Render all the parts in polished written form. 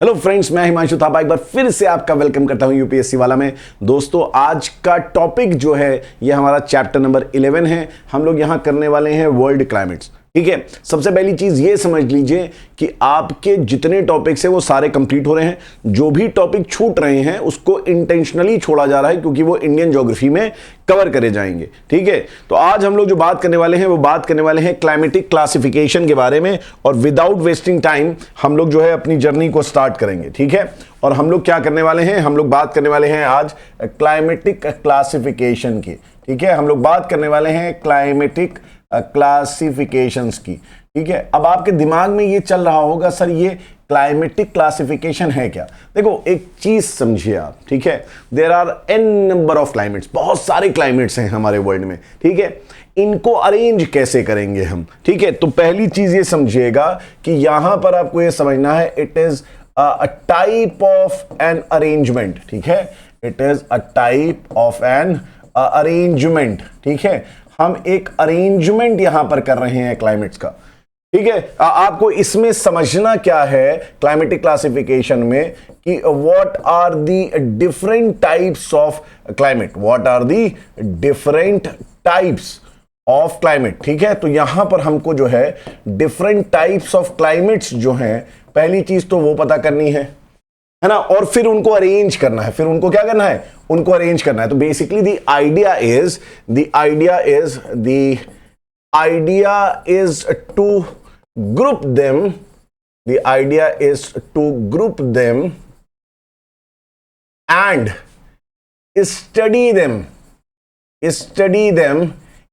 Hello friends, मैं हिमांशु थापा एक बार फिर से आपका वेलकम करता हूं यूपीएससी वाला में। दोस्तों, आज का टॉपिक जो है ये हमारा चैप्टर नंबर 11 है। हम लोग यहां करने वाले हैं वर्ल्ड क्लाइमेट्स। ठीक है, सबसे पहली चीज ये समझ लीजिए कि आपके जितने टॉपिक्स हैं वो सारे कंप्लीट हो रहे हैं। जो भी टॉपिक छूट रहे हैं उसको इंटेंशनली छोड़ा जा रहा है क्योंकि वो इंडियन ज्योग्राफी में कवर करे जाएंगे। ठीक है, तो आज हम लोग जो बात करने वाले हैं वो बात करने वाले हैं क्लाइमेटिक क्लासिफिकेशन के बारे में, और विदाउट वेस्टिंग टाइम हम लोग जो है अपनी जर्नी को स्टार्ट करेंगे। ठीक है, और हम लोग क्या करने वाले हैं, हम लोग बात करने वाले हैं आज क्लाइमेटिक क्लासिफिकेशन की। ठीक है, हम लोग बात करने वाले हैं क्लाइमेटिक क्लासिफिकेशंस की। ठीक है, अब आपके दिमाग में ये चल रहा होगा, सर ये क्लाइमेटिक क्लासिफिकेशन है क्या? देखो, एक चीज समझिए आप। ठीक है, there are n number of climates, बहुत सारे क्लाइमेट्स हैं हमारे वर्ल्ड में। ठीक है, इनको अरेंज कैसे करेंगे हम? ठीक है, तो पहली चीज ये समझिएगा कि यहां पर आपको ये समझना है, it is a type of an arrangement. ठीक है, it is a type of an arrangement. ठीक है, हम एक अरेंजमेंट यहां पर कर रहे हैं क्लाइमेट्स का। ठीक है, आपको इसमें समझना क्या है क्लाइमेटिक क्लासिफिकेशन में कि what are the different types of climate, what are the different types of climate. ठीक है, तो यहां पर हमको जो है डिफरेंट टाइप्स ऑफ क्लाइमेट्स जो हैं, पहली चीज तो वो पता करनी है ना, और फिर उनको अरेंज करना है। फिर उनको क्या करना है? उनको अरेंज करना है। तो basically the idea is to group them, the idea is to group them and study them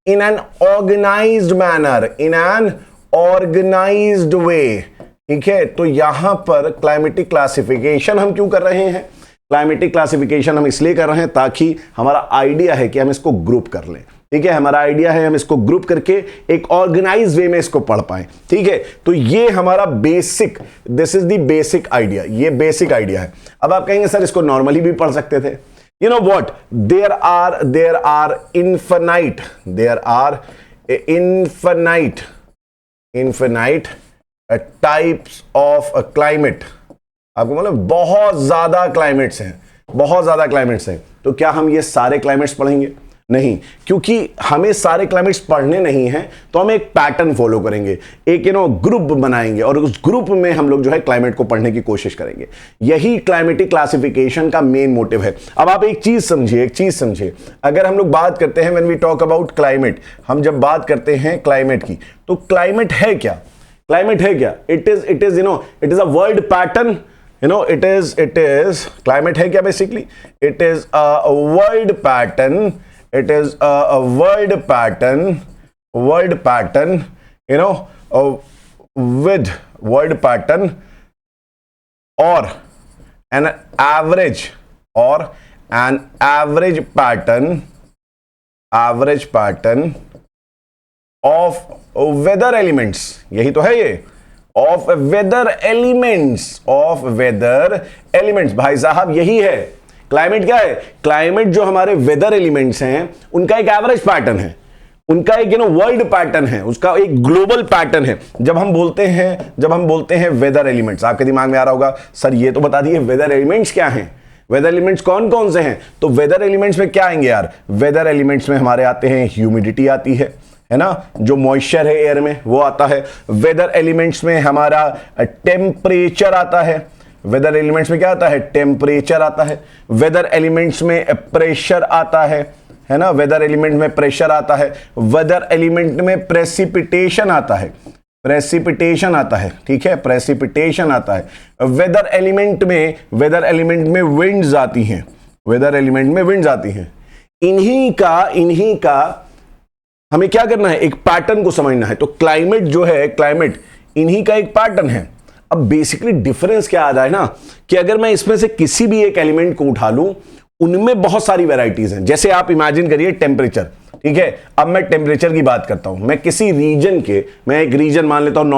in an organized manner, in an organized way। ठीक है, तो यहां पर क्लाइमेटिक क्लासिफिकेशन हम क्यों कर रहे हैं? क्लाइमेटिक क्लासिफिकेशन हम इसलिए कर रहे हैं ताकि हमारा आइडिया है कि हम इसको ग्रुप कर लें। ठीक है, हमारा आइडिया है हम इसको ग्रुप करके एक ऑर्गेनाइज वे में इसको पढ़ पाए। ठीक है, तो ये हमारा basic, this is the basic idea, ये बेसिक आइडिया है। अब आप कहेंगे सर इसको नॉर्मली भी पढ़ सकते थे। You know what? There are infinite types of climate। आपको मतलब बहुत ज्यादा क्लाइमेट्स हैं। तो क्या हम ये सारे क्लाइमेट्स पढ़ेंगे? नहीं, क्योंकि हमें सारे क्लाइमेट्स पढ़ने नहीं हैं, तो हम एक पैटर्न फॉलो करेंगे, एक ग्रुप बनाएंगे, और उस ग्रुप में हम लोग जो है क्लाइमेट को पढ़ने की कोशिश करेंगे। यही क्लाइमेटिक क्लासिफिकेशन का मेन मोटिव है। अब आप एक चीज समझिए, अगर हम लोग बात करते हैं, when we talk about climate, हम जब बात करते हैं क्लाइमेट की, तो क्लाइमेट है क्या? It is a world pattern. It is climate है क्या? Basically it is a world pattern. It is a world pattern, with world pattern or an average pattern of weather elements। यही तो है ये, of weather elements। भाई साहब, यही है क्लाइमेट। क्या है क्लाइमेट? जो हमारे वेदर एलिमेंट्स हैं उनका एक एवरेज पैटर्न है, उनका एक वर्ल्ड पैटर्न है, उसका एक ग्लोबल पैटर्न है। जब हम बोलते हैं वेदर एलिमेंट्स, आपके दिमाग में आ रहा होगा सर ये तो बता दिए वेदर एलिमेंट्स क्या हैं, वेदर एलिमेंट्स कौन कौन से हैं? तो वेदर एलिमेंट्स में क्या आएंगे यार? वेदर एलिमेंट्स में हमारे आते हैं ह्यूमिडिटी आती है ना, जो मॉइस्चर है एयर में वो आता है। वेदर एलिमेंट्स में हमारा टेम्परेचर आता है। वेदर एलिमेंट्स में क्या आता है? टेम्परेचर आता है। वेदर एलिमेंट्स में प्रेशर आता है ना, वेदर एलिमेंट में प्रेशर आता है। वेदर एलिमेंट में प्रेसिपिटेशन आता है। ठीक है, प्रेसिपिटेशन आता है। वेदर एलिमेंट में विंड्स आती हैं। इन्हीं का हमें क्या करना है? एक पैटर्न को समझना है। तो क्लाइमेट जो है, क्लाइमेट इन्हीं का एक पैटर्न है। अब बेसिकली डिफरेंस क्या आ रहा है ना, कि अगर मैं इसमें से किसी भी एक एलिमेंट को उठा लूं, उनमें बहुत सारी वैरायटीज हैं। जैसे आप इमेजिन करिए टेम्परेचर। ठीक है, अब मैं टेम्परेचर की बात करता हूं। मैं किसी रीजन के, मैं एक रीजन मान लेता हूं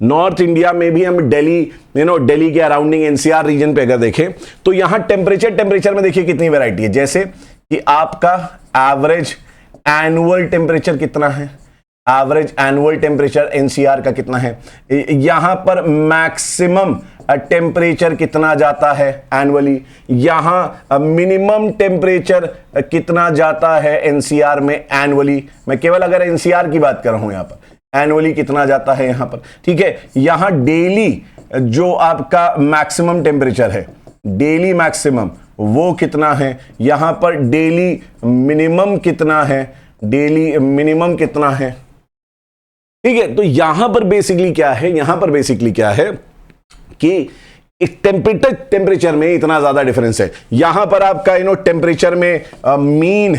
नॉर्थ इंडिया में भी हम दिल्ली के अराउंडिंग एनसीआर रीजन पे अगर देखें, तो यहां टेम्परेचर में देखिए कितनी वैरायटी है। जैसे कि आपका एवरेज एनुअल टेम्परेचर कितना है, एवरेज एनुअल टेम्परेचर एनसीआर का कितना है, यहां पर मैक्सिमम टेम्परेचर कितना जाता है एनुअली, यहां मिनिमम टेम्परेचर कितना जाता है एनसीआर में एनुअली, मैं केवल अगर एनसीआर की बात कर रहा हूं यहां पर एनुअली कितना जाता है यहां पर, ठीक है। यहां डेली जो आपका मैक्सिमम टेम्परेचर है, डेली मैक्सिमम वो कितना है, यहां पर डेली मिनिमम कितना है, डेली मिनिमम कितना है, ठीक है। तो यहां पर बेसिकली क्या है, यहां पर बेसिकली क्या है कि टेम्परेचर में इतना ज्यादा डिफरेंस है। यहां पर आपका टेम्परेचर में मीन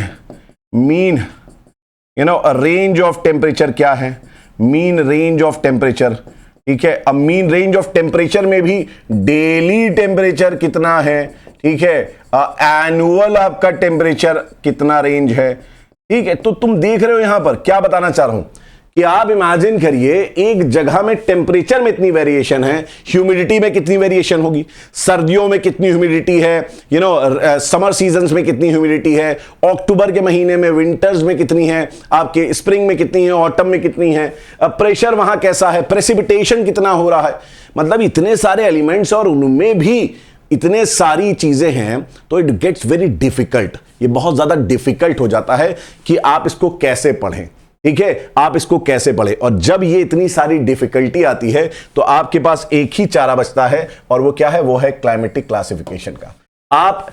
रेंज ऑफ टेम्परेचर क्या है, मीन रेंज ऑफ टेम्परेचर, ठीक है। अब मीन रेंज ऑफ टेम्परेचर में भी डेली टेम्परेचर कितना है, ठीक है, एनुअल आपका टेम्परेचर कितना रेंज है, ठीक है। तो तुम देख रहे हो यहां पर क्या बताना चाह रहा हूं कि आप इमेजिन करिए एक जगह में टेम्परेचर में इतनी वेरिएशन है, ह्यूमिडिटी में कितनी वेरिएशन होगी, सर्दियों में कितनी ह्यूमिडिटी है, समर सीजन्स में कितनी ह्यूमिडिटी है, अक्टूबर के महीने में, विंटर्स में कितनी है, आपके स्प्रिंग में कितनी है, ऑटम में कितनी है, प्रेशर वहां कैसा है, प्रेसिपिटेशन कितना हो रहा है, मतलब इतने सारे एलिमेंट्स और उनमें भी इतने सारी चीजें हैं। तो इट गेट्स वेरी डिफिकल्ट, ये बहुत ज्यादा डिफिकल्ट हो जाता है कि आप इसको कैसे पढ़ें, ठीक है, आप इसको कैसे पढ़ें। और जब ये इतनी सारी डिफिकल्टी आती है तो आपके पास एक ही चारा बचता है, और वो क्या है, वो है क्लाइमेटिक क्लासिफिकेशन का। आप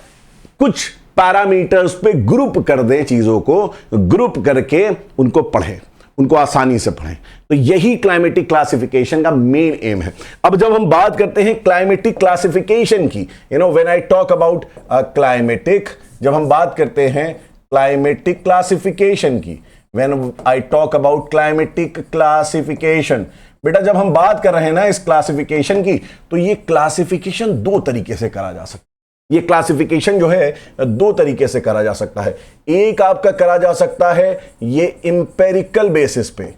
कुछ पैरामीटर्स पे ग्रुप कर दें, चीजों को ग्रुप करके उनको पढ़ें, उनको आसानी से पढ़ें। तो यही क्लाइमेटिक क्लासिफिकेशन का मेन एम है। अब जब हम बात करते हैं क्लाइमेटिक क्लासिफिकेशन की, when I talk about climatic, जब हम बात करते हैं क्लाइमेटिक क्लासिफिकेशन की, when I talk about climatic classification, बेटा जब हम बात कर रहे हैं ना इस क्लासिफिकेशन की, तो ये क्लासिफिकेशन दो तरीके से करा जा सकता है। ये क्लासिफिकेशन जो है दो तरीके से करा जा सकता है। एक आपका करा जा सकता है ये इंपेरिकल बेसिस पे,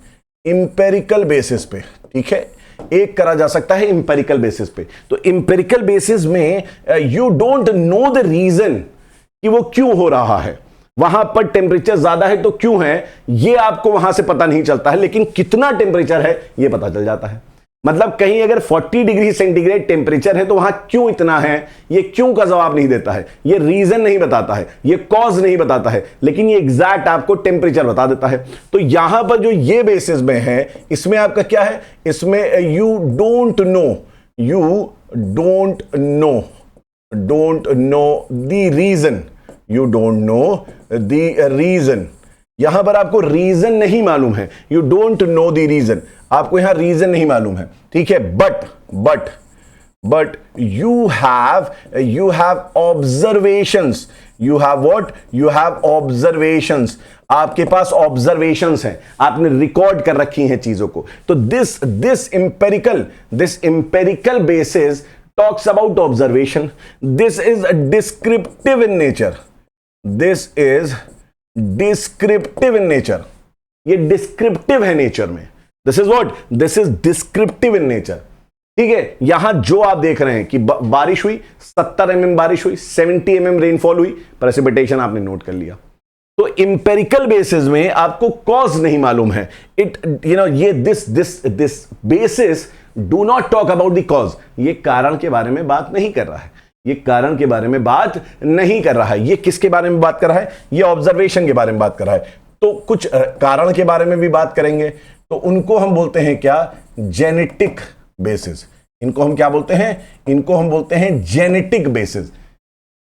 इंपेरिकल बेसिस पे, ठीक है, एक करा जा सकता है इंपेरिकल बेसिस पे। तो इंपेरिकल बेसिस में you don't know the reason कि वो क्यों हो रहा है, वहां पर टेम्परेचर ज्यादा है तो क्यों है ये आपको वहां से पता नहीं चलता है, लेकिन कितना टेम्परेचर है ये पता चल जाता है। मतलब कहीं अगर 40 डिग्री सेंटीग्रेड टेम्परेचर है तो वहां क्यों इतना है, ये क्यों का जवाब नहीं देता है, ये रीजन नहीं बताता है, ये कॉज नहीं बताता है, लेकिन ये एग्जैक्ट आपको टेम्परेचर बता देता है। तो यहां पर जो ये बेसिस में है, इसमें आपका क्या है, इसमें you don't know the reason, you don't know the reason, यहां पर आपको रीजन नहीं मालूम है, you don't know the reason, आपको यहां रीजन नहीं मालूम है, ठीक है। But you have observations, you have what, you have observations, आपके पास ऑब्जर्वेशंस हैं, आपने रिकॉर्ड कर रखी हैं चीजों को। तो this empirical basis talks about observation. This is descriptive in nature. This is descriptive in nature. ये descriptive है नेचर में। This is what? This is descriptive in nature. ठीक है, यहां जो आप देख रहे हैं कि बारिश हुई, 70 mm बारिश हुई, 70 mm रेनफॉल हुई, प्रेसिपिटेशन आपने नोट कर लिया। तो इंपेरिकल बेसिस में आपको कॉज नहीं मालूम है। ये this basis do not talk about the cause, ये कारण के बारे में बात नहीं कर रहा है, ये कारण के बारे में बात नहीं कर रहा है। ये किसके बारे में बात कर रहा है, ये ऑब्जर्वेशन के बारे में बात कर रहा है। तो कुछ कारण के बारे में भी बात करेंगे, तो उनको हम बोलते हैं क्या, जेनेटिक बेसिस। इनको हम क्या बोलते हैं, इनको हम बोलते हैं जेनेटिक बेसिस।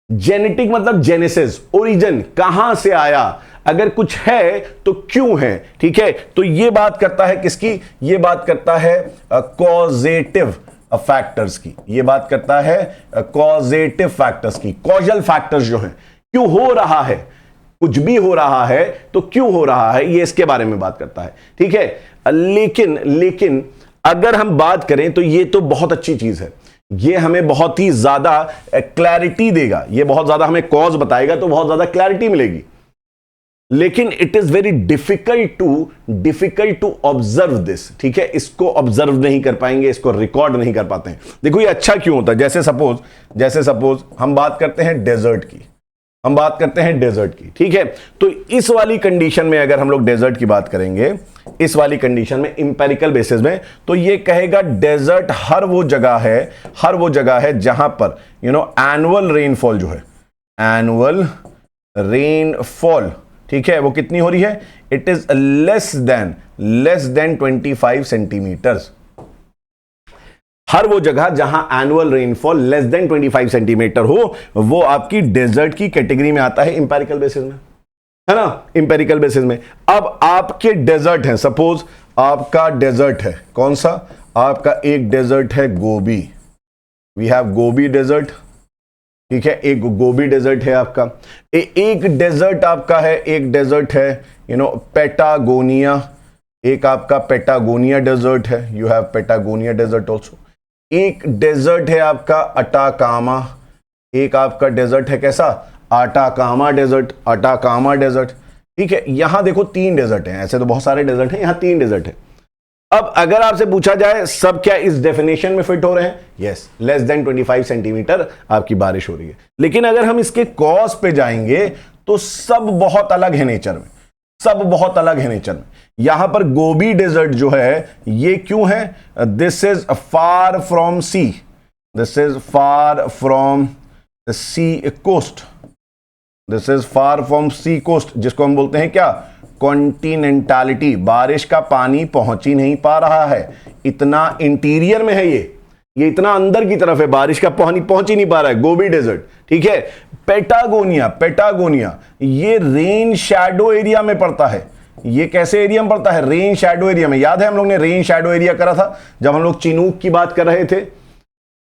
जेनेटिक मतलब जेनेसिस, ओरिजिन, कहां से आया, अगर कुछ है तो क्यों है, ठीक है। तो ये बात करता है किसकी, ये बात करता है कॉजेटिव फैक्टर्स की, ये बात करता है कॉजेटिव फैक्टर्स की। कॉजल फैक्टर्स जो हैं, क्यों हो रहा है, कुछ भी हो रहा है तो क्यों हो रहा है, ये इसके बारे में बात करता है, ठीक है। लेकिन अगर हम बात करें तो ये तो बहुत अच्छी चीज है, ये हमें बहुत ही ज्यादा क्लैरिटी देगा, ये बहुत ज्यादा हमें कॉज बताएगा तो बहुत ज्यादा क्लैरिटी मिलेगी। लेकिन it is very difficult to observe this, ठीक है। इसको ऑब्जर्व नहीं कर पाएंगे, इसको रिकॉर्ड नहीं कर पाते हैं। देखो ये अच्छा क्यों होता है, जैसे सपोज हम बात करते हैं डेजर्ट की, ठीक है। तो इस वाली कंडीशन में अगर हम लोग डेजर्ट की बात करेंगे, इस वाली कंडीशन में, इंपेरिकल बेसिस में, तो ये कहेगा डेजर्ट हर वो जगह है जहां पर एनुअल रेनफॉल जो है, एनुअल रेनफॉल, ठीक है, वो कितनी हो रही है, it is less than 25 centimetres. हर वो जगह जहां annual rainfall less than 25 centimetre हो, वो आपकी डेजर्ट की कैटेगरी में आता है इंपेरिकल बेसिस में, है ना, इंपेरिकल बेसिस में। अब आपके डेजर्ट है, सपोज आपका डेजर्ट है, कौन सा, आपका एक डेजर्ट है गोबी, वी हैव गोबी डेजर्ट, ठीक है, एक गोबी डेजर्ट है आपका। एक डेजर्ट आपका है, एक डेजर्ट है पेटागोनिया, एक आपका पेटागोनिया डेजर्ट है, you have Patagonia desert also. एक डेजर्ट है आपका अटाकामा, एक आपका डेजर्ट है कैसा, अटाकामा डेजर्ट, ठीक है। यहां देखो 3 डेजर्ट हैं, ऐसे तो बहुत सारे डेजर्ट हैं, यहां 3 डेजर्ट हैं। अब अगर आपसे पूछा जाए सब क्या इस डेफिनेशन में फिट हो रहे हैं, यस, लेस देन 25 सेंटीमीटर आपकी बारिश हो रही है। लेकिन अगर हम इसके कॉज पे जाएंगे तो सब बहुत अलग है नेचर में, यहां पर गोबी डेजर्ट जो है ये क्यों है, this is far from sea, this is far from sea coast, this is far from sea coast, जिसको हम बोलते हैं क्या, कॉन्टिनेंटालिटी। बारिश का पानी पहुंच ही नहीं पा रहा है, इतना इंटीरियर में है ये इतना अंदर की तरफ है, बारिश का पानी पहुंच ही नहीं पा रहा है, गोबी डेजर्ट, ठीक है। पेटागोनिया ये रेन शैडो एरिया में पड़ता है। ये कैसे एरिया में पड़ता है, रेन शैडो एरिया में। याद है हम लोग ने रेन शैडो एरिया करा था जब हम लोग चिनूक की बात कर रहे थे,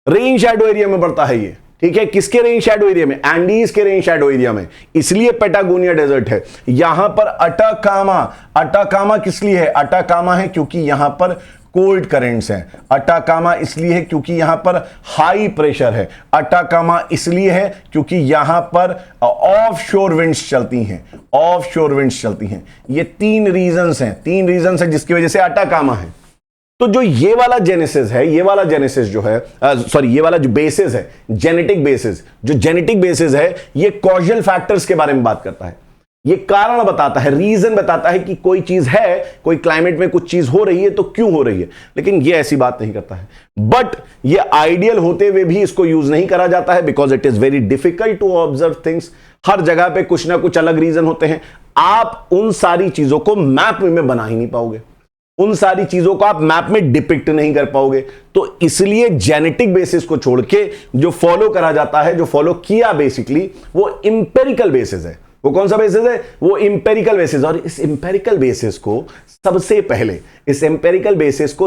रेन शैडो एरिया में पड़ता है ये, ठीक है। किसके रेन शैडो एरिया में, एंडीज के रेन शैडो एरिया में, इसलिए पेटागोनिया डेजर्ट है। यहां पर अटाकामा किस लिए है, अटाकामा है क्योंकि यहां पर कोल्ड करेंट्स हैं। अटाकामा इसलिए है क्योंकि यहां पर हाई प्रेशर है। अटाकामा इसलिए है क्योंकि यहां पर ऑफ शोर विंड्स चलती हैं। ये 3 रीजंस हैं जिसकी वजह से अटाकामा है। तो जो ये वाला जेनेसिस है, ये वाला जो बेसिस है, जेनेटिक बेसिस है, ये कॉजल फैक्टर्स के बारे में बात करता है। ये कारण बताता है, रीजन बताता है कि कोई चीज है, कोई क्लाइमेट में कुछ चीज हो रही है तो क्यों हो रही है, लेकिन ये ऐसी बात नहीं करता है। बट ये आइडियल होते हुए भी इसको यूज नहीं करा जाता है, because it is very difficult to observe things. हर जगह पे कुछ ना कुछ अलग रीजन होते हैं। आप उन सारी चीजों को मैप में बना ही नहीं पाओगे, उन सारी चीजों को आप मैप में डिपिक्ट नहीं कर पाओगे। तो इसलिए जेनेटिक बेसिस को छोड़ के जो फॉलो करा जाता है, जो फॉलो किया बेसिकली, वो इंपेरिकल बेसिस है। वो कौन सा बेसिस है, वो इंपेरिकल बेसिस। और इस इंपेरिकल बेसिस को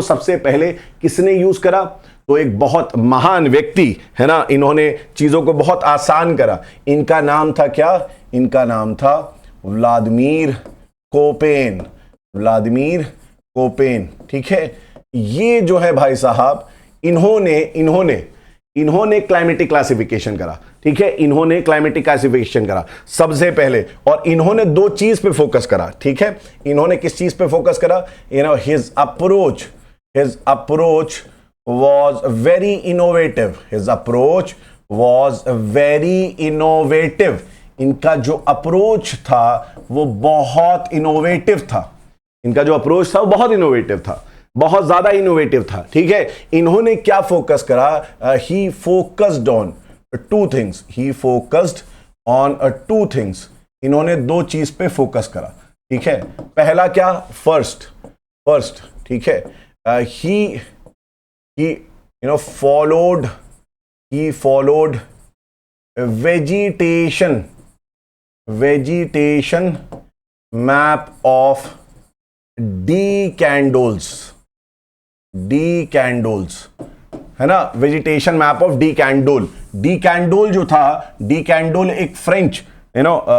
सबसे पहले किसने यूज करा, तो एक बहुत महान व्यक्ति है ना, इन्होंने चीजों को बहुत आसान करा। इनका नाम था क्या, इनका नाम था व्लादिमीर कोपेन, ठीक है। ये जो है भाई साहब, इन्होंने क्लाइमेटिक क्लासिफिकेशन करा, ठीक है। इन्होंने क्लाइमेटिक क्लासिफिकेशन करा सबसे पहले, और इन्होंने 2 चीज पे फोकस करा, ठीक है। इन्होंने किस चीज पे फोकस करा, his approach was very innovative. इनका जो अप्रोच था वो बहुत इनोवेटिव था, बहुत ज्यादा इनोवेटिव था, ठीक है। इन्होंने क्या फोकस करा, ही फोकस्ड ऑन 2 थिंग्स। इन्होंने 2 चीज पे फोकस करा, ठीक है। पहला क्या, फर्स्ट, ठीक है। he followed vegetation map of decandoles, है ना, वेजिटेशन मैप ऑफ डीकैंडोल। डीकैंडोल जो था, डीकैंडोल एक फ्रेंच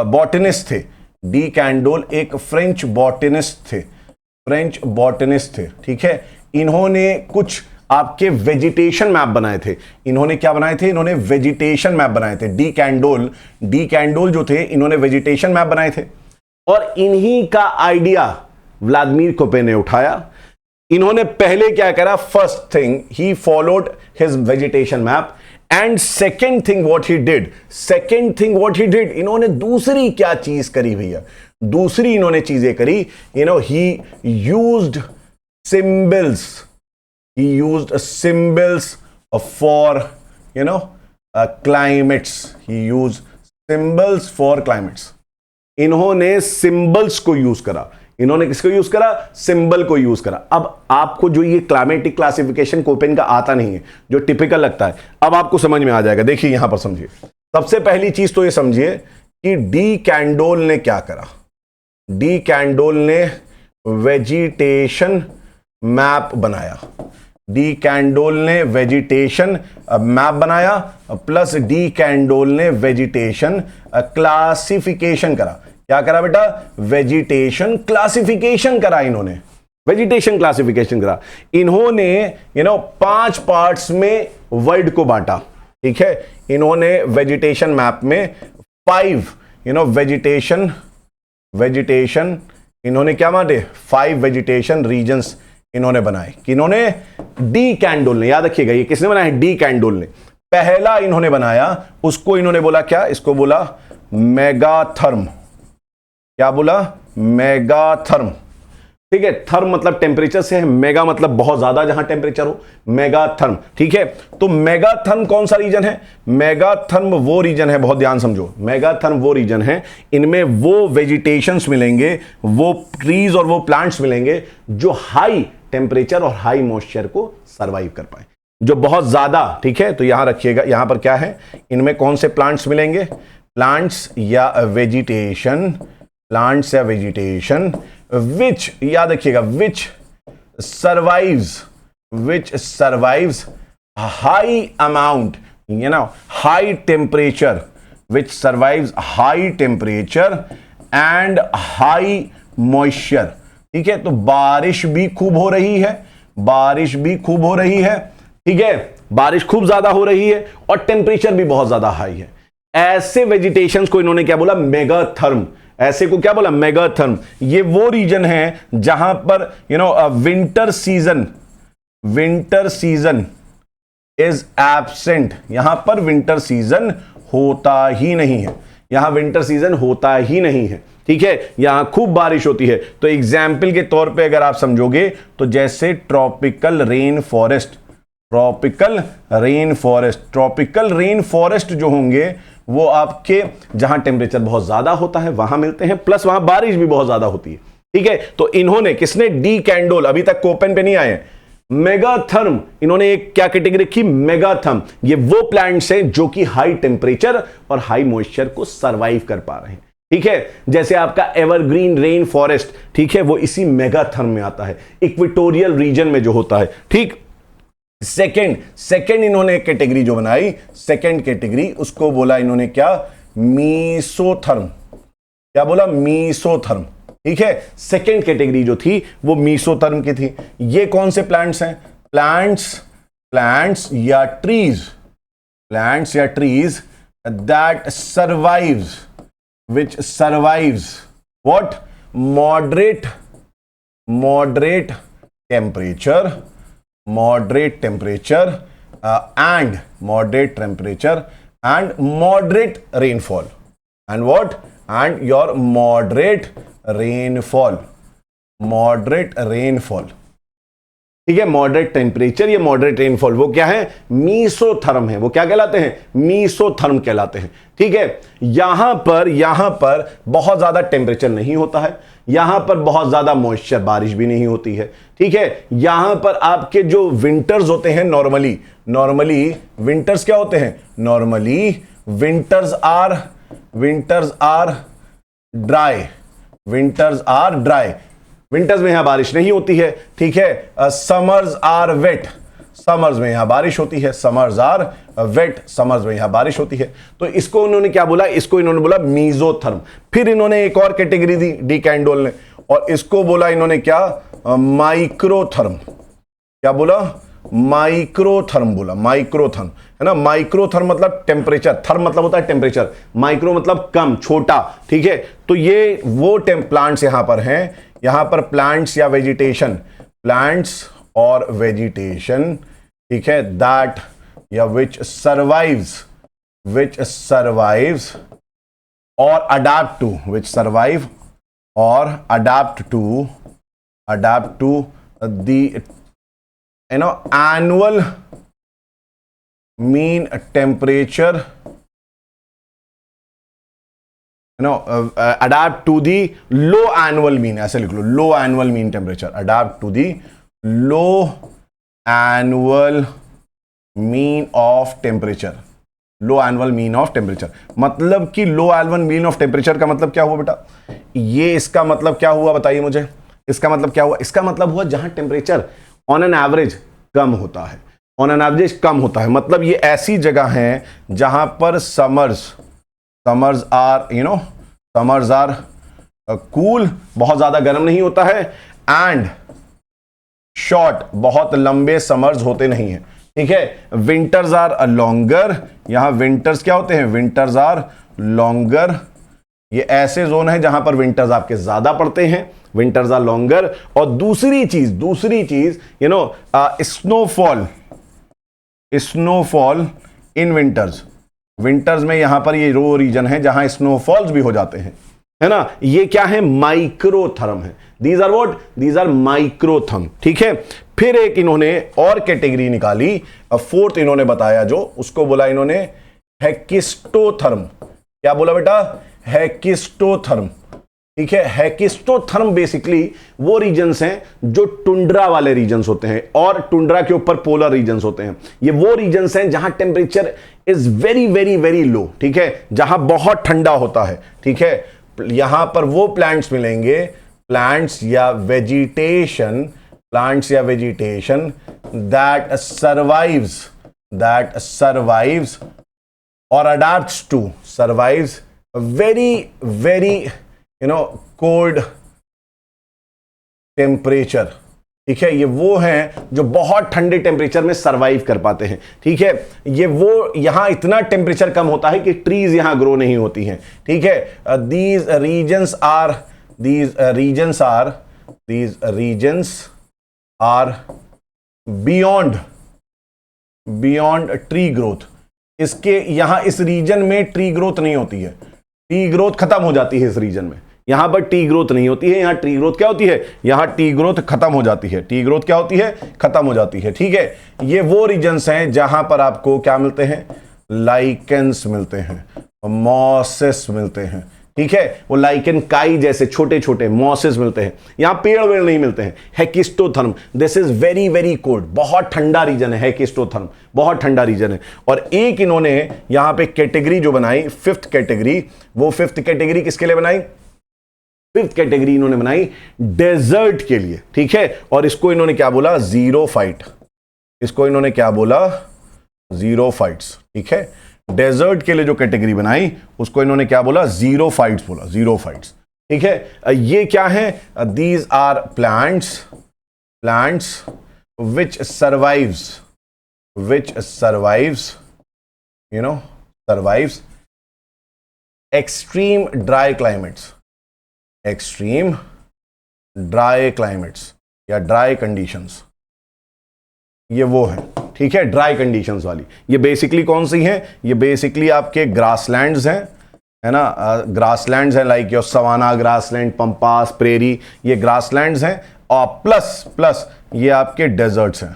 बॉटनिस्ट थे। डीकैंडोल एक फ्रेंच बॉटनिस्ट थे, ठीक है। इन्होंने कुछ आपके वेजिटेशन मैप बनाए थे। इन्होंने क्या बनाए थे, इन्होंने वेजिटेशन मैप बनाए थे। डीकैंडोल जो थे, इन्होंने वेजिटेशन मैप बनाए थे, और इन्हीं का आइडिया व्लादिमीर कोपेन ने उठाया। इन्होंने पहले क्या करा, first thing he followed his vegetation map, and second thing what he did, इन्होंने दूसरी क्या चीज करी भैया, दूसरी इन्होंने चीजें करी, ही used symbols for climates, he use symbols for climates. इन्होंने सिंबल्स को यूज करा। इन्होंने किसको यूज करा? सिंबल को यूज करा। अब आपको जो ये क्लाइमेटिक क्लासिफिकेशन कोपेन का आता नहीं है, जो टिपिकल लगता है, अब आपको समझ में आ जाएगा। देखिए यहां पर समझिए, सबसे पहली चीज तो ये समझिए कि डी कैंडोल ने क्या करा। डी कैंडोल ने वेजिटेशन मैप बनाया। डी कैंडोल ने वेजिटेशन मैप बनाया, प्लस डी कैंडोल ने वेजिटेशन क्लासिफिकेशन करा। क्या करा बेटा? वेजिटेशन क्लासिफिकेशन करा। इन्होंने वेजिटेशन क्लासिफिकेशन करा। इन्होंने 5 पार्ट्स में वर्ल्ड को बांटा। ठीक है, इन्होंने वेजिटेशन मैप में 5 वेजिटेशन इन्होंने क्या बांटे? 5 वेजिटेशन रीजन्स इन्होंने बनाए। किन्होंने? डी कैंडोल ने। याद रखिएगा, ये किसने बनाया? डी कैंडोल ने। पहला इन्होंने बनाया, उसको इन्होंने बोला क्या? इसको बोला मेगाथर्म। क्या बोला? मेगाथर्म। ठीक है, थर्म मतलब टेम्परेचर से है, मेगा मतलब बहुत ज्यादा जहां टेम्परेचर हो, मेगाथर्म। ठीक है, तो मेगाथर्म कौन सा रीजन है? मेगाथर्म वो रीजन है, बहुत ध्यान समझो, मेगाथर्म वो रीजन है, इनमें वो वेजिटेशंस मिलेंगे, वो ट्रीज और वो प्लांट्स मिलेंगे जो हाई टेम्परेचर और हाई मॉइस्चर को सर्वाइव कर पाए, जो बहुत ज्यादा। ठीक है, तो यहां रखिएगा, यहां पर क्या है? इनमें कौन से प्लांट्स मिलेंगे? प्लांट्स या वेजिटेशन, प्लांट्स या वेजिटेशन विच, याद रखिएगा, which survives high amount, high temperature, which survives high temperature and high moisture. ठीक है, तो बारिश भी खूब हो रही है, बारिश भी खूब हो रही है। ठीक है, बारिश खूब ज्यादा हो रही है और टेम्परेचर भी बहुत ज्यादा हाई है। ऐसे वेजिटेशंस को इन्होंने क्या बोला? मेगाथर्म। ऐसे को क्या बोला? मेगाथर्म। ये वो रीजन है जहां पर विंटर सीजन इज एब्सेंट। यहां पर विंटर सीजन होता ही नहीं है, यहां विंटर सीजन होता ही नहीं है। ठीक है, यहां खूब बारिश होती है। तो एग्जाम्पल के तौर पे अगर आप समझोगे तो जैसे ट्रॉपिकल रेन फॉरेस्ट जो होंगे वो आपके जहां टेम्परेचर बहुत ज्यादा होता है वहां मिलते हैं, प्लस वहां बारिश भी बहुत ज्यादा होती है। ठीक है, तो इन्होंने, किसने? डी कैंडोल, अभी तक कोपेन पे नहीं आए। मेगाथर्म, इन्होंने एक क्या कैटेगरी रखी? मेगाथर्म। ये वो प्लांट्स हैं जो कि हाई टेम्परेचर और हाई मॉइस्चर को सर्वाइव कर पा रहे हैं। ठीक है, जैसे आपका एवरग्रीन रेन फॉरेस्ट, ठीक है, वो इसी मेगाथर्म में आता है, इक्वेटोरियल रीजन में जो होता है। ठीक, सेकेंड इन्होंने कैटेगरी जो बनाई, सेकेंड कैटेगरी, उसको बोला इन्होंने क्या? मीसोथर्म। क्या बोला? मीसोथर्म। ठीक है, सेकेंड कैटेगरी जो थी वो मीसोथर्म की थी। ये कौन से प्लांट्स हैं? प्लांट्स या trees that survives, which survives what? Moderate temperature and moderate temperature and moderate rainfall, and what? And your moderate rainfall। ठीक है, मॉडरेट टेम्परेचर या मॉडरेट रेनफॉल, वो क्या है? मीसोथर्म है। वो क्या कहलाते हैं? मीसोथर्म कहलाते हैं। ठीक है, यहां पर बहुत ज्यादा टेम्परेचर नहीं होता है, यहां पर बहुत ज्यादा मॉइस्चर, बारिश भी नहीं होती है। ठीक है, यहां पर आपके जो विंटर्स होते हैं, नॉर्मली विंटर्स क्या होते हैं? Normally winters are dry. Winters में यहां बारिश नहीं होती है। ठीक है, समर्स आर वेट। समर्स में यहां बारिश होती है, समर्स आर वेट, समर्स में यहां बारिश होती है। तो इसको उन्होंने क्या बोला? इसको इन्होंने बोला मीजोथर्म। फिर इन्होंने एक और कैटेगरी दी डी कैंडोल ने, और इसको बोला इन्होंने क्या? माइक्रोथर्म। क्या बोला? माइक्रोथर्म बोला, माइक्रोथर्म, है ना। माइक्रोथर्म मतलब टेम्परेचर, थर्म मतलब होता है टेम्परेचर, माइक्रो मतलब कम, छोटा। ठीक है, तो ये वो प्लांट्स यहां पर हैं, यहां पर प्लांट्स या वेजिटेशन, प्लांट्स और वेजिटेशन, ठीक है, दैट या विच सर्वाइव्स और adapt to, which survive or adapt to the annual mean temperature, adapt to the low annual mean, ऐसे लिख लो, low annual mean temperature, adapt to the low annual mean of temperature, low annual mean of temperature. मतलब कि लो annual mean of temperature का मतलब क्या हुआ बेटा, ये इसका मतलब क्या हुआ बताइए मुझे, इसका मतलब क्या हुआ, इसका मतलब हुआ जहां टेम्परेचर ऑन एन एवरेज कम होता है, ऑन एन एवरेज कम होता है, मतलब ये ऐसी जगह है जहां पर समर्स आर कूल, बहुत ज्यादा गर्म नहीं होता है, एंड शॉर्ट, बहुत लंबे समर्स होते नहीं है, ठीक है। विंटर्स आर लॉन्गर, यहां विंटर्स क्या होते हैं, विंटर्स आर लॉन्गर, ये ऐसे जोन है जहां पर विंटर्स आपके ज्यादा पड़ते हैं, विंटर्स आर लॉन्गर। और दूसरी चीज स्नोफॉल इन विंटर्स में यहां पर ये रो रीजन है जहां स्नोफॉल्स भी हो जाते हैं, है ना। ये क्या है, माइक्रोथर्म है, these are what, these are microtherm, ठीक है। फिर एक इन्होंने और कैटेगरी निकाली, फोर्थ इन्होंने बताया, जो उसको बोला इन्होंने हेकिस्टोथर्म। क्या बोला बेटा, हेकिस्टोथर्म, ठीक है। हेकिस्टोथर्म बेसिकली वो रीजन्स हैं जो टुंड्रा वाले रीजन्स होते हैं, और टुंड्रा के ऊपर पोलर रीजन्स होते हैं। ये वो रीजन्स हैं जहां temperature is very very very low, ठीक है, जहां बहुत ठंडा होता है, ठीक है। यहां पर वो प्लांट्स मिलेंगे, प्लांट्स या vegetation that survives or adapts to survives very very cold temperature, ठीक है। ये वो हैं जो बहुत ठंडे टेम्परेचर में सरवाइव कर पाते हैं, ठीक है। ये वो यहां इतना टेम्परेचर कम होता है कि ट्रीज यहां ग्रो नहीं होती हैं, ठीक है। these regions are beyond tree growth. इसके यहां इस रीजन में ट्री ग्रोथ नहीं होती है, ट्री ग्रोथ खत्म हो जाती है इस रीजन में, यहां पर ट्री ग्रोथ नहीं होती है, यहां ट्री ग्रोथ क्या होती है, यहां ट्री ग्रोथ खत्म हो जाती है, ट्री ग्रोथ क्या होती है, खत्म हो जाती है, ठीक है। ये वो रीजन्स हैं जहां पर आपको क्या मिलते हैं, लाइकेंस मिलते हैं, मॉसेस मिलते हैं, ठीक है। वो लाइकेन काई जैसे छोटे छोटे मॉसेस मिलते हैं, यहां पेड़ वेड़ नहीं मिलते हैं। Hekistotherm, this is very very cold, बहुत ठंडा रीजन है हेकिस्टोथर्म, बहुत ठंडा रीजन है। और एक इन्होंने यहां पे कैटेगरी जो बनाई, फिफ्थ कैटेगरी, वो फिफ्थ कैटेगरी किसके लिए बनाई, फिफ्थ कैटेगरी इन्होंने बनाई डेजर्ट के लिए, ठीक है। और इसको इन्होंने क्या बोला, ज़ीरोफाइट, इसको इन्होंने क्या बोला, ज़ीरोफाइट्स, ठीक है। डेजर्ट के लिए जो कैटेगरी बनाई उसको इन्होंने क्या बोला, ज़ीरोफाइट्स बोला, ज़ीरोफाइट्स, ठीक है। ये क्या है, these are plants which survives extreme dry climates या ड्राई कंडीशंस, ये वो है, ठीक है, ड्राई कंडीशंस वाली। ये बेसिकली कौन सी हैं, ये बेसिकली आपके ग्रासलैंड्स हैं, है ना, ग्रासलैंड्स हैं, like your savanna grassland, pampas, prairie, ये ग्रासलैंड्स हैं। और प्लस ये आपके डेजर्ट्स हैं,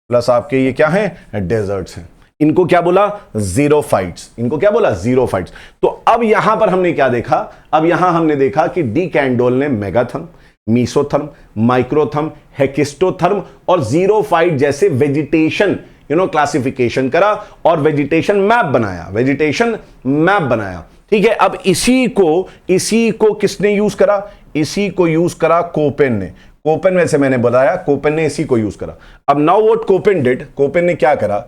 प्लस आपके ये क्या हैं, डेजर्ट्स हैं। इनको क्या बोला, ज़ीरोफाइट्स, इनको क्या बोला, ज़ीरोफाइट्स। तो अब यहां पर हमने क्या देखा, अब यहां हमने देखा कि डी कैंडोल ने मेगाथर्म, मीसोथर्म, माइक्रोथर्म, हेकिस्टोथर्म और ज़ीरोफाइट जैसे वेजिटेशन क्लासिफिकेशन करा और वेजिटेशन मैप बनाया, ठीक है। अब इसी को किसने यूज करा, इसी को यूज करा कोपेन ने। कोपेन में से मैंने बताया, कोपेन ने इसी को यूज करा। अब now what Koppen did, Koppen ने क्या करा,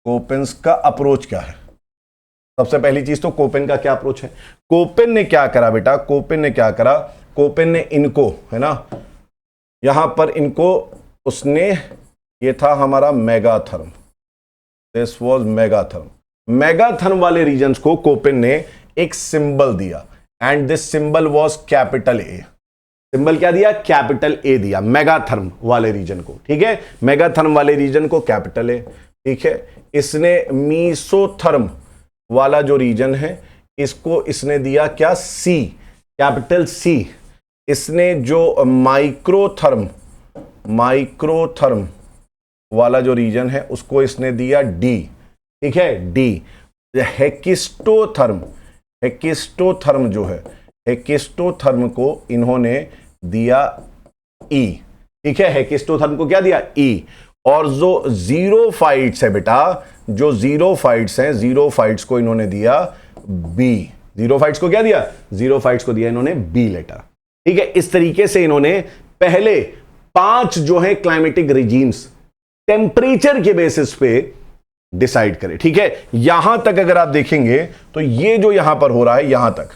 कोपेन्स का अप्रोच क्या है। सबसे पहली चीज तो कोपेन का क्या अप्रोच है, कोपेन ने क्या करा बेटा, कोपेन ने इनको, है ना, यहां पर इनको उसने, ये था हमारा मेगाथर्म, दिस वाज मेगाथर्म वाले रीजन्स को कोपेन ने एक सिंबल दिया, and this symbol was capital A. Symbol क्या दिया, कैपिटल ए दिया मेगाथर्म वाले रीजन को, ठीक है। मेगाथर्म वाले रीजन को कैपिटल ए, ठीक है, इसने मीसोथर्म वाला जो रीजन है इसको इसने दिया क्या, सी, कैपिटल सी। इसने जो माइक्रोथर्म वाला जो रीजन है उसको इसने दिया डी, ठीक है, डी। हेकिस्टोथर्म जो है, हेकिस्टोथर्म को इन्होंने दिया ई, ठीक है, हेकिस्टोथर्म को क्या दिया, ई। और जो जीरोफाइट्स है बेटा, जो जीरोफाइट्स हैं, जीरोफाइट्स को इन्होंने दिया बी। जीरोफाइट्स को क्या दिया, जीरोफाइट्स को दिया इन्होंने बी लेटर, ठीक है। इस तरीके से इन्होंने पहले 5 जो है क्लाइमेटिक रिजीम्स टेम्परेचर के बेसिस पे डिसाइड करे, ठीक है। यहां तक अगर आप देखेंगे तो ये जो यहां पर हो रहा है यहां तक,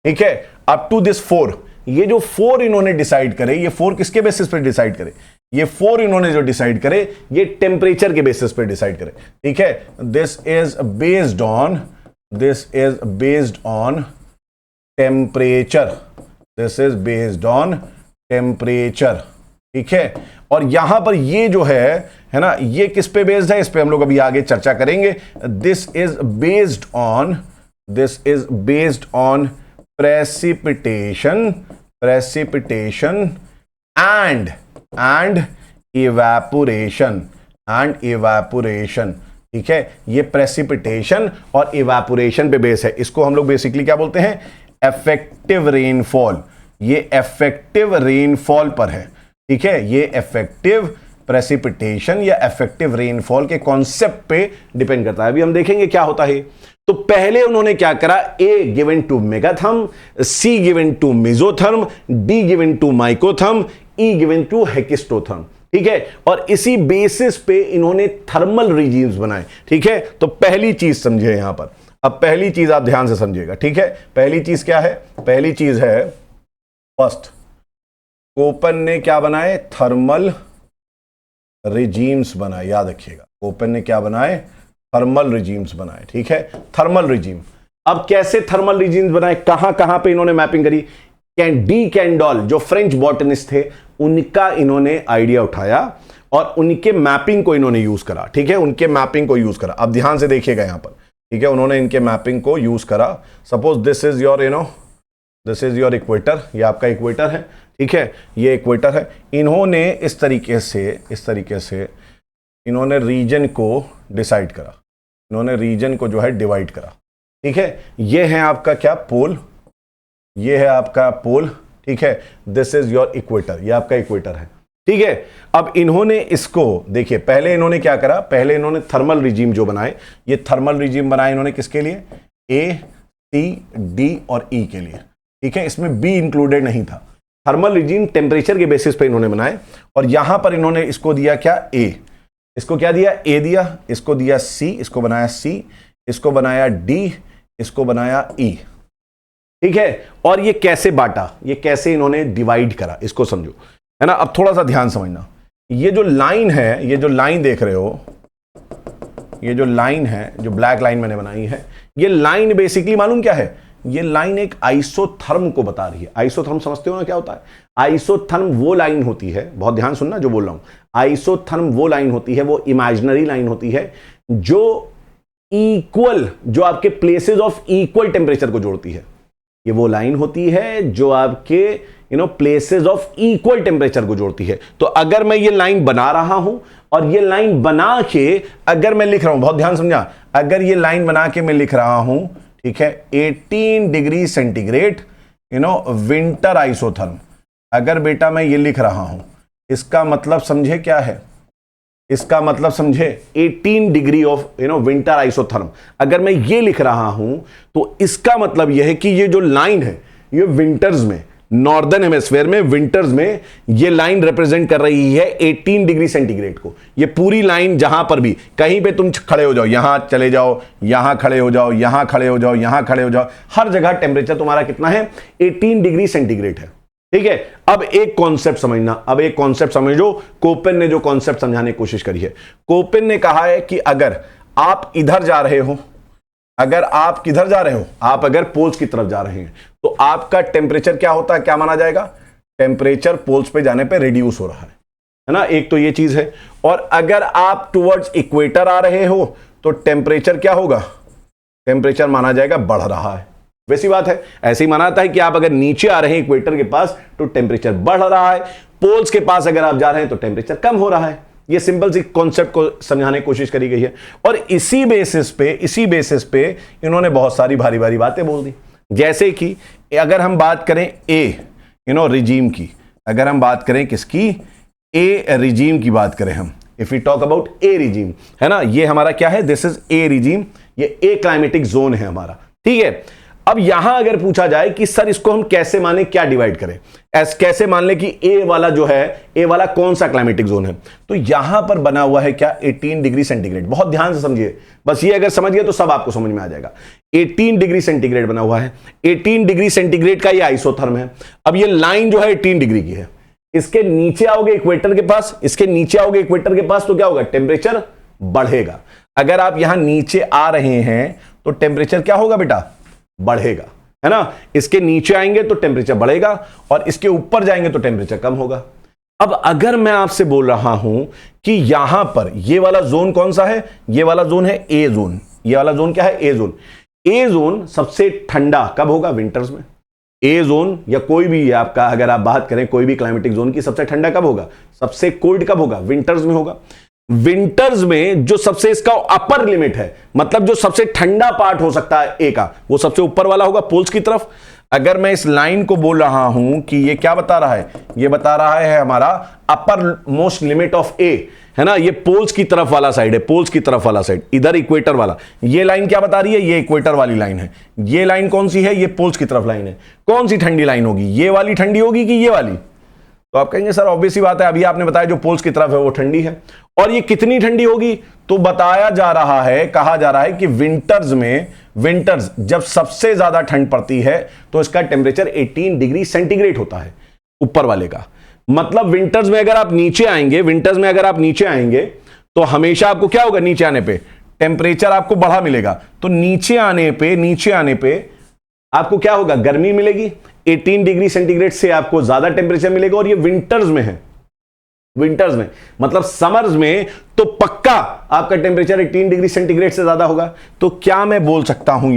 ठीक है, अप टू दिस 4, ये जो 4 इन्होंने डिसाइड करे, ये 4 किसके बेसिस पे डिसाइड करे, ये 4 इन्होंने जो डिसाइड करे ये टेम्परेचर के बेसिस पे डिसाइड करे, ठीक है। This is based on temperature, this is based on temperature, ठीक है। और यहां पर ये जो है ना, ये किस पे बेस्ड है, इस पे हम लोग अभी आगे चर्चा करेंगे। This is based on precipitation and evaporation, ठीक है। ये प्रेसिपिटेशन और इवेपोरेशन पे बेस है। इसको हम लोग बेसिकली क्या बोलते हैं, इफेक्टिव रेनफॉल। ये इफेक्टिव रेनफॉल पर है, ठीक है। ये इफेक्टिव प्रेसिपिटेशन या इफेक्टिव रेनफॉल के कॉन्सेप्ट पे डिपेंड करता है। अभी हम देखेंगे क्या होता है। तो पहले उन्होंने क्या करा, A given to megatherm, C given to mesotherm, D given to microtherm, E given to hekistotherm, ठीक है। और इसी बेसिस पे इन्होंने थर्मल रिजीम्स बनाए, ठीक है। तो पहली चीज समझे यहां पर, अब पहली चीज आप ध्यान से समझिएगा, ठीक है। पहली चीज क्या है, पहली चीज है फर्स्ट, कोपन ने क्या बनाए, थर्मल रिजीम्स बनाए, याद रखिएगा। कोपन ने क्या बनाए, थर्मल रिजीम्स बनाए, ठीक है, थर्मल रिजीम। अब कैसे थर्मल रिजीम्स बनाए, कहां कहां पे इन्होंने मैपिंग करी, डी कैंडोल जो फ्रेंच बॉटनिस्ट थे उनका इन्होंने आइडिया उठाया और उनके मैपिंग को इन्होंने यूज करा, ठीक है, उनके मैपिंग को यूज करा। अब ध्यान से देखिएगा यहां पर, ठीक है, उन्होंने इनके मैपिंग को यूज करा। Suppose this is your this is your equator, ये आपका इक्वेटर है, ठीक है, ये इक्वेटर है। इन्होंने इस तरीके से इन्होंने रीजन को डिसाइड करा, इन्होंने रीजन को जो है डिवाइड करा, ठीक है। ये है आपका क्या, पोल, ये है आपका पोल, ठीक है। दिस इज योर इक्वेटर, ये आपका इक्वेटर है, ठीक है। अब इन्होंने इसको देखिए, पहले इन्होंने क्या करा, पहले इन्होंने थर्मल रिजीम जो बनाए, ये थर्मल रिजीम बनाए इन्होंने किसके लिए, ए, सी, डी और ई के लिए, ठीक है। इसमें बी इंक्लूडेड नहीं था। थर्मल रिजीम टेम्परेचर के बेसिस पे इन्होंने बनाए और यहां पर इन्होंने इसको दिया क्या, ए, इसको क्या दिया, ए दिया, इसको दिया सी, इसको बनाया सी, इसको बनाया डी, इसको बनाया ई, ठीक है। और ये कैसे बांटा, ये कैसे इन्होंने डिवाइड करा, इसको समझो, है ना। अब थोड़ा सा ध्यान समझना, ये जो लाइन है, ये जो लाइन देख रहे हो, ये जो लाइन है, जो ब्लैक लाइन मैंने बनाई है, ये लाइन बेसिकली मालूम क्या है, ये लाइन एक आइसोथर्म को बता रही है। आइसोथर्म समझते हो ना क्या होता है, आइसोथर्म वो लाइन होती है, बहुत ध्यान सुनना जो बोल रहा हूं, आइसोथर्म वो लाइन होती है, वो इमेजिनरी लाइन होती है जो इक्वल, जो आपके प्लेसेस ऑफ इक्वल टेम्परेचर को जोड़ती है। ये वो लाइन होती है जो आपके प्लेसेस ऑफ इक्वल टेम्परेचर को जोड़ती है। तो अगर मैं ये लाइन बना रहा हूं और ये लाइन बना के अगर मैं लिख रहा हूं, बहुत ध्यान समझा, अगर ये लाइन बना के मैं लिख रहा हूं, ठीक है, 18 डिग्री सेंटीग्रेड विंटर आइसोथर्म, अगर बेटा मैं ये लिख रहा हूं, इसका मतलब समझे क्या है, इसका मतलब समझे 18 डिग्री ऑफ विंटर आइसोथर्म, अगर मैं ये लिख रहा हूं तो इसका मतलब यह है कि ये जो लाइन है ये विंटर्स में, नॉर्दर्न हेमिस्फीयर में विंटर्स में ये लाइन रिप्रेजेंट कर रही है 18 डिग्री सेंटीग्रेड को। ये पूरी लाइन जहां पर भी कहीं पे तुम खड़े हो जाओ, यहां चले जाओ, यहां खड़े हो जाओ, यहां खड़े हो जाओ, यहां खड़े हो जाओ, हर जगह टेम्परेचर तुम्हारा कितना है, 18 डिग्री सेंटीग्रेड है, ठीक है। अब एक कॉन्सेप्ट समझना, अब एक कॉन्सेप्ट समझो, कोपेन ने जो कॉन्सेप्ट समझाने की कोशिश करी है। कोपेन ने कहा है कि अगर आप इधर जा रहे हो, अगर आप किधर जा रहे हो, आप अगर पोल्स की तरफ जा रहे हैं तो आपका टेम्परेचर क्या होता है, क्या माना जाएगा, टेम्परेचर पोल्स पे जाने पे रिड्यूस हो रहा है ना। एक तो ये चीज है। और अगर आप टुवर्ड्स इक्वेटर आ रहे हो तो टेम्परेचर क्या होगा, टेम्परेचर माना जाएगा बढ़ रहा है। वैसी बात है, ऐसे ही माना जाता है कि आप अगर नीचे आ रहे हैं इक्वेटर के पास तो टेम्परेचर बढ़ रहा है, पोल्स के पास अगर आप जा रहे हैं तो टेम्परेचर कम हो रहा है। ये सिंपल सी कॉन्सेप्ट को समझाने की कोशिश करी गई है और इसी बेसिस पे इन्होंने बहुत सारी भारी भारी बातें बोल दी। जैसे कि अगर हम बात करें रिजीम की, अगर हम बात करें किसकी, ए रिजीम की बात करें हम, if you talk about A regime, है ना, ये हमारा क्या है, दिस इज ए रिजीम, ये ए क्लाइमेटिक जोन है हमारा, ठीक है। अब यहां अगर पूछा जाए कि सर इसको हम कैसे माने, क्या डिवाइड करें, कैसे मान ले कि ए वाला जो है, ए वाला कौन सा क्लाइमेटिक जोन है, तो यहां पर बना हुआ है क्या, 18 डिग्री सेंटीग्रेड। बहुत ध्यान से समझिए, बस ये अगर समझ गए तो सब आपको समझ में आ जाएगा। 18 डिग्री सेंटीग्रेड बना हुआ है, 18 डिग्री सेंटीग्रेड का ये आइसोथर्म है। अब ये लाइन जो है 18 डिग्री की है, इसके नीचे आओगे इक्वेटर के पास, इसके नीचे आओगे इक्वेटर के पास तो क्या होगा, टेम्परेचर बढ़ेगा। अगर आप यहां नीचे आ रहे हैं तो टेम्परेचर क्या होगा बेटा, बढ़ेगा, है ना। इसके नीचे आएंगे तो टेम्परेचर बढ़ेगा और इसके ऊपर जाएंगे तो टेम्परेचर कम होगा। अब अगर मैं आपसे बोल रहा हूं कि यहां पर ये वाला जोन कौन सा है, ये वाला जोन है ए जोन। ये वाला जोन क्या है, ए जोन। ए जोन सबसे ठंडा कब होगा, विंटर्स में। ए जोन या कोई भी आपका, अगर आप बात करें कोई भी क्लाइमेटिक जोन की, सबसे ठंडा कब होगा, सबसे कोल्ड कब होगा, विंटर्स में होगा। विंटर्स में जो सबसे इसका अपर लिमिट है, मतलब जो सबसे ठंडा पार्ट हो सकता है ए का, वो सबसे ऊपर वाला होगा, पोल्स की तरफ। अगर मैं इस लाइन को बोल रहा हूं कि ये क्या बता रहा है, ये बता रहा है हमारा अपर मोस्ट लिमिट ऑफ ए, है ना, ये पोल्स की तरफ वाला साइड है, पोल्स की तरफ वाला साइड, इधर इक्वेटर वाला। ये लाइन क्या बता रही है, ये इक्वेटर वाली लाइन है। ये लाइन कौन सी है, ये पोल्स की तरफ लाइन है। कौन सी ठंडी लाइन होगी, ये वाली ठंडी होगी कि ये वाली, तो आप कहेंगे सर ऑब्वियस ही बात है, अभी आपने बताया जो पोल्स की तरफ है वो ठंडी है। और ये कितनी ठंडी होगी, तो बताया जा रहा है, कहा जा रहा है कि विंटर्स जब सबसे ज्यादा ठंड पड़ती है तो इसका टेम्परेचर 18 डिग्री सेंटीग्रेड होता है ऊपर वाले का। मतलब विंटर्स में अगर आप नीचे आएंगे तो हमेशा आपको क्या होगा, नीचे आने पे टेम्परेचर आपको बढ़ा मिलेगा। तो नीचे आने पे आपको क्या होगा, गर्मी मिलेगी, 18 डिग्री सेंटीग्रेड से आपको ज्यादा टेम्परेचर मिलेगा। और ये विंटर्स में है, विंटर्स में मतलब समर्स में तो पक्का आपका टेम्परेचर 18 डिग्री सेंटीग्रेड से ज्यादा होगा। तो क्या मैं बोल सकता हूं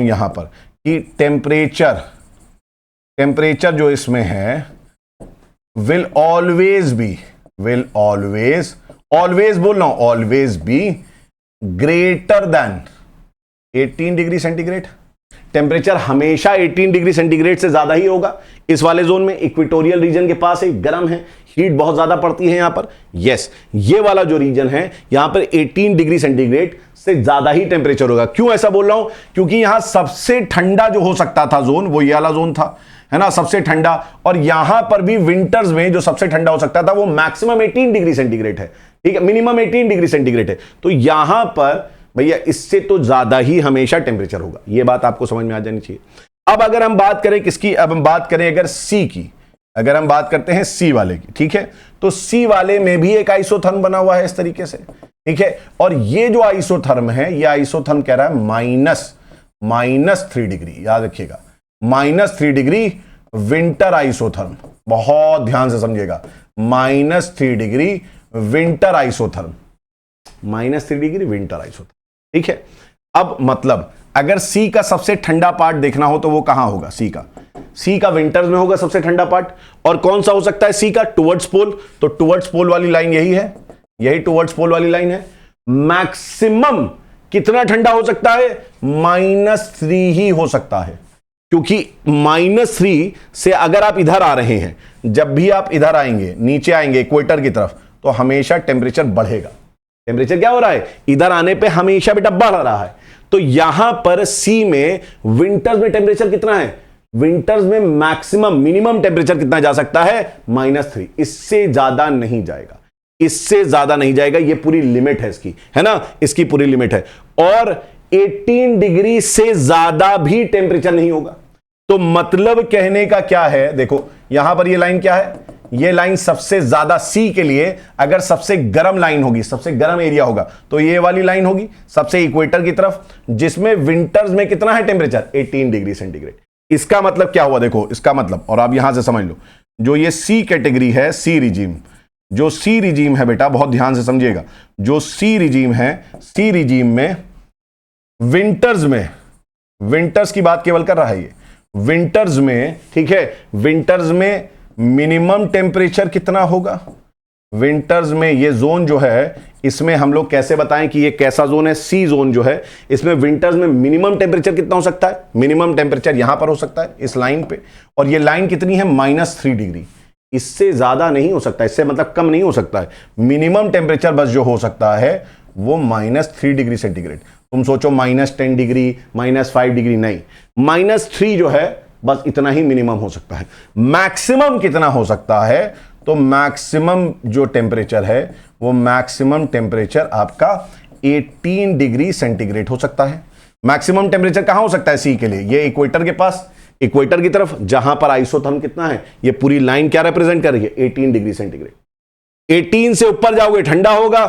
यहां पर कि टेम्परेचर जो इसमें है will always be greater than 18 degree centigrade. Temperature हमेशा 18 डिग्री सेंटीग्रेड से ज्यादा ही होगा इस वाले जोन में। इक्वेटोरियल रीजन के पास एक गर्म है, हीट बहुत ज्यादा पड़ती है यहां पर। यस, ये वाला जो रीजन है यहां पर 18 डिग्री सेंटीग्रेड से ज्यादा ही टेम्परेचर होगा। क्यों ऐसा बोल रहा हूं, क्योंकि यहां सबसे ठंडा जो हो सकता था जोन वो ये वाला जोन था, है ना, सबसे ठंडा। और यहां पर भी विंटर्स में जो सबसे ठंडा हो सकता था वो मैक्सिमम 18 डिग्री सेंटीग्रेड है, ठीक है, मिनिमम 18 डिग्री सेंटीग्रेड है। तो यहां पर भैया इससे तो ज्यादा ही हमेशा टेम्परेचर होगा, यह बात आपको समझ में आ जानी चाहिए। अब अगर हम बात करें किसकी, अब हम बात करें अगर सी की, अगर हम बात करते हैं सी वाले की, ठीक है, तो सी वाले में भी एक आइसोथर्म बना हुआ है इस तरीके से, ठीक है। और ये जो आइसोथर्म है, ये आइसोथर्म कह रहा है -3 डिग्री, याद रखिएगा, -3 डिग्री विंटर आइसोथर्म। बहुत ध्यान से समझिएगा, -3 degree winter isotherm, -3 degree winter isotherm, ठीक है। अब मतलब अगर सी का सबसे ठंडा पार्ट देखना हो तो वो कहां होगा, सी का विंटर्स में होगा सबसे ठंडा पार्ट। और कौन सा हो सकता है सी का, टुवर्ड्स पोल। तो टुवर्ड्स पोल वाली लाइन यही है, यही टुवर्ड्स पोल वाली लाइन है। मैक्सिमम कितना ठंडा हो सकता है, -3 ही हो सकता है, क्योंकि -3 से अगर आप इधर आ रहे हैं, जब भी आप इधर आएंगे, नीचे आएंगे इक्वेटर की तरफ, तो हमेशा टेम्परेचर बढ़ेगा। टेम्परेचर क्या हो रहा है, इधर आने पे हमेशा बेटा बढ़ रहा है। तो यहां पर सी में विंटर्स में टेम्परेचर कितना है, विंटर्स में मैक्सिमम, मिनिमम टेम्परेचर कितना जा सकता है, -3। इससे ज्यादा नहीं जाएगा, इससे ज्यादा नहीं जाएगा, ये पूरी लिमिट है इसकी, है ना, इसकी पूरी लिमिट है। और 18 डिग्री से ज्यादा भी टेम्परेचर नहीं होगा। तो मतलब कहने का क्या है, देखो यहां पर ये लाइन क्या है, ये लाइन सबसे ज्यादा सी के लिए अगर सबसे गर्म लाइन होगी, सबसे गर्म एरिया होगा, तो ये वाली लाइन होगी सबसे इक्वेटर की तरफ, जिसमें विंटर्स में कितना है टेम्परेचर, 18 डिग्री सेंटीग्रेड। इसका मतलब क्या हुआ, देखो इसका मतलब, और आप यहां से समझ लो, जो ये सी कैटेगरी है, सी रिजीम, जो सी रिजीम है बेटा, बहुत ध्यान से समझिएगा, जो सी रिजीम है, सी रिजीम में विंटर्स की बात केवल कर रहा है ये, विंटर्स में, ठीक है, विंटर्स में मिनिमम टेम्परेचर कितना होगा? विंटर्स में ये जोन जो है, इसमें हम लोग कैसे बताएं कि ये कैसा जोन है? सी जोन जो है, इसमें विंटर्स में मिनिमम टेम्परेचर कितना हो सकता है? मिनिमम टेम्परेचर यहां पर हो सकता है इस लाइन पे, और ये लाइन कितनी है? -3 डिग्री। इससे ज्यादा नहीं हो सकता, इससे मतलब कम नहीं हो सकता है। मिनिमम टेम्परेचर बस जो हो सकता है वो -3 डिग्री सेंटीग्रेड। तुम सोचो -10 डिग्री, -5 डिग्री, नहीं, -3 जो है बस इतना ही मिनिमम हो सकता है। मैक्सिमम कितना हो सकता है? तो मैक्सिमम जो टेम्परेचर है वो मैक्सिमम टेम्परेचर आपका 18 डिग्री सेंटीग्रेड हो सकता है। मैक्सिमम टेम्परेचर कहां हो सकता है सी के लिए? ये इक्वेटर के पास, इक्वेटर की तरफ, जहां पर आइसोथर्म कितना है, ये पूरी लाइन क्या रिप्रेजेंट कर रही है? 18 डिग्री सेंटीग्रेड। 18 से ऊपर जाओगे ठंडा होगा,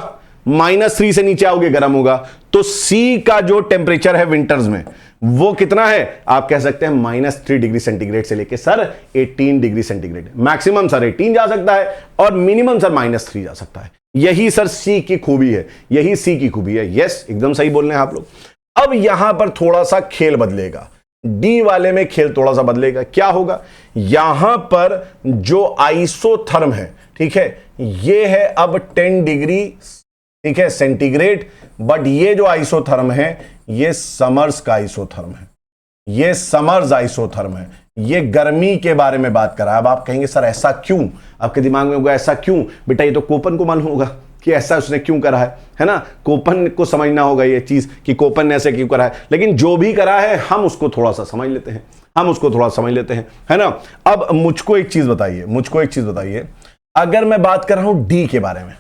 -3 से नीचे आओगे गर्म होगा। तो सी का जो टेम्परेचर है विंटर्स में वो कितना है? आप कह सकते हैं -3 डिग्री सेंटीग्रेड से लेके sir 18 degree centigrade. Maximum sir 18 जा सकता है और मिनिमम सर -3 जा सकता है। यही सर सी की खूबी है, यही सी की खूबी है। यस, एकदम सही बोल रहे हैं आप लोग। अब यहां पर थोड़ा सा खेल बदलेगा, डी वाले में खेल थोड़ा सा बदलेगा। क्या होगा? यहां पर जो आइसोथर्म है, ठीक है, ये है अब 10 डिग्री, ठीक है, सेंटीग्रेड, बट ये जो आइसोथर्म है ये समर्स का आइसोथर्म है, ये समर्स आइसोथर्म है, ये गर्मी के बारे में बात कर रहा है। अब आप कहेंगे सर ऐसा क्यों? आपके दिमाग में होगा ऐसा क्यों? बेटा ये तो कोपन को मालूम होगा कि ऐसा उसने क्यों करा है ना? कोपन को समझना होगा ये चीज कि कोपन ने ऐसे क्यों करा है। लेकिन जो भी करा है हम उसको थोड़ा सा समझ लेते हैं, हम उसको थोड़ा समझ लेते हैं, है ना? अब मुझको एक चीज बताइए, अगर मैं बात कर रहा हूं डी के बारे में,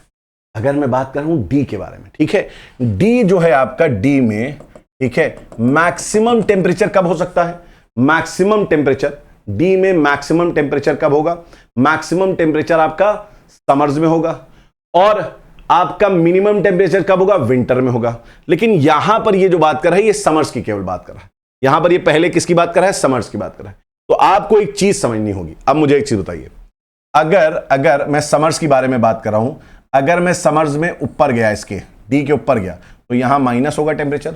अगर मैं बात कर रहा हूं डी के बारे में, ठीक है, डी जो है आपका, डी में, ठीक है, मैक्सिमम टेम्परेचर कब हो सकता है? मैक्सिमम टेम्परेचर डी में मैक्सिमम टेम्परेचर कब होगा? मैक्सिमम टेम्परेचर आपका समर्स में होगा, और आपका मिनिमम टेम्परेचर कब होगा? विंटर में होगा। लेकिन यहां पर ये जो बात कर रहा है ये समर्स की केवल बात कर रहा है। यहां पर ये पहले किसकी बात कर रहा है? समर्स की बात कर रहा है। तो आपको एक चीज समझनी होगी। अब मुझे एक चीज बताइए, अगर मैं समर्स के बारे में बात कर रहा हूं, अगर मैं समर्स में ऊपर गया, इसके डी के ऊपर गया, तो यहां माइनस होगा टेम्परेचर,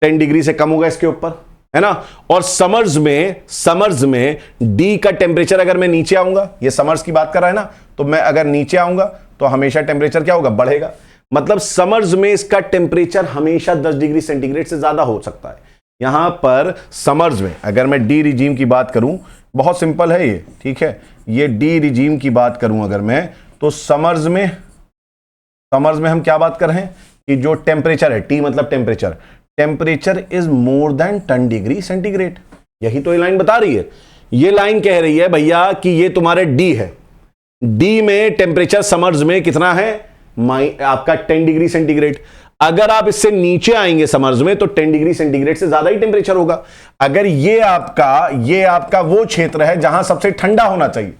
10 डिग्री से कम होगा इसके ऊपर, है ना? और समर्स में डी का टेम्परेचर, अगर मैं नीचे आऊंगा, ये समर्स की बात कर रहा है ना, तो मैं अगर नीचे आऊंगा तो हमेशा टेम्परेचर क्या होगा? बढ़ेगा। मतलब समर्स में इसका टेम्परेचर हमेशा 10 डिग्री सेंटीग्रेड से ज्यादा हो सकता है। यहां पर समर्स में अगर मैं डी रिजीम की बात करूं, बहुत सिंपल है ये, ठीक है, ये डी रिजीम की बात करूं अगर मैं, तो समर्स में हम क्या बात कर रहे हैं कि जो टेम्परेचर है, टी मतलब temperature is more than 10 degree centigrade. यही तो ये लाइन बता रही है। ये लाइन कह रही है भैया कि ये तुम्हारे डी है, डी में टेम्परेचर समर्स में कितना है? आपका 10 डिग्री सेंटीग्रेड। अगर आप इससे नीचे आएंगे समर्स में तो 10 डिग्री सेंटीग्रेड से ज्यादा ही टेम्परेचर होगा। अगर ये आपका वो क्षेत्र है जहां सबसे ठंडा होना चाहिए,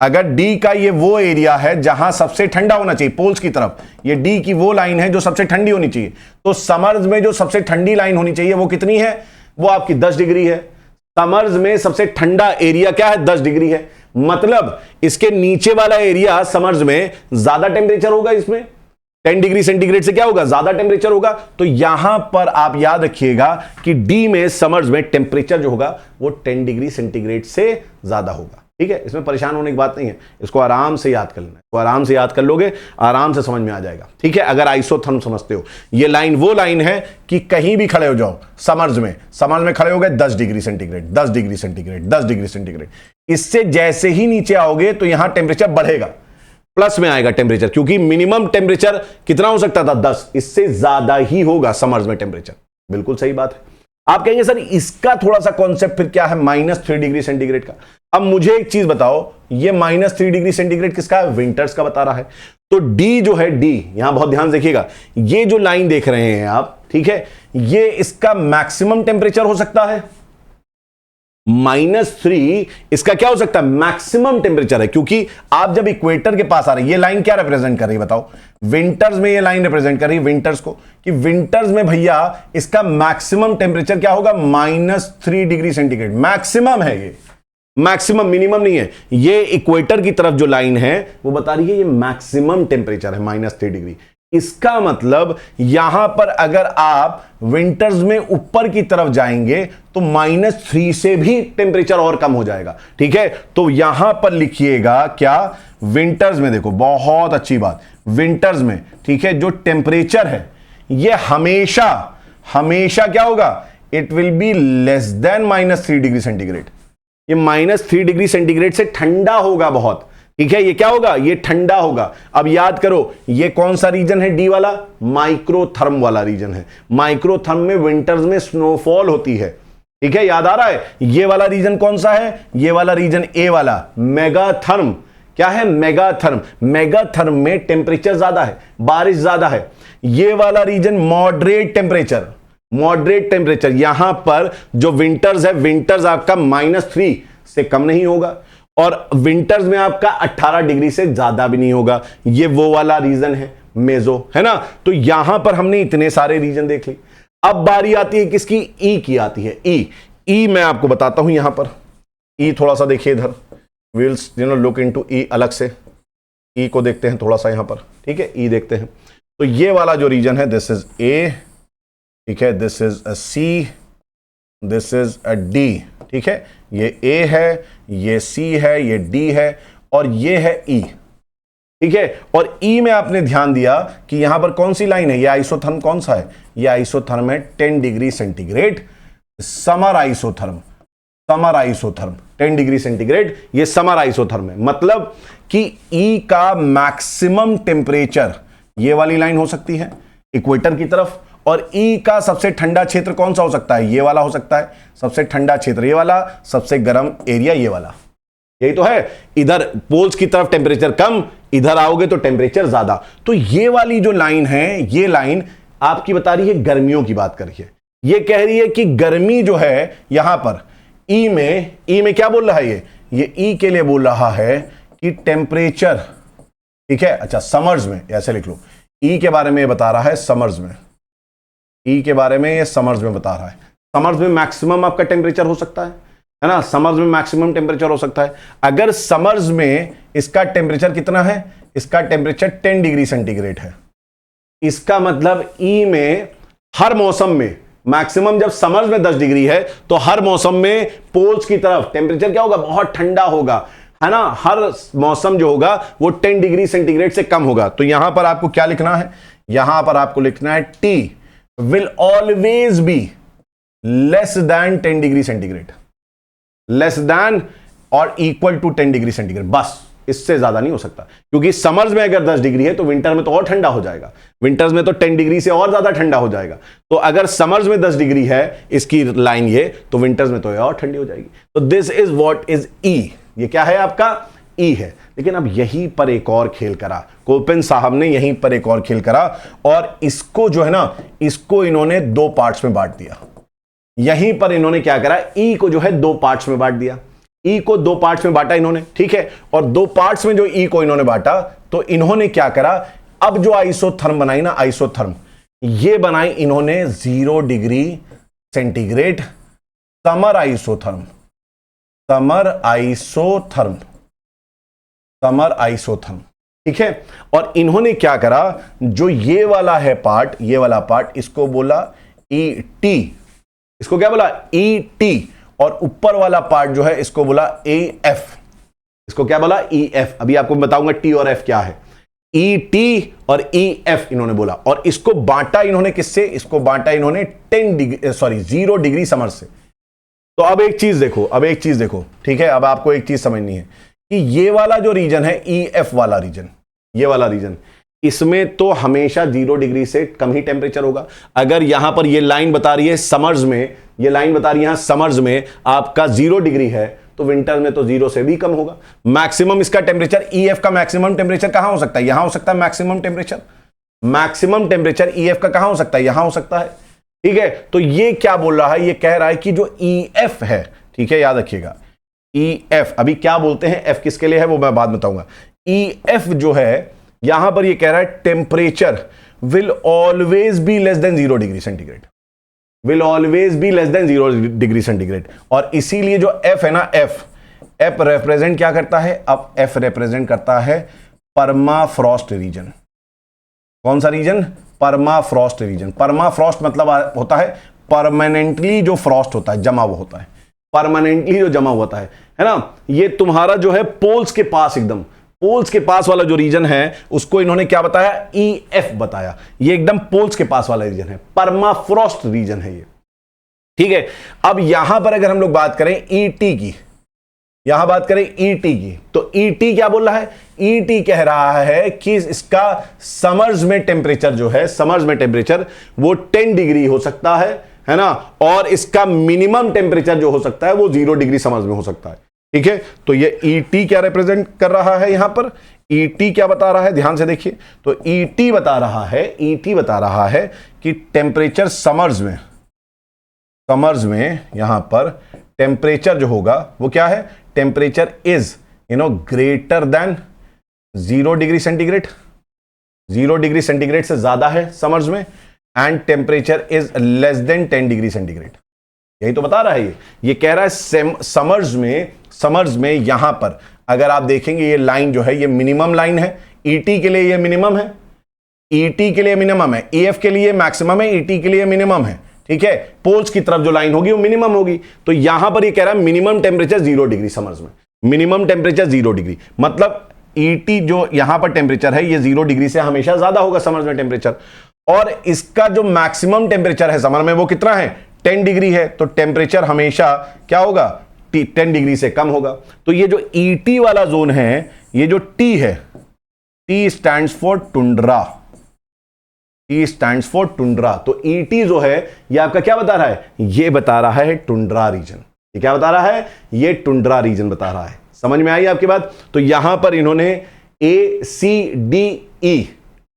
अगर डी का ये वो एरिया है जहां सबसे ठंडा होना चाहिए, पोल्स की तरफ, ये डी की वो लाइन है जो सबसे ठंडी होनी चाहिए, तो समर्स में जो सबसे ठंडी लाइन होनी चाहिए वो कितनी है? वो आपकी 10 डिग्री है। समर्स में सबसे ठंडा एरिया क्या है? 10 डिग्री है। मतलब इसके नीचे वाला एरिया समर्स में ज्यादा टेम्परेचर होगा, इसमें 10 डिग्री सेंटीग्रेड से क्या होगा? ज्यादा टेम्परेचर होगा। तो यहां पर आप याद रखिएगा कि डी में समर्स में टेम्परेचर जो होगा वो 10 डिग्री सेंटीग्रेड से ज्यादा होगा। ठीक है, इसमें परेशान होने की बात नहीं है, इसको आराम से याद कर लेना, इसको आराम से याद कर लोगे, आराम से समझ में आ जाएगा। ठीक है, अगर आइसोथर्म समझते हो, ये लाइन वो लाइन है कि कहीं भी खड़े हो जाओ समर्स में खड़े हो गए 10 degree centigrade, 10 degree centigrade, 10 degree centigrade, इससे जैसे ही नीचे आओगे तो यहां टेम्परेचर बढ़ेगा, प्लस में आएगा टेम्परेचर, क्योंकि मिनिमम टेम्परेचर कितना हो सकता था? 10, इससे ज्यादा ही होगा समर्स में टेम्परेचर। बिल्कुल सही बात है। आप कहेंगे सर इसका थोड़ा सा कॉन्सेप्ट फिर क्या है? -3 डिग्री सेंटीग्रेड का। अब मुझे एक चीज बताओ, ये -3 डिग्री सेंटीग्रेड किसका है? विंटर्स का बता रहा है। तो डी जो है, डी यहां बहुत ध्यान देखिएगा, ये जो लाइन देख रहे हैं आप, ठीक है, ये इसका मैक्सिमम टेम्परेचर हो सकता है। -3 इसका क्या हो सकता है? मैक्सिमम टेम्परेचर है, क्योंकि आप जब इक्वेटर के पास आ रहे हैं, ये लाइन क्या रिप्रेजेंट कर रही है बताओ? विंटर्स में ये लाइन रिप्रेजेंट कर रही है विंटर्स को, कि विंटर्स में भैया इसका मैक्सिमम टेम्परेचर क्या होगा? -3 डिग्री सेंटीग्रेड मैक्सिमम है ये। मैक्सिमम, मिनिमम नहीं है। ये इक्वेटर की तरफ जो लाइन है वो बता रही है ये मैक्सिमम टेम्परेचर है -3 डिग्री। इसका मतलब यहां पर अगर आप विंटर्स में ऊपर की तरफ जाएंगे तो -3 से भी टेम्परेचर और कम हो जाएगा। ठीक है, तो यहां पर लिखिएगा क्या, विंटर्स में देखो, बहुत अच्छी बात, विंटर्स में, ठीक है, जो टेम्परेचर है ये हमेशा हमेशा क्या होगा, it will be less than -3 degree centigrade. ये -3 डिग्री सेंटीग्रेड से ठंडा होगा बहुत। ठीक है, ये क्या होगा, ये ठंडा होगा। अब याद करो, ये कौन सा रीजन है, डी वाला, माइक्रोथर्म वाला रीजन है। माइक्रोथर्म में विंटर्स में स्नोफॉल होती है। ठीक है, याद आ रहा है। ये वाला रीजन कौन सा है, ये वाला रीजन ए वाला, मेगाथर्म। क्या है, मेगाथर्म। मेगाथर्म में टेम्परेचर ज्यादा है, बारिश ज्यादा है। ये वाला region moderate temperature, moderate temperature. यहां पर जो विंटर्स है, विंटर्स आपका -3 से कम नहीं होगा और विंटर्स में आपका 18 डिग्री से ज्यादा भी नहीं होगा। ये वो वाला रीजन है, मेजो, है ना। तो यहां पर हमने इतने सारे रीजन देख ली। अब बारी आती है किसकी, ई की आती है। ई मैं आपको बताता हूं यहां पर। ई थोड़ा सा देखिए इधर, विल्स लुक इनटू ई, अलग से ई को देखते हैं थोड़ा सा यहां पर। ठीक है, ई देखते हैं। तो ये वाला जो रीजन है, दिस इज ए, ठीक है, this is a C, this is a D. ठीक है, ये ए है, ये सी है, ये डी है और ये है ई। ठीक है, और ई में आपने ध्यान दिया कि यहां पर कौन सी लाइन है, ये आइसोथर्म कौन सा है, ये आइसोथर्म है 10 degree centigrade, summer isotherm. Summer isotherm 10 degree centigrade, ये समर आइसोथर्म है। मतलब कि ई का मैक्सिमम टेम्परेचर ये वाली लाइन हो सकती है इक्वेटर की तरफ, और ई का सबसे ठंडा क्षेत्र कौन सा हो सकता है, ये वाला हो सकता है सबसे ठंडा क्षेत्र, ये वाला सबसे गर्म एरिया, ये वाला। यही तो है, इधर पोल्स की तरफ टेम्परेचर कम, इधर आओगे तो टेम्परेचर ज्यादा। तो ये वाली जो लाइन है, ये लाइन आपकी बता रही है गर्मियों की बात कर रही है। ये कह रही है कि गर्मी जो है यहां पर ई में क्या बोल रहा है, ये ई के लिए बोल रहा है कि टेम्परेचर, ठीक है, अच्छा समर्स में, ऐसे लिख लो, ई के बारे में बता रहा है समर्स में, ई के बारे में ये समर्स में बता रहा है। समर्स में मैक्सिमम आपका टेम्परेचर हो सकता है ना, समर्स में मैक्सिमम टेम्परेचर हो सकता है। अगर समर्स में इसका टेम्परेचर कितना है, इसका टेम्परेचर 10 डिग्री सेंटीग्रेड है। इसका मतलब ई में हर मौसम में मैक्सिमम, जब समर्स में 10 डिग्री है तो हर मौसम में पोल्स की तरफ टेम्परेचर क्या होगा, बहुत ठंडा होगा, है ना। हर मौसम जो होगा वो 10 डिग्री सेंटीग्रेड से कम होगा। तो यहां पर आपको क्या लिखना है, यहां पर आपको लिखना है T will always be less than 10 degree centigrade, less than और equal to 10 डिग्री सेंटीग्रेड, बस इससे ज्यादा नहीं हो सकता। क्योंकि समर्स में अगर 10 डिग्री है तो विंटर में तो और ठंडा हो जाएगा, विंटर्स में तो 10 डिग्री से और ज्यादा ठंडा हो जाएगा। तो अगर समर्स में 10 डिग्री है इसकी लाइन ये, तो विंटर्स में तो और ठंडी हो जाएगी। तो दिस इज व्हाट इज ई, ये क्या है आपका, ई है। लेकिन अब यहीं पर एक और खेल करा कोपेन साहब ने, यहीं पर एक और खेल करा, और इसको जो है ना, इसको इन्होंने 2 पार्ट्स में बांट दिया। यहीं पर इन्होंने क्या करा, ई को जो है 2 पार्ट्स में बांट दिया। ई को 2 पार्ट्स में बांटा इन्होंने, ठीक है। और 2 पार्ट्स में जो ई को इन्होंने बांटा, तो इन्होंने क्या करा, अब जो आइसोथर्म बनाई ना, आइसोथर्म ये बनाई इन्होंने 0 degree centigrade summer isotherm, summer isotherm, summer isotherm, ठीक है। और इन्होंने क्या करा, जो ये वाला है पार्ट, ये वाला पार्ट, इसको बोला ई टी, इसको क्या बोला, ई टी, और ऊपर वाला पार्ट जो है इसको बोला ए एफ, इसको क्या बोला, ई एफ। अभी आपको बताऊंगा टी और एफ क्या है। ई टी और ई एफ इन्होंने बोला, और इसको बांटा इन्होंने किससे, इसको बांटा इन्होंने 0 डिग्री समर से। तो अब एक चीज देखो, अब एक चीज देखो, ठीक है। अब आपको एक चीज समझनी है कि ये वाला जो रीजन है, ई एफ वाला रीजन, ये वाला रीजन, इसमें तो हमेशा 0 डिग्री से कम ही टेम्परेचर होगा। अगर यहां पर ये लाइन बता रही है समर्स में, ये लाइन बता रही है यहां समर्स में आपका 0 डिग्री है, तो विंटर में तो 0 से भी कम होगा। मैक्सिमम इसका टेम्परेचर, ई एफ का मैक्सिमम टेम्परेचर कहां हो सकता है, यहां हो सकता है maximum temperature. Maximum temperature E F का कहां हो सकता है, यहां हो सकता है, ठीक है। तो ये क्या बोल रहा है, ये कह रहा है कि जो ई एफ है, ठीक है, याद रखिएगा, ई एफ, अभी क्या बोलते हैं, एफ किसके लिए है वो मैं बाद में बताऊंगा। ई एफ जो है यहां पर ये कह रहा है temperature will always be less than 0 degree centigrade, will always be less than 0 degree centigrade. और इसीलिए जो एफ है ना, एफ एफ रिप्रेजेंट क्या करता है? अब एफ रिप्रेजेंट करता है परमाफ्रॉस्ट रीजन। कौन सा रीजन? Permafrost reason. परमाफ्रॉस्ट मतलब होता है परमानेंटली जो फ्रॉस्ट होता है, जमा हुआ होता है, परमानेंटली जो जमा होता है ना। ये तुम्हारा जो है पोल्स के पास, एकदम पोल्स के पास वाला जो रीजन है उसको इन्होंने क्या बताया? EF बताया। ये एकदम पोल्स के पास वाला रीजन है, परमाफ्रॉस्ट रीजन है ये, ठीक है। अब यहां पर अगर हम लोग बात करें ET की, यहां बात करें ET की, तो ET क्या बोल रहा है? ET कह रहा है कि इसका समर्स में टेम्परेचर जो है, समर्स में टेम्परेचर वो 10 डिग्री हो सकता है ना, और इसका मिनिमम टेम्परेचर जो हो सकता है वो 0 डिग्री समर्स में हो सकता है, ठीक है। तो ये ET क्या रिप्रेजेंट कर रहा है? यहां पर ET क्या बता रहा है? ध्यान से देखिए, तो ET बता रहा है कि टेम्परेचर समर्स में यहां पर टेम्परेचर जो होगा वो क्या है? Temperature is greater than 0 degree centigrade, 0 degree centigrade से ज्यादा है समर्स में, and temperature is less then 10 degree centigrade. यही तो बता रहा है ये कह रहा है समर्स में यहां पर अगर आप देखेंगे ये लाइन जो है ये मिनिमम लाइन है, ET के लिए ये मिनिमम है, ET के लिए मिनिमम है, EF के लिए मैक्सिमम है, ET के लिए मिनिमम है, ठीक है। पोल्स की तरफ जो लाइन होगी वो मिनिमम होगी, तो यहां पर ये कह रहा है मिनिमम टेम्परेचर 0 डिग्री समर्स में, मिनिमम टेम्परेचर 0 डिग्री, मतलब ET जो यहां पर टेम्परेचर है ये 0 डिग्री से हमेशा ज्यादा होगा समर्स में टेम्परेचर, और इसका जो मैक्सिमम टेम्परेचर है समर में वो कितना है? 10 डिग्री है, तो टेम्परेचर हमेशा क्या होगा? 10 डिग्री से कम होगा। तो ये जो ET वाला जोन है, ये जो T है, T stands for tundra, T stands for tundra. तो ET जो है ये आपका क्या बता रहा है? ये बता रहा है टुंड्रा रीजन। ये क्या बता रहा है? ये टुंड्रा रीजन बता रहा है। समझ में आई आपकी बात? तो यहां पर इन्होंने ACDE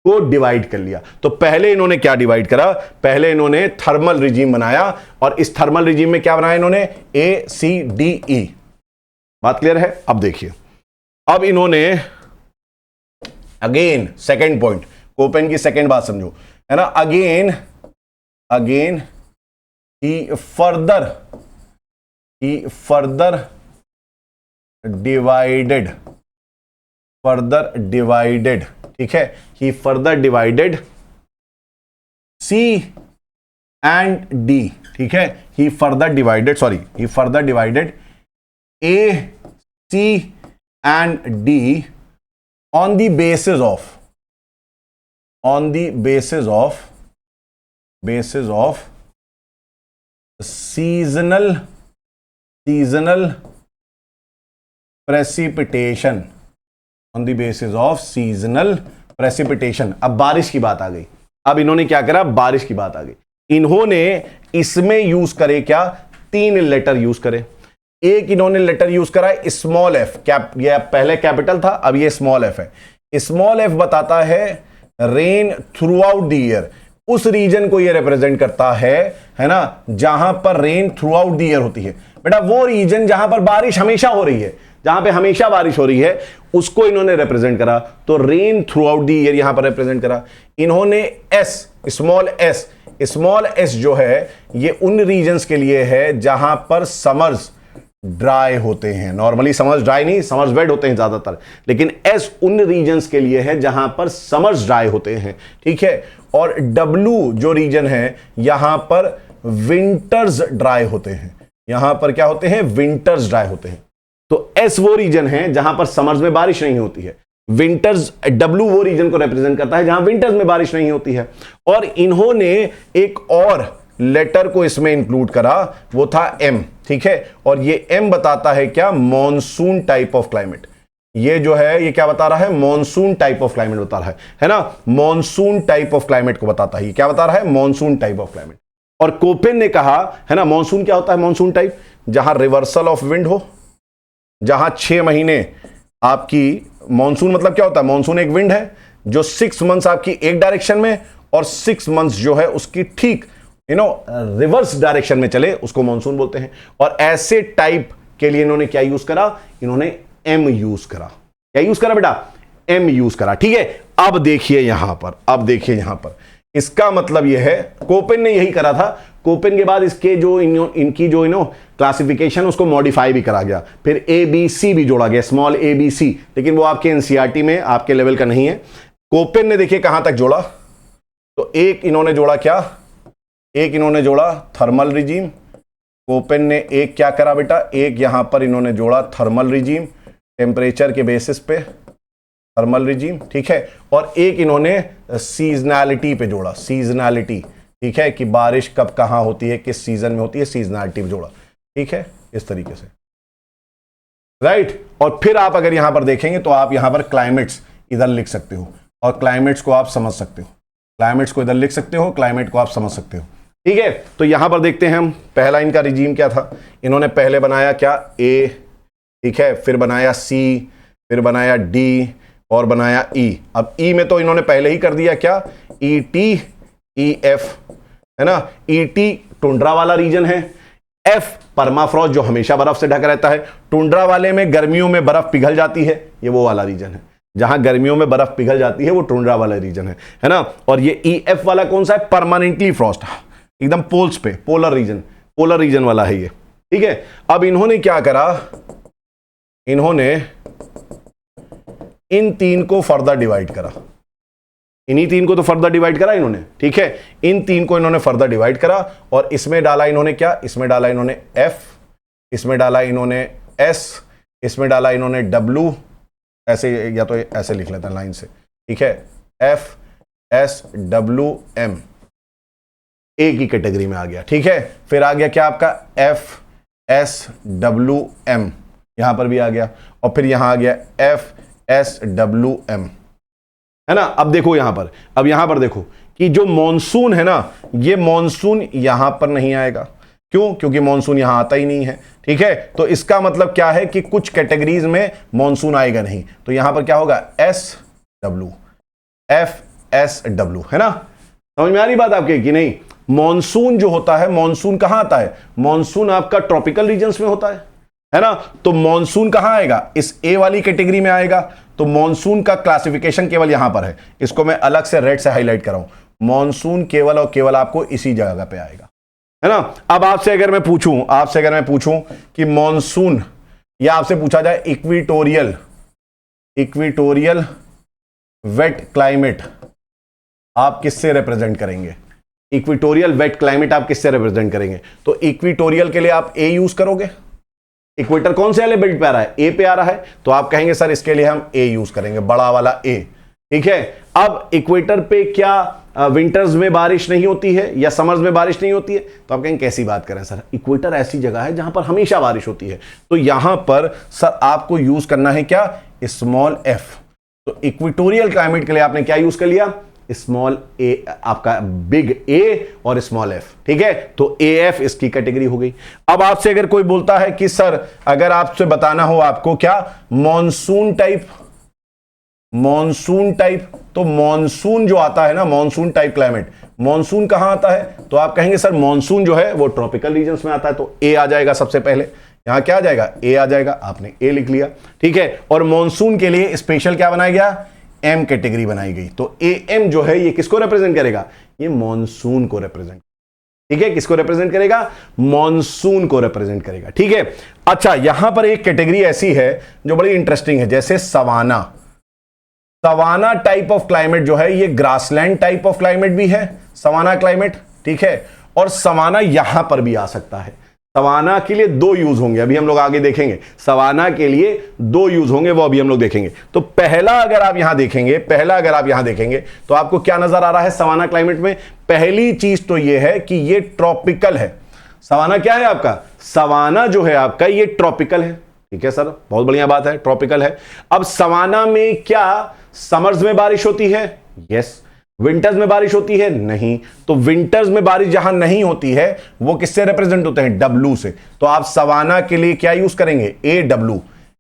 को डिवाइड कर लिया। तो पहले इन्होंने क्या डिवाइड करा? पहले इन्होंने थर्मल रिजीम बनाया, और इस थर्मल रिजीम में क्या बनाया इन्होंने? ACDE। बात क्लियर है? अब देखिए, अब इन्होंने अगेन सेकंड पॉइंट, कोपेन की सेकंड बात समझो, है ना। अगेन ही फर्दर डिवाइडेड, ठीक है। He further divided C and D, ठीक है। He further divided A, C and D on the basis of seasonal precipitation, on the basis of seasonal precipitation। अब बारिश की बात आ गई, अब इन्होंने क्या करा? बारिश की बात आ गई। इन्होंने इसमें यूज करे क्या? 3 लेटर यूज करे। एक इन्होंने लेटर यूज करा है स्मॉल एफ, ये पहले कैपिटल था, अब ये स्मॉल एफ है। स्मॉल एफ बताता है rain through out the year, उस रीजन को ये रिप्रेजेंट करता है ना, जहां पर rain through out the year होती है। बेटा वो रीजन जहां पर बारिश हमेशा हो रही है, जहां पे हमेशा बारिश हो रही है, उसको इन्होंने रिप्रेजेंट करा। तो rain through out the year यहां पर रिप्रेजेंट करा। इन्होंने स्मॉल एस जो है ये उन रीजन्स के लिए है जहां पर समर्स ड्राई होते हैं। नॉर्मली समर्स ड्राई नहीं, समर्स वेट होते हैं ज्यादातर, लेकिन एस उन रीजन्स के लिए है जहां पर समर्स ड्राई होते हैं, ठीक है। और डब्ल्यू जो रीजन है यहां पर विंटर्स ड्राई होते हैं, यहां पर क्या होते हैं? विंटर्स ड्राई होते हैं। तो एस वो रीजन है जहां पर समर्स में बारिश नहीं होती है, विंटर्स, डब्ल्यू वो रीजन को रिप्रेजेंट करता है जहां विंटर्स में बारिश नहीं होती है। और इन्होंने एक और लेटर को इसमें इंक्लूड करा, वो था एम, ठीक है। और ये एम बताता है क्या? Monsoon type of climate. ये जो है ये क्या बता रहा है? मॉनसून टाइप ऑफ क्लाइमेट बता रहा है ना। मॉनसून टाइप ऑफ क्लाइमेट को बताता है। ये क्या बता रहा है? Monsoon type of climate. और कोपेन ने कहा है ना, मॉनसून क्या होता है? मॉनसून टाइप जहां रिवर्सल ऑफ विंड हो, जहां 6 महीने आपकी मॉनसून, मतलब क्या होता है? मॉनसून एक विंड है जो 6 मंथ्स आपकी एक डायरेक्शन में और 6 मंथ्स जो है उसकी ठीक रिवर्स डायरेक्शन में चले, उसको मॉनसून बोलते हैं। और ऐसे टाइप के लिए इन्होंने क्या यूज करा? इन्होंने एम यूज करा। क्या यूज करा बेटा? एम यूज करा, ठीक है। अब देखिए यहां पर, इसका मतलब यह है, कोपेन ने यही करा था। कोपेन के बाद इसके जो इनकी जो क्लासिफिकेशन उसको मॉडिफाई भी करा गया, फिर ABC भी जोड़ा गया, स्मॉल ABC, लेकिन वो आपके एनसीईआरटी में आपके लेवल का नहीं है। कोपेन ने देखिए कहां तक जोड़ा, तो एक इन्होंने जोड़ा क्या, एक इन्होंने जोड़ा थर्मल रिजीम। कोपेन ने एक क्या करा बेटा, एक यहां पर इन्होंने जोड़ा थर्मल रिजीम, टेम्परेचर के बेसिस पे थर्मल रिजीम, ठीक है। और एक इन्होंने सीजनैलिटी पे जोड़ा, सीजनैलिटी, ठीक है, कि बारिश कब कहां होती है, किस सीजन में होती है, सीजनैलिटी पे जोड़ा, ठीक है, इस तरीके से, राइट। और फिर आप अगर यहां पर देखेंगे तो आप यहां पर क्लाइमेट्स इधर लिख सकते हो और क्लाइमेट्स को आप समझ सकते हो, क्लाइमेट्स को इधर लिख सकते हो, क्लाइमेट को आप समझ सकते हो, ठीक है। तो यहां पर देखते हैं हम, पहला इनका रिजीम क्या था, इन्होंने पहले बनाया क्या, ए, ठीक है, फिर बनाया सी, फिर बनाया डी और बनाया ई। अब ई में तो इन्होंने पहले ही कर दिया क्या, ई टी ई एफ, है ना। ई टी टुंड्रा वाला रीजन है, एफ परमाफ्रॉस्ट जो हमेशा बर्फ से ढका रहता है। टुंड्रा वाले में गर्मियों में बर्फ पिघल जाती है, ये वो वाला रीजन है जहां गर्मियों में बर्फ पिघल जाती है, वो टुंड्रा वाला रीजन है ना। और ये ई एफ वाला कौन सा है, परमानेंटली फ्रॉस्ट, एकदम पोल्स पे, पोलर रीजन वाला है ये, ठीक है। अब इन्होंने क्या करा, इन्होंने इन तीन को फर्दर डिवाइड करा, इन्हीं तीन को तो फर्दर डिवाइड करा इन्होंने, ठीक है। इन तीन को इन्होंने फर्दर डिवाइड करा और इसमें डाला इन्होंने क्या, इसमें डाला इन्होंने एफ, इसमें डाला इन्होंने एस, इसमें डाला इन्होंने डब्ल्यू, ऐसे या तो ऐसे लिख लेता लाइन से, ठीक है, एफ एस डब्ल्यू एम, एक ही कैटेगरी में आ गया, ठीक है। फिर आ गया क्या आपका एफ एस डब्ल्यू एम, यहां पर भी आ गया, और फिर यहां आ गया एफ एस डब्ल्यू एम, है ना। अब देखो यहां पर, अब यहां पर देखो कि जो मॉनसून है ना, ये मॉनसून यहां पर नहीं आएगा, क्यों, क्योंकि मॉनसून यहां आता ही नहीं है, ठीक है। तो इसका मतलब क्या है कि कुछ कैटेगरीज में मॉनसून आएगा नहीं, तो यहां पर क्या होगा, S W, F S W, है ना। समझ में आ रही बात आपके कि नहीं। मॉनसून जो होता है, मॉनसून कहां आता है, मॉनसून आपका ट्रॉपिकल रीजन्स में होता है ना। तो मॉनसून कहां आएगा, इस ए वाली कैटेगरी में आएगा। तो मॉनसून का क्लासिफिकेशन केवल यहां पर है, इसको मैं अलग से रेड से हाईलाइट कर रहा हूं, मॉनसून केवल और केवल आपको इसी जगह पे आएगा, है ना। अब आपसे अगर मैं पूछूं कि मॉनसून, या आपसे पूछा जाए इक्विटोरियल वेट क्लाइमेट, आप किससे रिप्रेजेंट करेंगे, इक्विटोरियल वेट क्लाइमेट आप किससे रिप्रेजेंट करेंगे। तो इक्विटोरियल के लिए आप ए यूज करोगे, इक्वेटर कौन से वाले बेल्ट पे आ रहा है, ए पे आ रहा है, तो आप कहेंगे सर इसके लिए हम ए यूज करेंगे, बड़ा वाला ए, ठीक है। अब इक्वेटर पे क्या विंटर्स में बारिश नहीं होती है या समर्स में बारिश नहीं होती है, तो आप कहेंगे कैसी बात करें सर, इक्वेटर ऐसी जगह है जहां पर हमेशा बारिश होती है। तो यहां पर सर आपको यूज करना है क्या, स्मॉल एफ। तो इक्वेटोरियल क्लाइमेट के लिए आपने क्या यूज कर लिया, स्मॉल ए, आपका बिग ए और स्मॉल एफ, ठीक है। तो ए एफ इसकी कैटेगरी हो गई। अब आपसे अगर कोई बोलता है कि सर अगर आपसे बताना हो आपको क्या, मॉनसून टाइप, तो मॉनसून जो आता है ना, मॉनसून टाइप क्लाइमेट, मॉनसून कहां आता है, तो आप कहेंगे सर मॉनसून जो है वो ट्रॉपिकल रीजन्स में आता है, तो ए आ जाएगा सबसे पहले, यहां क्या आ जाएगा, ए आ जाएगा, आपने ए लिख लिया, ठीक है। और मॉनसून के लिए स्पेशल क्या बनाया गया, एम कैटेगरी बनाई गई। तो ए एम जो है ये किसको रिप्रेजेंट करेगा, ये मॉनसून को रिप्रेजेंट, ठीक है, किसको रिप्रेजेंट करेगा, मॉनसून को रिप्रेजेंट करेगा, ठीक है। अच्छा, यहां पर एक कैटेगरी ऐसी है जो बड़ी इंटरेस्टिंग है, जैसे सवाना टाइप ऑफ क्लाइमेट जो है, ये ग्रासलैंड टाइप ऑफ क्लाइमेट भी है, सवाना क्लाइमेट, ठीक है। और सवाना यहां पर भी आ सकता है। सवाना के लिए दो यूज होंगे, अभी हम लोग आगे देखेंगे, सवाना के लिए दो यूज होंगे, वो अभी हम लोग देखेंगे। तो पहला अगर आप यहां देखेंगे तो आपको क्या नजर आ रहा है सवाना क्लाइमेट में, पहली चीज तो ये है कि ये ट्रॉपिकल है। सवाना क्या है आपका, सवाना जो है आपका ये ट्रॉपिकल है, ठीक है सर, बहुत बढ़िया बात है, ट्रॉपिकल है। अब सवाना में क्या समर्स में बारिश होती है, यस। विंटर्स में बारिश होती है, नहीं। तो विंटर्स में बारिश जहां नहीं होती है वो किससे रिप्रेजेंट होते हैं, डब्ल्यू से। तो आप सवाना के लिए क्या यूज करेंगे, ए डब्ल्यू।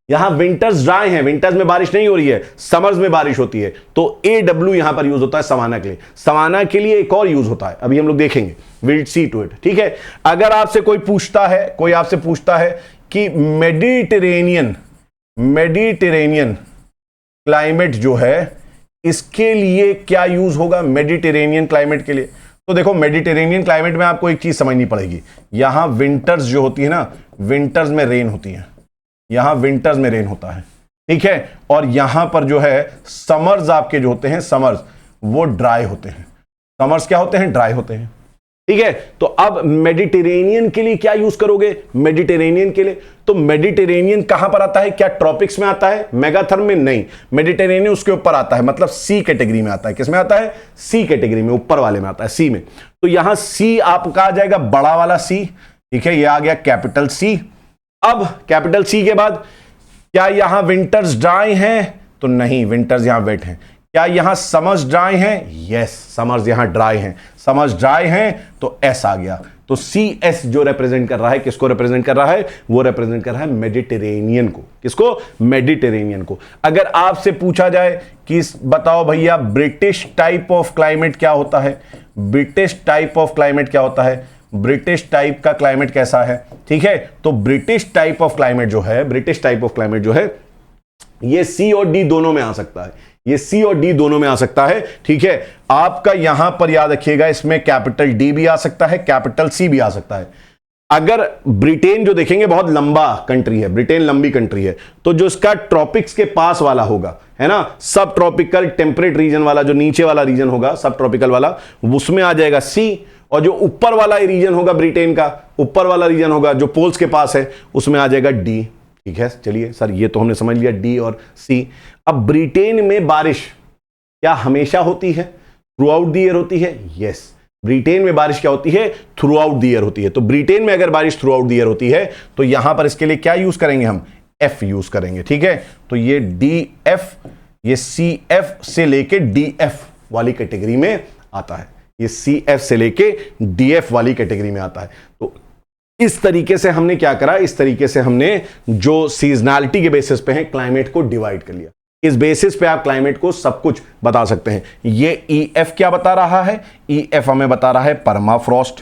यहां विंटर्स ड्राई हैं, विंटर्स में बारिश नहीं हो रही है, समर्स में बारिश होती है, तो ए डब्ल्यू यहां पर यूज होता है सवाना के लिए। सवाना के लिए एक और यूज होता है, अभी हम लोग देखेंगे, विल सी टू इट, ठीक है। अगर आपसे कोई पूछता है कि मेडिटेरेनियन क्लाइमेट जो है इसके लिए क्या यूज होगा, मेडिटेरेनियन क्लाइमेट के लिए, तो देखो मेडिटेरेनियन क्लाइमेट में आपको एक चीज समझनी पड़ेगी, यहां विंटर्स जो होती है ना, विंटर्स में रेन होती है, यहां विंटर्स में रेन होता है, ठीक है। और यहां पर जो है समर्स आपके जो होते हैं, समर्स वो ड्राई होते हैं। समर्स क्या होते हैं? ड्राई होते हैं, ठीक है। तो अब मेडिटेरेनियन के लिए क्या यूज करोगे? मेडिटेरेनियन के लिए तो मेडिटेरेनियन कहां पर आता है? क्या ट्रॉपिक्स में आता है? मेगाथर्म में नहीं, मेडिटेरेनियन उसके ऊपर आता है, मतलब सी कैटेगरी में आता है। किस में आता है? सी कैटेगरी में, ऊपर वाले में आता है, सी में। तो यहां सी आपका आ जाएगा बड़ा वाला सी, ठीक है, ये आ गया कैपिटल सी। अब कैपिटल सी के बाद क्या यहां विंटर्स ड्राई हैं? तो नहीं, विंटर्स यहां वेट हैं। क्या यहां समर्स ड्राई हैं? यस, समर्स यहां ड्राई हैं। समर्स ड्राई हैं तो एस आ गया। तो सी एस जो रिप्रेजेंट कर रहा है, किसको रिप्रेजेंट कर रहा है? वो रिप्रेजेंट कर रहा है मेडिटेरेनियन को। किसको? मेडिटेरेनियन को। अगर आपसे पूछा जाए कि बताओ भैया ब्रिटिश टाइप ऑफ क्लाइमेट क्या होता है, ब्रिटिश टाइप ऑफ क्लाइमेट क्या होता है, ब्रिटिश टाइप का क्लाइमेट कैसा है, ठीक है, तो ब्रिटिश टाइप ऑफ क्लाइमेट जो है, ब्रिटिश टाइप ऑफ क्लाइमेट जो है, ये सी और डी दोनों में आ सकता है, ये सी और डी दोनों में आ सकता है, ठीक है। आपका यहां पर याद रखिएगा, इसमें कैपिटल डी भी आ सकता है, कैपिटल सी भी आ सकता है। अगर ब्रिटेन जो देखेंगे बहुत लंबा कंट्री है, ब्रिटेन लंबी कंट्री है, तो जो इसका ट्रॉपिक्स के पास वाला होगा, है ना, सब ट्रॉपिकल टेम्परेट रीजन वाला, जो नीचे वाला रीजन होगा सब ट्रॉपिकल वाला, उसमें आ जाएगा सी। और जो ऊपर वाला रीजन होगा ब्रिटेन का, ऊपर वाला रीजन होगा जो पोल्स के पास है, उसमें आ जाएगा डी, ठीक है। चलिए सर, ये तो हमने समझ लिया डी और सी। अब ब्रिटेन में बारिश क्या हमेशा होती है? थ्रू आउट द ईयर होती है? यस, ब्रिटेन में बारिश क्या होती है? थ्रू आउट द ईयर होती है। तो ब्रिटेन में अगर बारिश थ्रू आउट द ईयर होती है तो यहां पर इसके लिए क्या यूज करेंगे? हम एफ यूज करेंगे, ठीक है। तो ये डी एफ, ये सी एफ से लेके डी एफ वाली कैटेगरी में आता है, ये सी एफ से लेके डी एफ वाली कैटेगरी में आता है। तो इस तरीके से हमने क्या करा, इस तरीके से हमने जो सीजनैलिटी के बेसिस पे है क्लाइमेट को डिवाइड कर लिया। इस बेसिस पे आप क्लाइमेट को सब कुछ बता सकते हैं। ये ई एफ क्या बता रहा है? ई एफ हमें बता रहा है परमाफ्रॉस्ट,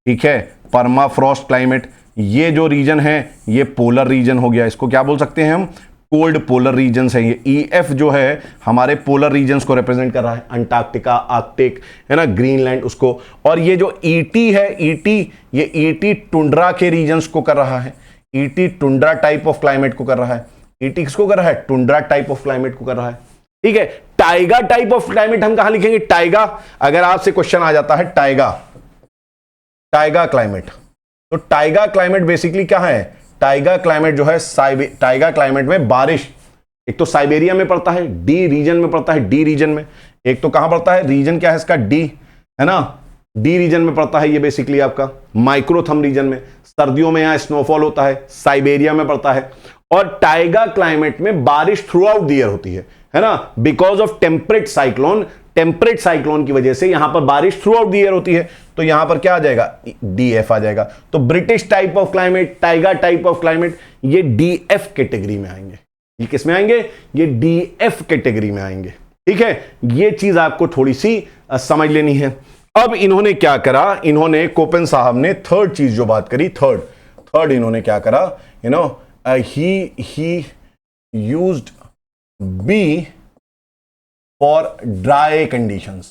ठीक है, परमाफ्रॉस्ट क्लाइमेट। ये जो रीजन है ये पोलर रीजन हो गया, इसको क्या बोल सकते हैं हम? कोल्ड पोलर रीजन्स हैं ये। ई एफ जो है हमारे पोलर रीजन्स को रिप्रेजेंट कर रहा है, अंटार्कटिका, आर्कटिक, है ना, ग्रीनलैंड उसको। और ये जो ईटी है, ईटी, ये ईटी टुंड्रा के रीजन्स को कर रहा है, ET tundra type of climate को कर रहा है। ईटी किसको कर रहा है? टुंड्रा टाइप ऑफ क्लाइमेट को कर रहा है, ठीक है। टाइगा टाइप ऑफ क्लाइमेट हम कहां लिखेंगे? टाइगा, अगर आपसे क्वेश्चन आ जाता है टाइगा, टाइगा क्लाइमेट, तो टाइगा क्लाइमेट बेसिकली क्या है? टाइगा क्लाइमेट जो है, टाइगा क्लाइमेट में बारिश एक तो साइबेरिया में पड़ता है, डी रीजन में पड़ता है, डी रीजन में। एक तो कहां पड़ता है? रीजन क्या है इसका? डी, है ना, डी रीजन में पड़ता है ये बेसिकली आपका माइक्रोथम रीजन में। सर्दियों में यहां स्नोफॉल होता है, साइबेरिया में पड़ता है। और टाइगा क्लाइमेट में बारिश थ्रू आउट द ईयर होती है ना, because of temperate cyclone. Temperate cyclone की वजह से यहां पर बारिश थ्रू आउट द ईयर होती है। तो यहां पर क्या आ जाएगा? डीएफ आ जाएगा। तो British type of climate, Tyga type of climate, ये डीएफ कैटेगरी में आएंगे। ये किस में आएंगे? ये डीएफ कैटेगरी में आएंगे, ठीक है। ये चीज आपको थोड़ी सी समझ लेनी है। अब इन्होंने क्या करा? इन्होंने, कोपेन साहब ने थर्ड चीज जो बात करी, थर्ड इन्होंने क्या करा? You know, he used B for dry conditions।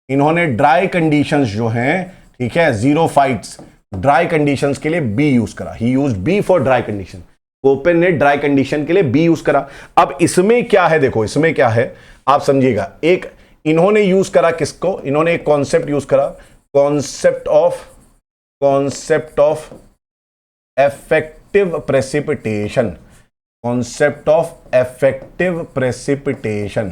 इन्होंने ड्राई कंडीशंस जो हैं, ठीक है, जीरोफाइट्स, ड्राई कंडीशंस के लिए B यूज करा। ही used B for dry condition. Koppen ने ड्राई कंडीशन के लिए B यूज करा। अब इसमें क्या है? देखो इसमें क्या है, आप समझिएगा। एक इन्होंने यूज करा किसको? इन्होंने एक कॉन्सेप्ट यूज करा, concept of effective precipitation, concept of effective precipitation,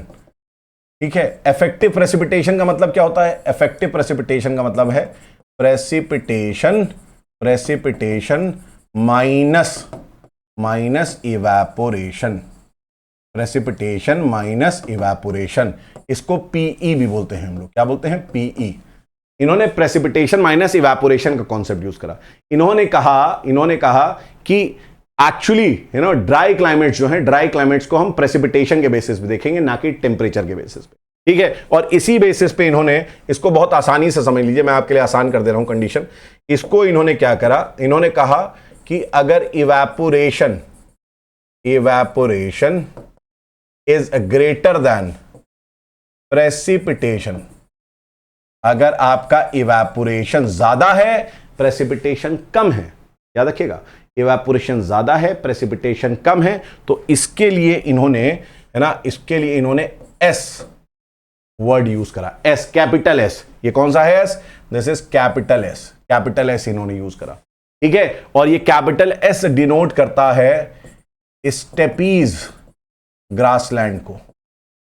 ठीक है। effective precipitation का मतलब क्या होता है? effective precipitation का मतलब है precipitation minus evaporation, precipitation minus evaporation। इसको PE भी बोलते हैं हम लोग। क्या बोलते हैं? PE। इन्होंने प्रेसिपिटेशन माइनस इवेपोरेशन का कॉन्सेप्ट यूज करा। इन्होंने कहा कि actually, you know, dry climates जो हैं, ड्राई क्लाइमेट्स को हम प्रेसिपिटेशन के बेसिस पे देखेंगे, ना कि टेम्परेचर के बेसिस पे, ठीक है। और इसी बेसिस पे इन्होंने इसको बहुत आसानी से समझ लीजिए, मैं आपके लिए आसान कर दे रहा हूं कंडीशन। इसको इन्होंने क्या करा? इन्होंने कहा कि अगर evaporation is greater than precipitation, अगर आपका इवेपोरेशन ज्यादा है, प्रेसिपिटेशन कम है, याद रखिएगा, इवेपोरेशन ज्यादा है, प्रेसिपिटेशन कम है, तो इसके लिए इन्होंने, है ना, इसके लिए इन्होंने एस वर्ड यूज करा, एस, कैपिटल एस। ये कौन सा है S? This is capital S, capital S इन्होंने यूज करा, ठीक है। और ये कैपिटल एस डिनोट करता है स्टेपीज ग्रासलैंड को।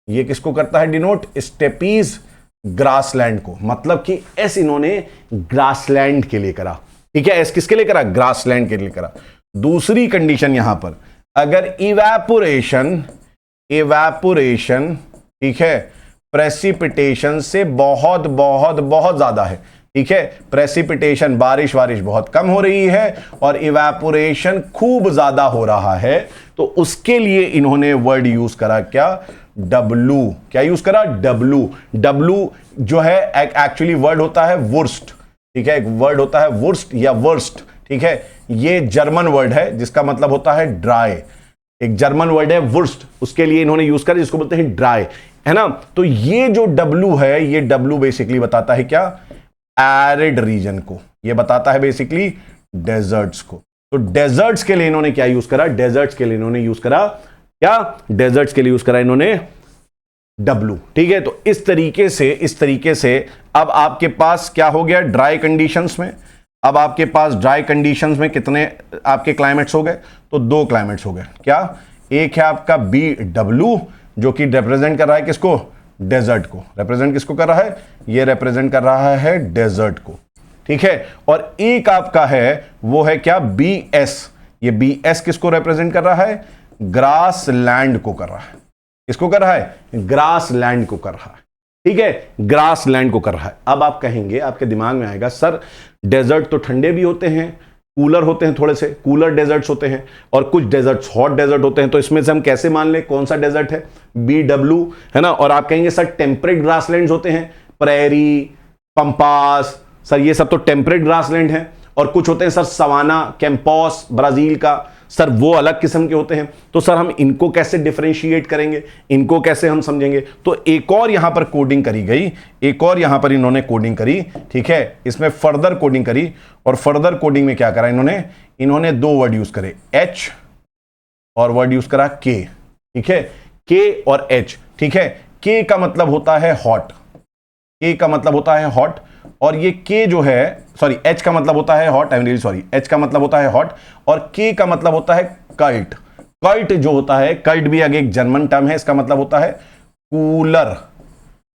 ये किसको करता है डिनोट? स्टेपीज ग्रासलैंड को। मतलब कि एस इन्होंने ग्रासलैंड के लिए करा, ठीक है। एस किसके लिए करा? ग्रासलैंड के लिए करा। दूसरी कंडीशन यहां पर, अगर इवेपोरेशन, ठीक है, प्रेसिपिटेशन से बहुत बहुत बहुत ज्यादा है, ठीक है, प्रेसिपिटेशन, बारिश बहुत कम हो रही है और इवेपोरेशन खूब ज्यादा हो रहा है, तो उसके लिए इन्होंने वर्ड यूज करा क्या? डब्लू। क्या यूज करा? डब्लू। डब्लू जो है एक्चुअली वर्ड होता है वुर्स्ट, ठीक है, एक वर्ड होता है वुर्स्ट या वर्स्ट, ठीक है। ये जर्मन वर्ड है जिसका मतलब होता है ड्राई, एक जर्मन वर्ड है वुर्स्ट, उसके लिए इन्होंने यूज करा जिसको बोलते हैं ड्राई, है ना। तो ये जो डब्लू है, ये डब्लू बेसिकली बताता है क्या? एरिड रीजन को, ये बताता है बेसिकली डेजर्ट्स को। तो डेजर्ट्स के लिए इन्होंने क्या यूज करा? डेजर्ट्स के लिए इन्होंने यूज करा क्या? डेजर्ट्स के लिए यूज करा इन्होंने डब्लू, ठीक है। तो इस तरीके से अब आपके पास क्या हो गया ड्राई कंडीशंस में? अब आपके पास ड्राई कंडीशंस में कितने आपके क्लाइमेट्स हो गए? तो 2 क्लाइमेट्स हो गए। क्या? एक है आपका बी डब्लू जो कि रिप्रेजेंट कर रहा है किसको? डेजर्ट को। रिप्रेजेंट किसको कर रहा है? ये रिप्रेजेंट कर रहा है डेजर्ट को, ठीक है। और एक आपका है वो है क्या? B S. ये बी एस किसको रिप्रेजेंट कर रहा है? ग्रास लैंड को कर रहा है। किसको कर रहा है? ग्रास लैंड को कर रहा है, ठीक है, ग्रास लैंड को कर रहा है। अब आप कहेंगे, आपके दिमाग में आएगा सर डेजर्ट तो ठंडे भी होते हैं, कूलर होते हैं, थोड़े से कूलर डेजर्ट्स होते हैं, और कुछ डेजर्ट्स हॉट डेजर्ट होते हैं, तो इसमें से हम कैसे मान लें कौन सा डेजर्ट है? बी डब्ल्यू, है ना। और आप कहेंगे सर टेम्परेट ग्रासलैंड्स होते हैं, प्रेरी, पंपास, सर ये सब तो टेम्परेट ग्रासलैंड है। और कुछ होते हैं सर सवाना, कैंपॉस ब्राजील का, सर वो अलग किस्म के होते हैं। तो सर हम इनको कैसे डिफरेंशिएट करेंगे, इनको कैसे हम समझेंगे? तो एक और यहां पर कोडिंग करी गई, एक और यहां पर इन्होंने कोडिंग करी, ठीक है, इसमें फर्दर कोडिंग करी। और फर्दर कोडिंग में क्या करा इन्होंने 2 वर्ड यूज करे, एच और वर्ड यूज करा के, ठीक है, के और एच, ठीक है। के का मतलब होता है हॉट, के का मतलब होता है हॉट, और ये के जो है, सॉरी एच का मतलब होता है hot, I am really sorry, H का मतलब होता है हॉट, और के का मतलब होता है कल्ट। कल्ट जो होता है, कल्ट भी आगे एक जर्मन टर्म है, इसका मतलब होता है कूलर।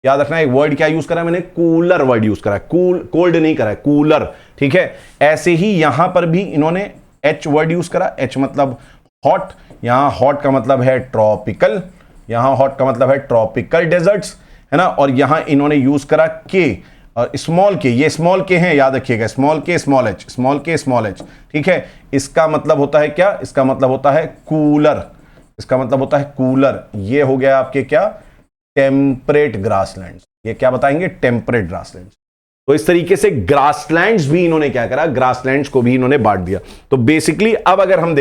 याद रखना, एक वर्ड क्या यूज करा मैंने? कूलर वर्ड यूज करा, कोल्ड नहीं करा, कूलर, ठीक है। ऐसे ही यहां पर भी इन्होंने एच वर्ड यूज करा, एच मतलब हॉट, यहां हॉट का मतलब है ट्रॉपिकल, यहां हॉट का मतलब है ट्रॉपिकल डेजर्ट्स, है ना। और यहां इन्होंने यूज करा के और स्मॉल के, ये स्मॉल के हैं, याद रखिएगा, स्मॉल के स्मॉल एच, स्मॉल के स्मॉल एच, ठीक है। इसका मतलब होता है क्या? इसका मतलब होता है कूलर, इसका मतलब होता है कूलर। ये हो गया आपके क्या? Temperate grasslands. ये क्या बताएंगे? Temperate grasslands. तो इस तरीके से ग्रासलैंड्स भी इन्होंने क्या करा? ग्रासलैंड्स को भी इन्होंने बांट दिया। तो बेसिकली अब अगर हम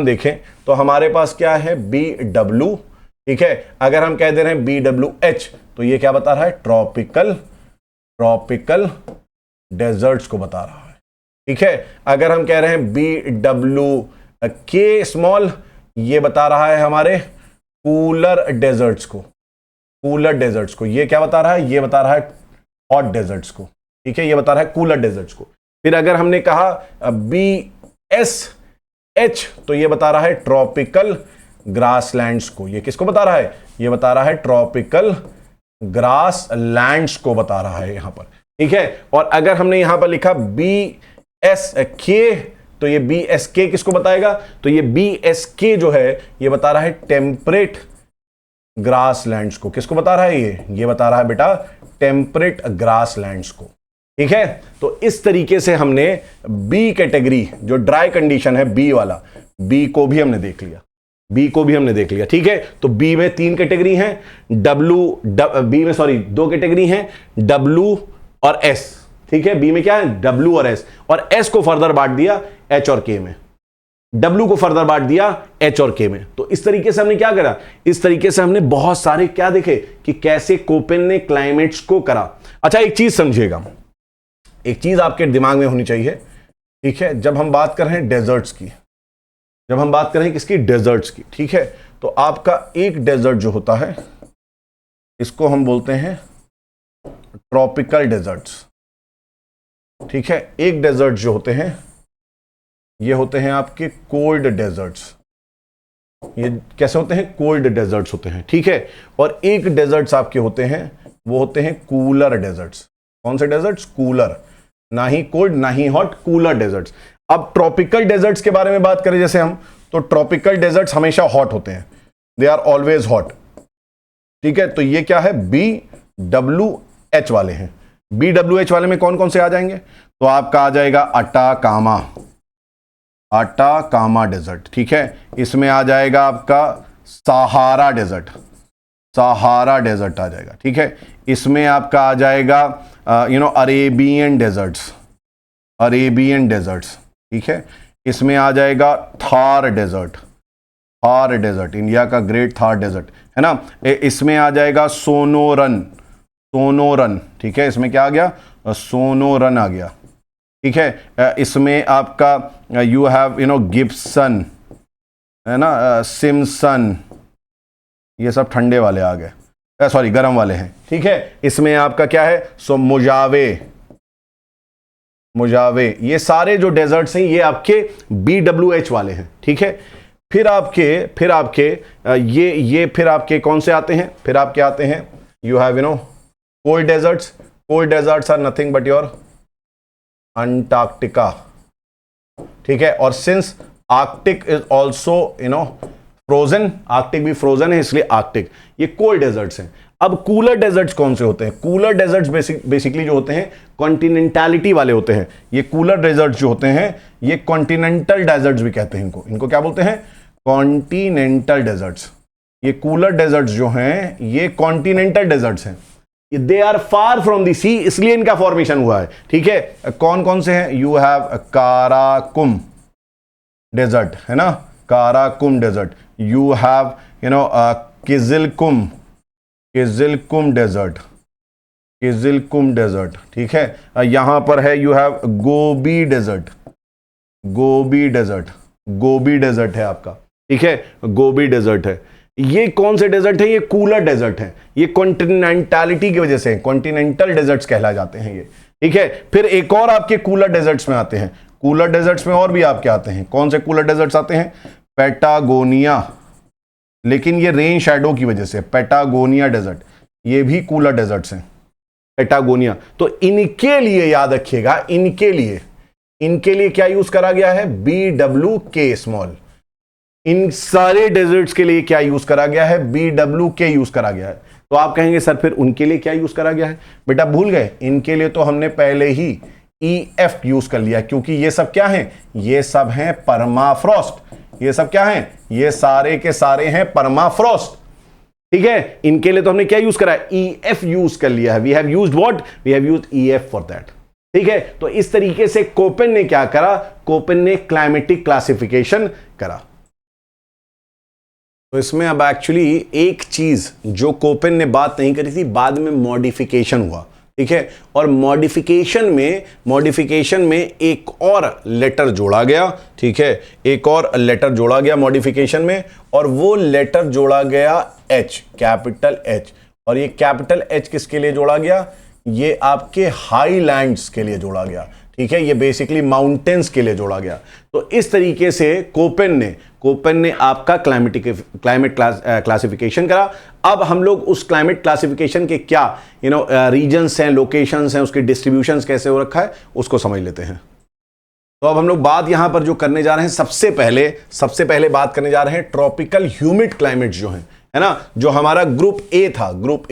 देखें तो हमारे पास क्या है? बी डब्ल्यू, ठीक है। अगर हम कह दे रहे हैं बी डब्ल्यू एच, तो ये क्या बता रहा है? ट्रॉपिकल डेजर्ट्स को बता रहा है, ठीक है। अगर हम कह रहे हैं बी डब्ल्यू के स्मॉल, ये बता रहा है हमारे कूलर डेजर्ट्स को, कूलर डेजर्ट्स को। ये क्या बता रहा है? ये बता रहा है हॉट डेजर्ट्स को, ठीक है, ये बता रहा है कूलर डेजर्ट्स को। फिर अगर हमने कहा बी एस एच, तो ये बता रहा है ट्रॉपिकल ग्रासलैंड्स को। ये किसको बता रहा है? ये बता रहा है ट्रॉपिकल ग्रास लैंड्स को बता रहा है यहां पर, ठीक है। और अगर हमने यहां पर लिखा बी एस के, तो ये बी एस के किसको बताएगा? तो ये बी एस के जो है ये बता रहा है टेम्परेट ग्रासलैंड्स को। किसको बता रहा है? ये बता रहा है बेटा टेम्परेट ग्रासलैंड्स को, ठीक है। तो इस तरीके से हमने बी कैटेगरी, जो ड्राई कंडीशन है बी वाला, बी को भी हमने देख लिया, ठीक है। तो बी में 3 कैटेगरी हैं, बी में 2 कैटेगरी हैं, डब्ल्यू और एस, ठीक है। बी में क्या है? डब्ल्यू और एस, और एस को फर्दर बांट दिया एच और के में, डब्ल्यू को फर्दर बांट दिया एच और के में। तो इस तरीके से हमने क्या करा? इस तरीके से हमने बहुत सारे क्या देखे कि कैसे कोपेन ने क्लाइमेट्स को करा। अच्छा, एक चीज समझिएगा, एक चीज आपके दिमाग में होनी चाहिए, ठीक है, जब हम बात कर रहे हैं डेजर्ट्स की, जब हम बात कर रहे हैं किसकी, डेजर्ट्स की, ठीक है, तो आपका एक डेजर्ट जो होता है इसको हम बोलते हैं ट्रॉपिकल डेजर्ट्स, ठीक है। एक डेजर्ट जो होते हैं ये होते हैं आपके कोल्ड डेजर्ट्स, ये कैसे होते हैं, कोल्ड डेजर्ट्स होते हैं, ठीक है। और एक डेजर्ट्स आपके होते हैं वो होते हैं कूलर डेजर्ट्स। कौन से डेजर्ट्स, कूलर, ना ही कोल्ड ना ही हॉट, कूलर डेजर्ट्स। अब ट्रॉपिकल डेजर्ट्स के बारे में बात करें जैसे हम, तो ट्रॉपिकल डेजर्ट्स हमेशा हॉट होते हैं, दे आर ऑलवेज हॉट, ठीक है। तो ये क्या है, BWH वाले हैं। BWH वाले में कौन कौन से आ जाएंगे, तो आपका आ जाएगा अटाकामा, अटाकामा डेजर्ट, ठीक है। इसमें आ जाएगा आपका सहारा डेजर्ट, सहारा डेजर्ट आ जाएगा, ठीक है। इसमें आपका आ जाएगा अरेबियन डेजर्ट्स, अरेबियन डेजर्ट्स, ठीक है। इसमें आ जाएगा Thar desert, Thar desert, India का ग्रेट थार डेजर्ट है ना। इसमें आ जाएगा सोनोरन, सोनोरन, ठीक है। इसमें क्या आ गया, सोनोरन आ गया, ठीक है। इसमें आपका यू हैव गिब्सन है ना, सिम्सन, ये सब ठंडे वाले आ गए, सॉरी गर्म वाले हैं, ठीक है। इसमें आपका क्या है, सो मोजावे, मोजावे, ये सारे जो डेजर्ट्स हैं ये आपके BWH वाले हैं, ठीक है। फिर आपके ये फिर आपके कौन से आते हैं, फिर आपके आते हैं you have cold deserts. Cold deserts are nothing but your Antarctica, ठीक है। और since Arctic is also frozen, Arctic भी फ्रोजन है इसलिए आर्कटिक, ये कोल्ड डेजर्ट्स हैं। अब कूलर डेजर्ट्स कौन से होते हैं, कूलर डेजर्ट्स बेसिकली जो होते हैं कॉन्टिनेंटलिटी वाले होते हैं। ये कूलर डेजर्ट्स जो होते हैं ये कॉन्टिनेंटल डेजर्ट्स भी कहते हैं इनको, इनको क्या बोलते हैं, कॉन्टिनेंटल डेजर्ट्स। ये कूलर डेजर्ट्स जो हैं ये कॉन्टिनेंटल डेजर्ट्स हैं, they are far from the sea, इसलिए इनका फॉर्मेशन हुआ है, ठीक है। कौन कौन से हैं, यू हैव काराकुम डेजर्ट है ना, Karakum desert, you have Kyzylkum, Kyzylkum desert, Kyzylkum desert, ठीक है। यहां पर है you have Gobi desert, Gobi desert, Gobi desert है आपका, ठीक है, गोबी डेजर्ट है। ये कौन से डेजर्ट है, ये कूलर डेजर्ट है, ये कॉन्टिनेंटलिटी की वजह से कॉन्टिनेंटल डेजर्ट्स कहला जाते हैं ये, ठीक है। फिर एक और आपके कूलर डेजर्ट्स में आते हैं, कूलर डेजर्ट्स में और भी आपके आते हैं, कौन से कूलर डेजर्ट्स आते हैं, पैटागोनिया, लेकिन ये रेन शैडो की वजह से, पैटागोनिया डेजर्ट, ये भी कूलर डेजर्ट्स हैं, पैटागोनिया। तो इनके लिए याद रखिएगा, इनके लिए क्या यूज करा गया है, BWK स्मॉल। इन सारे डेजर्ट्स के लिए क्या यूज करा गया है, BWK यूज करा गया है। तो आप कहेंगे सर फिर उनके लिए क्या यूज करा गया है, बेटा भूल गए, इनके लिए तो हमने पहले ही EF यूज कर लिया, क्योंकि ये सब क्या हैं, ये सब हैं परमाफ्रॉस्ट, ये सब क्या हैं, ये सारे के सारे हैं परमाफ्रॉस्ट, ठीक है। इनके लिए तो हमने क्या यूज करा है, EF यूज कर लिया है, we have used what, we have used EF for that, ठीक है। तो इस तरीके से कोपेन ने क्या करा, कोपेन ने क्लाइमेटिक क्लासिफिकेशन करा। तो इसमें अब एक्चुअली एक चीज जो कोपेन ने बात नहीं करी थी, बाद में मॉडिफिकेशन हुआ, ठीक है। और मॉडिफिकेशन में एक और लेटर जोड़ा गया, ठीक है, एक और लेटर जोड़ा गया मॉडिफिकेशन में, और वो लेटर जोड़ा गया H, कैपिटल H। और ये कैपिटल H किसके लिए जोड़ा गया, ये आपके हाईलैंड्स के लिए जोड़ा गया, ठीक है, ये बेसिकली माउंटेन्स के लिए जोड़ा गया। तो इस तरीके से कोपेन ने आपका क्लाइमेट क्लासिफिकेशन करा। अब हम लोग उस क्लाइमेट क्लासिफिकेशन के क्या रीजन्स हैं, लोकेशंस हैं, उसके डिस्ट्रीब्यूशंस कैसे हो रखा है उसको समझ लेते हैं। तो अब हम लोग बात यहां पर जो करने जा रहे हैं, सबसे पहले बात करने जा रहे हैं ट्रॉपिकल ह्यूमिड क्लाइमेट जो है ना, जो हमारा ग्रुप ए था, ग्रुप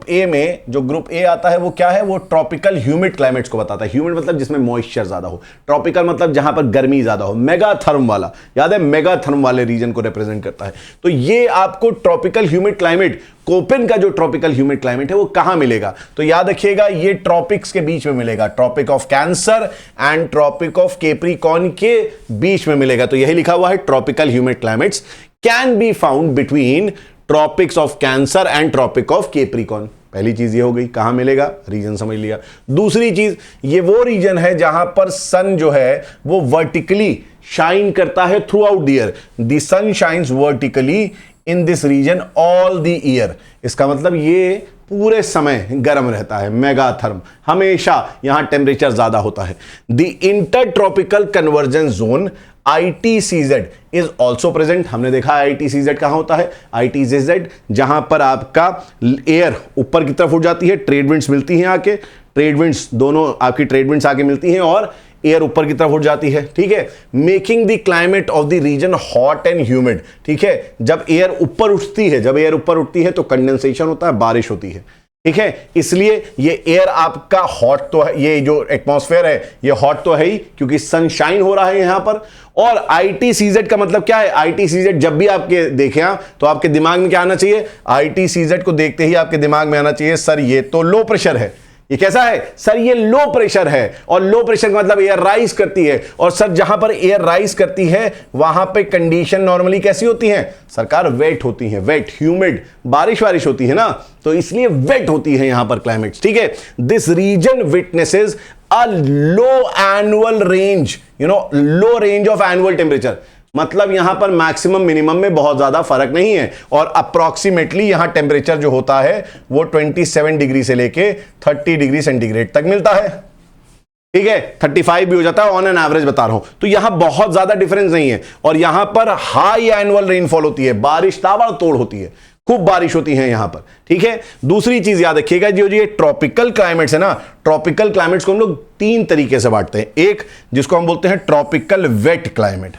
ए में जो ग्रुप ए आता है वो क्या है, वो ट्रॉपिकल ह्यूमिड क्लाइमेट्स को बताता है। ह्यूमिड मतलब जिसमें मॉइस्चर ज्यादा हो, ट्रॉपिकल मतलब जहां पर गर्मी ज्यादा हो, मेगाथर्म वाला, याद है, मेगाथर्म वाले रीजन को रिप्रेजेंट करता है। तो ये आपको ट्रॉपिकल ह्यूमिड क्लाइमेट, कोपेन का जो ट्रॉपिकल ह्यूमिड क्लाइमेट है वो कहां मिलेगा, तो याद रखिएगा ये ट्रॉपिक्स के बीच में मिलेगा, Tropic of Cancer and Tropic of Capricorn के बीच में मिलेगा। तो यही लिखा हुआ है, tropical humid climates can be found between Tropics of Cancer and Tropic of Capricorn. पहली चीज ये हो गई, कहां मिलेगा, रीजन समझ लिया। दूसरी चीज, ये वो रीजन है जहां पर सन जो है वो वर्टिकली शाइन करता है throughout the year. The sun shines vertically in this region all the year. इसका मतलब ये पूरे समय गर्म रहता है, मेगाथर्म, हमेशा यहां टेम्परेचर ज्यादा होता है। The inter tropical convergence zone ITCZ is also present. हमने देखा ITCZ कहां होता है, ITCZ जहां पर आपका एयर ऊपर की तरफ उठ जाती है, ट्रेड विंड्स मिलती हैं आके, ट्रेड विंड्स दोनों आपकी ट्रेड विंड्स आके मिलती हैं और एयर ऊपर की तरफ उठ जाती है, ठीक है, making the climate of the region hot and humid, ठीक है। जब एयर ऊपर उठती है, जब एयर ऊपर उठती है तो कंडेंसेशन होता है, बारिश होती है, ठीक है। इसलिए ये एयर आपका हॉट तो है, ये जो एटमॉस्फेयर है ये हॉट तो है ही क्योंकि सनशाइन हो रहा है यहां पर। और ITCZ का मतलब क्या है, ITCZ जब भी आपके देखें तो आपके दिमाग में क्या आना चाहिए, ITCZ को देखते ही आपके दिमाग में आना चाहिए सर ये तो लो प्रेशर है। ये कैसा है सर, ये लो प्रेशर है, और लो प्रेशर का मतलब एयर राइज करती है, और सर जहां पर एयर राइज करती है वहां पे कंडीशन नॉर्मली कैसी होती है सरकार, वेट होती है, वेट ह्यूमिड, बारिश होती है ना, तो इसलिए वेट होती है यहां पर क्लाइमेट, ठीक है। This region witnesses a low annual range, low range of annual temperature, मतलब यहां पर मैक्सिमम मिनिमम में बहुत ज्यादा फर्क नहीं है, और अप्रोक्सीमेटली यहां टेम्परेचर जो होता है वो 27 डिग्री से लेके 30 डिग्री सेंटीग्रेड तक मिलता है, ठीक है, 35 भी हो जाता है, ऑन एन एवरेज बता रहा हूं। तो यहां बहुत ज्यादा डिफरेंस नहीं है, और यहां पर हाई एनुअल रेनफॉल होती है, बारिश ताबड़तोड़ होती है, खूब बारिश होती है यहां पर, ठीक है। दूसरी चीज याद रखिएगा, जो ये ट्रॉपिकल क्लाइमेट्स है ना, ट्रॉपिकल क्लाइमेट्स को हम लोग 3 तरीके से बांटते हैं। एक जिसको हम बोलते हैं ट्रॉपिकल वेट क्लाइमेट,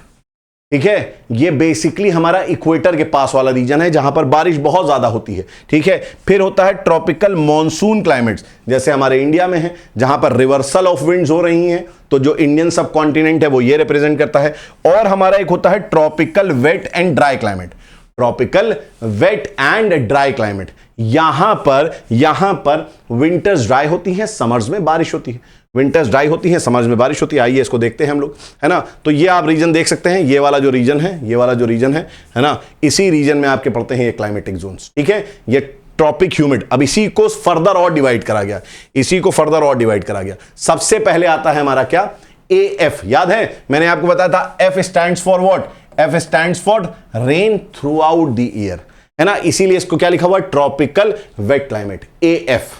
ठीक है, ये बेसिकली हमारा इक्वेटर के पास वाला रीजन है जहां पर बारिश बहुत ज्यादा होती है, ठीक है। फिर होता है ट्रॉपिकल मॉनसून क्लाइमेट्स, जैसे हमारे इंडिया में है जहां पर रिवर्सल ऑफ विंड्स हो रही हैं, तो जो इंडियन सब कॉन्टिनेंट है वो ये रिप्रेजेंट करता है। और हमारा एक होता है tropical wet and dry climate, tropical wet and dry climate, यहां पर विंटर्स ड्राई होती हैं, समर्स में बारिश होती है, विंटर्स ड्राई होती हैं, समर्स में बारिश होती है। आइए इसको देखते हैं हम लोग, है ना। तो ये आप रीजन देख सकते हैं, ये वाला जो रीजन है, ये वाला जो रीजन है ना, इसी रीजन में आपके पड़ते हैं ये क्लाइमेटिक जोन्स, ठीक है। ये ट्रॉपिक ह्यूमिड, अब इसी को फर्दर और डिवाइड करा गया, इसी को फर्दर और डिवाइड करा गया। सबसे पहले आता है हमारा क्या, AF, याद है मैंने आपको बताया था F stands for what, F stands for rain through out the year, है ना, इसीलिए इसको क्या लिखा हुआ, ट्रॉपिकल वेट क्लाइमेट, AF,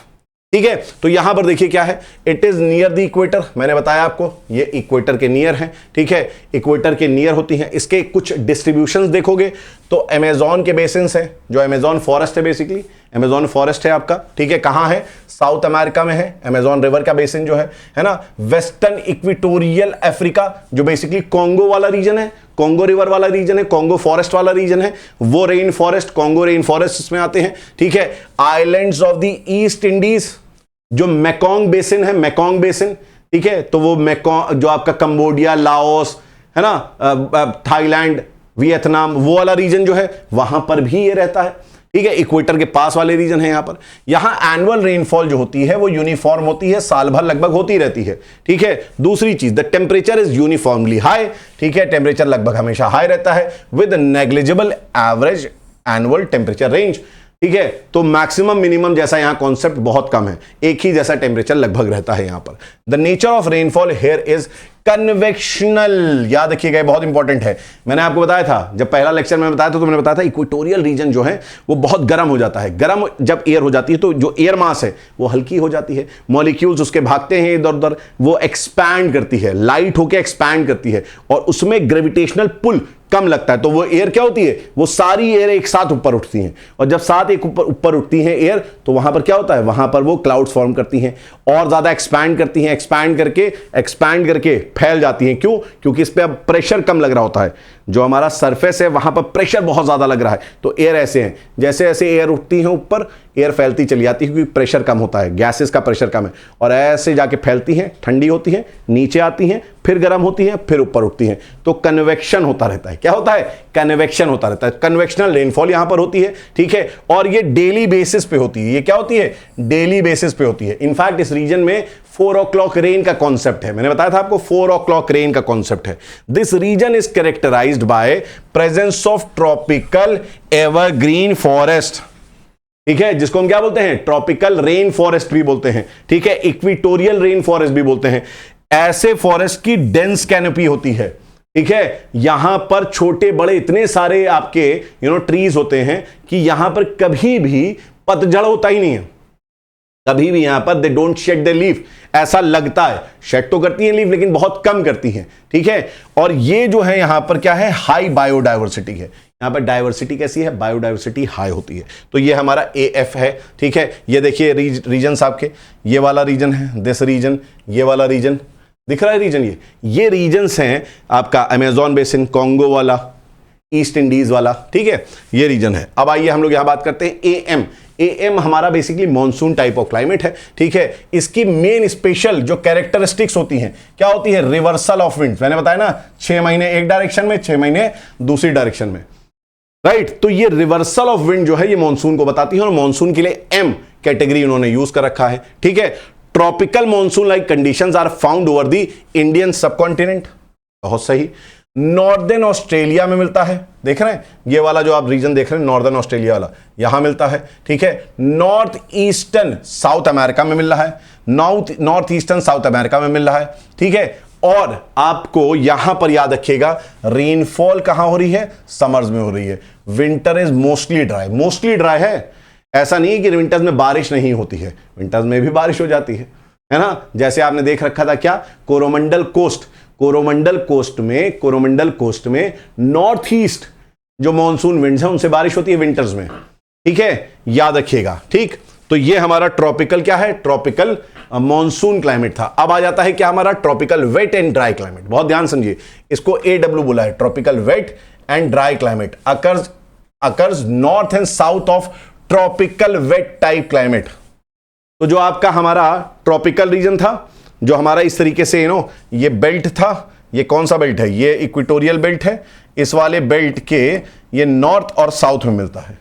ठीक है। तो यहां पर देखिए क्या है, it is near the equator, मैंने बताया आपको ये इक्वेटर के नियर है, ठीक है, इक्वेटर के नियर होती हैं। इसके कुछ डिस्ट्रीब्यूशंस देखोगे तो अमेज़न के बेसिन्स है, जो अमेज़न फॉरेस्ट है, बेसिकली अमेज़न फॉरेस्ट है आपका, ठीक है, कहां है, साउथ अमेरिका में है, अमेज़न रिवर का बेसिन जो है ना। वेस्टर्न इक्वेटोरियल अफ्रीका, जो बेसिकली कॉन्गो वाला रीजन है, कॉन्गो रिवर वाला रीजन है, कॉन्गो फॉरेस्ट वाला रीजन है, वो rain forest, Congo rain forest इसमें आते हैं, ठीक है। Islands of the east Indies, जो मेकोंग बेसिन है, मेकोंग बेसिन, ठीक है, तो वो मेकोंग जो आपका कंबोडिया, लाओस, है ना, थाईलैंड, वियतनाम, वो वाला रीजन जो है वहां पर भी ये रहता है, ठीक है, इक्वेटर के पास वाले रीजन है यहां पर। यहां एनुअल रेनफॉल जो होती है वो यूनिफॉर्म होती है, साल भर लगभग होती रहती है, ठीक है। दूसरी चीज, the temperature is uniformly high, ठीक है, टेम्परेचर लगभग हमेशा हाई रहता है, with negligible average annual temperature range, ठीक है। तो मैक्सिमम मिनिमम जैसा यहां कॉन्सेप्ट बहुत कम है, एक ही जैसा टेम्परेचर लगभग रहता है यहां पर। The nature of rainfall here is convectional, याद रखिएगा बहुत इंपॉर्टेंट है। मैंने आपको बताया था, जब पहला लेक्चर में बताया था तो मैंने बताया था इक्वेटोरियल रीजन जो है वो बहुत गर्म हो जाता है। गर्म जब एयर हो जाती है तो जो एयर मास है वो हल्की हो जाती है, मॉलिक्यूल्स उसके भागते हैं इधर उधर, वो एक्सपैंड करती है, लाइट होकर एक्सपैंड करती है, और उसमें ग्रेविटेशनल पुल कम लगता है, तो वो एयर क्या होती है, वो सारी एयर एक साथ ऊपर उठती हैं, और जब साथ एक ऊपर उठती हैं एयर, तो वहां पर क्या होता है, वहां पर वो क्लाउड्स फॉर्म करती हैं और ज्यादा एक्सपैंड करती हैं, एक्सपैंड करके फैल जाती हैं। क्यों, क्योंकि इस पे अब प्रेशर कम लग रहा होता है, जो हमारा सरफेस है वहां पर प्रेशर बहुत ज्यादा लग रहा है, तो एयर ऐसे हैं, जैसे जैसे एयर उठती है ऊपर, एयर फैलती चली जाती है, क्योंकि प्रेशर कम होता है, गैसेस का प्रेशर कम है, और ऐसे जाके फैलती हैं, ठंडी होती हैं, नीचे आती हैं, फिर गर्म होती हैं, फिर ऊपर उठती हैं, तो कन्वेक्शन होता रहता है। क्या होता है, कन्वेक्शन होता रहता है, कन्वेक्शनल रेनफॉल यहां पर होती है, ठीक है। और ये डेली बेसिस पे होती है, ये क्या होती है, डेली बेसिस पे होती है। इनफैक्ट इस रीजन में 4 o'clock रेन का कॉन्सेप्ट है, मैंने बताया था आपको 4 o'clock रेन का कॉन्सेप्ट है। This region is characterised by presence of tropical evergreen forest, ठीक है, जिसको हम क्या बोलते हैं, ट्रॉपिकल रेन फॉरेस्ट भी बोलते हैं, ठीक है, इक्विटोरियल रेन फॉरेस्ट भी बोलते हैं। ऐसे फॉरेस्ट की डेंस कैनोपी होती है, ठीक है, यहां पर छोटे बड़े इतने सारे आपके ट्रीज होते हैं कि यहां पर कभी भी पतझड़ होता ही नहीं है, कभी भी यहां पर they don't shed the leaf. ऐसा लगता है शेड तो करती है लीफ लेकिन बहुत कम करती है, ठीक है। और ये जो है यहां पर क्या है, हाई बायोडाइवर्सिटी है, यहां पर डाइवर्सिटी कैसी है, बायोडाइवर्सिटी हाई होती है। तो ये हमारा AF है, ठीक है। ये देखिए रीजन आपके, ये वाला रीजन है, दिस रीजन, ये वाला रीजन दिख रहा है रीजन, ये रीजन्स हैं आपका अमेजॉन बेसिन, कॉन्गो वाला, ईस्ट इंडीज वाला, ठीक है, ये रीजन है। अब आइए हम लोग यहां बात करते हैं AM। AM हमारा basically monsoon type of climate है, ठीक है। इसकी मेन स्पेशल जो कैरेक्टरिस्टिक्स होती हैं क्या होती है, रिवर्सल ऑफ विंड। मैंने बताया ना 6 महीने एक डायरेक्शन में, 6 महीने दूसरी डायरेक्शन में, राइट। तो ये रिवर्सल ऑफ विंड जो है ये मॉनसून को बताती है और मॉनसून के लिए M कैटेगरी उन्होंने यूज कर रखा है, ठीक है। Tropical monsoon like conditions are found over the Indian subcontinent, बहुत सही। नॉर्दर्न ऑस्ट्रेलिया में मिलता है, देख रहे हैं ये वाला जो आप रीजन देख रहे हैं नॉर्दर्न ऑस्ट्रेलिया वाला, यहां मिलता है, ठीक है। नॉर्थ ईस्टर्न साउथ अमेरिका में मिल रहा है, नॉर्थ ईस्टर्न साउथ अमेरिका में मिल रहा है, ठीक है। और आपको यहां पर याद रखिएगा रेनफॉल कहां हो रही है, समर्स में हो रही है। विंटर इज मोस्टली ड्राई है, ऐसा नहीं है कि विंटर्स में बारिश नहीं होती है, विंटर्स में भी बारिश हो जाती है ना। जैसे आपने देख रखा था क्या, कोरोमंडल कोस्ट में नॉर्थ ईस्ट जो मॉनसून विंड्स हैं उनसे बारिश होती है विंटर्स में, ठीक है, याद रखिएगा, ठीक। तो ये हमारा ट्रॉपिकल क्या है, ट्रॉपिकल मॉनसून क्लाइमेट था। अब आ जाता है क्या हमारा tropical wet and dry climate. बहुत ध्यान समझिए, इसको AW बोला है, tropical wet and dry climate occurs north and south of tropical wet type climate. तो जो आपका हमारा ट्रॉपिकल रीजन था, जो हमारा इस तरीके से ये बेल्ट था, ये कौन सा बेल्ट है, ये इक्वेटोरियल बेल्ट है। इस वाले बेल्ट के ये नॉर्थ और साउथ में मिलता है,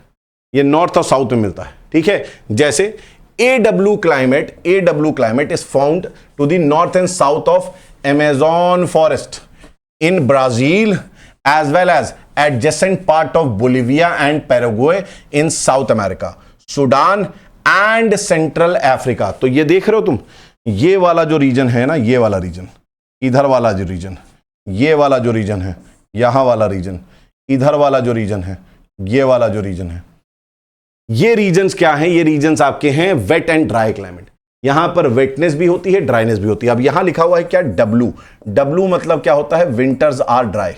ये नॉर्थ और साउथ में मिलता है, ठीक है। जैसे AW climate is found to the north and south of Amazon forest in Brazil as well as adjacent part of Bolivia and Paraguay in South America, Sudan and Central Africa। तो ये देख रहे हो तुम, ये वाला जो रीजन है ना, ये वाला रीजन, इधर वाला जो रीजन, ये वाला जो रीजन है, यहां वाला रीजन, इधर वाला जो रीजन है, ये वाला जो रीजन है, ये रीजन्स क्या हैं, ये रीजन्स आपके हैं वेट एंड ड्राई क्लाइमेट। यहां पर वेटनेस भी होती है, ड्राइनेस भी होती है। अब यहां लिखा हुआ है क्या, W मतलब क्या होता है, विंटर्स आर ड्राई।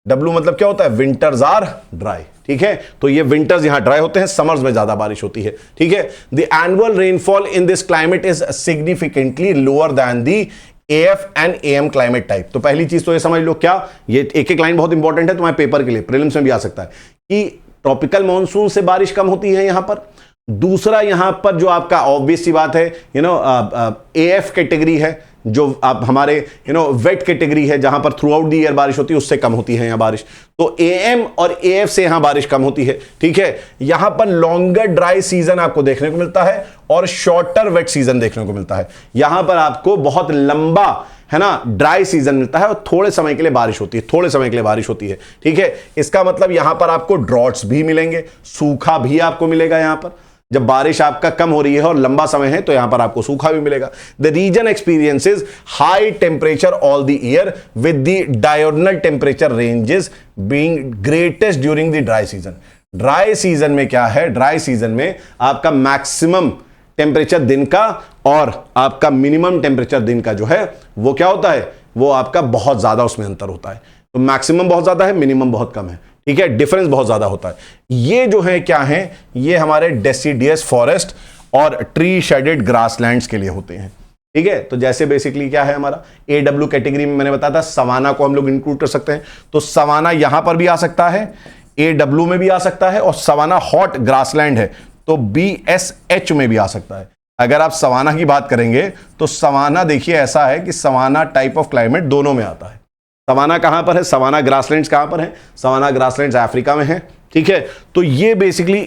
W मतलब क्या होता है, विंटर्स आर ड्राई, ठीक है। तो ये विंटर्स यहां ड्राई होते हैं, समर्स में ज्यादा बारिश होती है, ठीक है। The annual rainfall in this climate is significantly lower than the AF and AM climate type. तो पहली चीज तो ये समझ लो क्या, ये एक लाइन बहुत इंपॉर्टेंट है तुम्हारे पेपर के लिए, प्रीलिम्स में भी आ सकता है, कि ट्रॉपिकल मॉनसून से बारिश कम होती है यहां पर। दूसरा यहां पर जो आपका ऑब्वियस सी बात है, AF कैटेगरी है, जो आप हमारे वेट कैटेगरी है, जहां पर थ्रू आउट द ईयर बारिश होती है, उससे कम होती है यहां बारिश। तो AM और AF से यहां बारिश कम होती है, ठीक है। यहां पर लॉन्गर ड्राई सीजन आपको देखने को मिलता है और शॉर्टर वेट सीजन देखने को मिलता है। यहां पर आपको बहुत लंबा है ना ड्राई सीजन मिलता है और थोड़े समय के लिए बारिश होती है, थोड़े समय के लिए बारिश होती है, ठीक है। इसका मतलब यहां पर आपको ड्रॉट्स भी मिलेंगे, सूखा भी आपको मिलेगा। यहां पर जब बारिश आपका कम हो रही है और लंबा समय है तो यहां पर आपको सूखा भी मिलेगा। The region experiences high temperature all the year with the diagonal temperature ranges being greatest during the dry season. Dry season में क्या है, ड्राई सीजन में आपका मैक्सिमम टेम्परेचर दिन का और आपका मिनिमम टेम्परेचर दिन का जो है वो क्या होता है, वो आपका बहुत ज्यादा उसमें अंतर होता है। तो मैक्सिमम बहुत ज्यादा है, मिनिमम बहुत कम है, ठीक है, डिफरेंस बहुत ज्यादा होता है। ये जो है क्या है, ये हमारे डेसिडियस फॉरेस्ट और ट्री शेडेड ग्रासलैंड्स के लिए होते हैं, ठीक है। तो जैसे बेसिकली क्या है हमारा AW कैटेगरी में मैंने बताया था सवाना को हम लोग इंक्लूड कर सकते हैं, तो सवाना यहां पर भी आ सकता है, AW में भी आ सकता है, और सवाना हॉट ग्रासलैंड है तो BSH में भी आ सकता है। अगर आप सवाना की बात करेंगे तो सवाना देखिए ऐसा है कि सवाना टाइप ऑफ क्लाइमेट दोनों में आता है। सवाना कहां पर है, सवाना ग्रासलैंड्स कहां पर है, सवाना ग्रासलैंड्स अफ्रीका में है, ठीक है। तो ये बेसिकली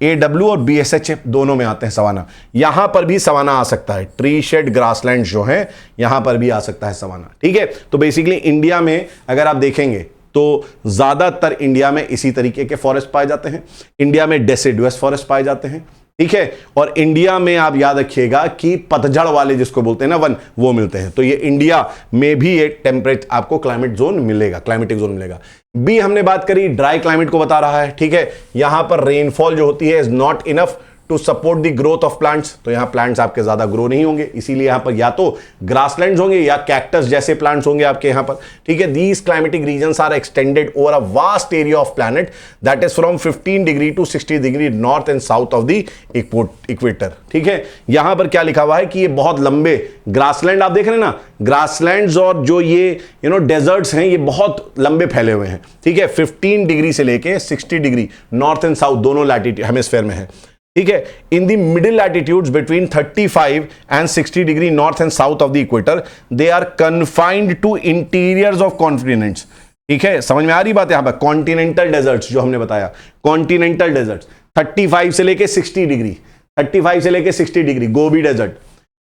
AW और BSH दोनों में आते हैं सवाना। यहां पर भी सवाना आ सकता है, ट्री शेड ग्रासलैंड जो है यहां पर भी आ सकता है सवाना, ठीक है। तो बेसिकली इंडिया में अगर आप देखेंगे तो ज्यादातर इंडिया में इसी तरीके के फॉरेस्ट पाए जाते हैं। इंडिया में डेसिडुअस फॉरेस्ट पाए जाते हैं, ठीक है। और इंडिया में आप याद रखिएगा कि पतझड़ वाले जिसको बोलते हैं ना वन, वो मिलते हैं। तो ये इंडिया में भी ये टेम्परेट आपको क्लाइमेट जोन मिलेगा, क्लाइमेटिक जोन मिलेगा। बी हमने बात करी, ड्राई क्लाइमेट को बता रहा है, ठीक है। यहां पर रेनफॉल जो होती है is not enough to support the growth of plants, तो यहां प्लांट्स आपके ज्यादा ग्रो नहीं होंगे, इसीलिए यहां पर या तो ग्रासलैंड्स होंगे या कैक्टस जैसे प्लांट्स होंगे आपके यहां पर, ठीक है। These climatic regions are extended over a vast area of planet that is from 15 degree to 60 degree north and south of the equator, ठीक है। यहां पर क्या लिखा हुआ है कि ये बहुत लंबे ग्रासलैंड आप देख रहे हैं ना, ग्रासलैंड्स और जो ये डेजर्ट्स हैं ये बहुत लंबे फैले हुए हैं, ठीक है। 15 डिग्री से लेके 60 डिग्री नॉर्थ एंड साउथ दोनों लैटिट्यूड हेमिस्फेयर में है, ठीक है। In the middle latitudes between 35 and 60 degree north and south of the equator they are confined to interiors of continents, ठीक है। समझ में आ रही बात? यहां पर कॉन्टिनेंटल डेजर्ट्स जो हमने बताया, कॉन्टिनेंटल डेजर्ट्स 35 से लेके 60 डिग्री, 35 से लेके 60 degree Gobi desert,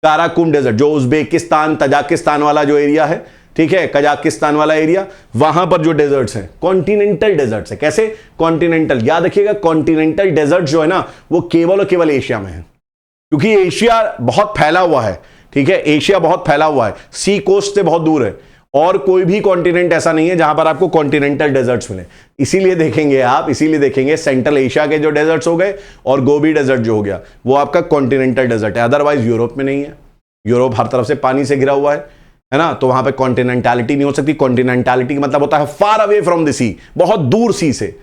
Karakum desert जो उज्बेकिस्तान तजाकिस्तान वाला जो एरिया है, ठीक है, कजाकिस्तान वाला एरिया, वहां पर जो डेजर्ट्स हैं कॉन्टिनेंटल डेजर्ट्स है। कैसे कॉन्टिनेंटल? याद रखिएगा कॉन्टिनेंटल डेजर्ट जो है ना वो केवल और केवल एशिया में है, क्योंकि एशिया बहुत फैला हुआ है, ठीक है। एशिया बहुत फैला हुआ है, सी कोस्ट से बहुत दूर है, और कोई भी कॉन्टिनेंट ऐसा नहीं है जहां पर आपको कॉन्टिनेंटल डेजर्ट्स मिले। इसीलिए देखेंगे आप, इसीलिए देखेंगे सेंट्रल एशिया के जो डेजर्ट्स हो गए और गोबी डेजर्ट जो हो गया वो आपका कॉन्टिनेंटल डेजर्ट है, अदरवाइज यूरोप में नहीं है। यूरोप हर तरफ से पानी से घिरा हुआ है ना, तो वहां पे कॉन्टिनेंटैलिटी नहीं हो सकती। कॉन्टिनेंटैलिटी का मतलब होता है फार अवे फ्रॉम द सी, बहुत दूर सी से।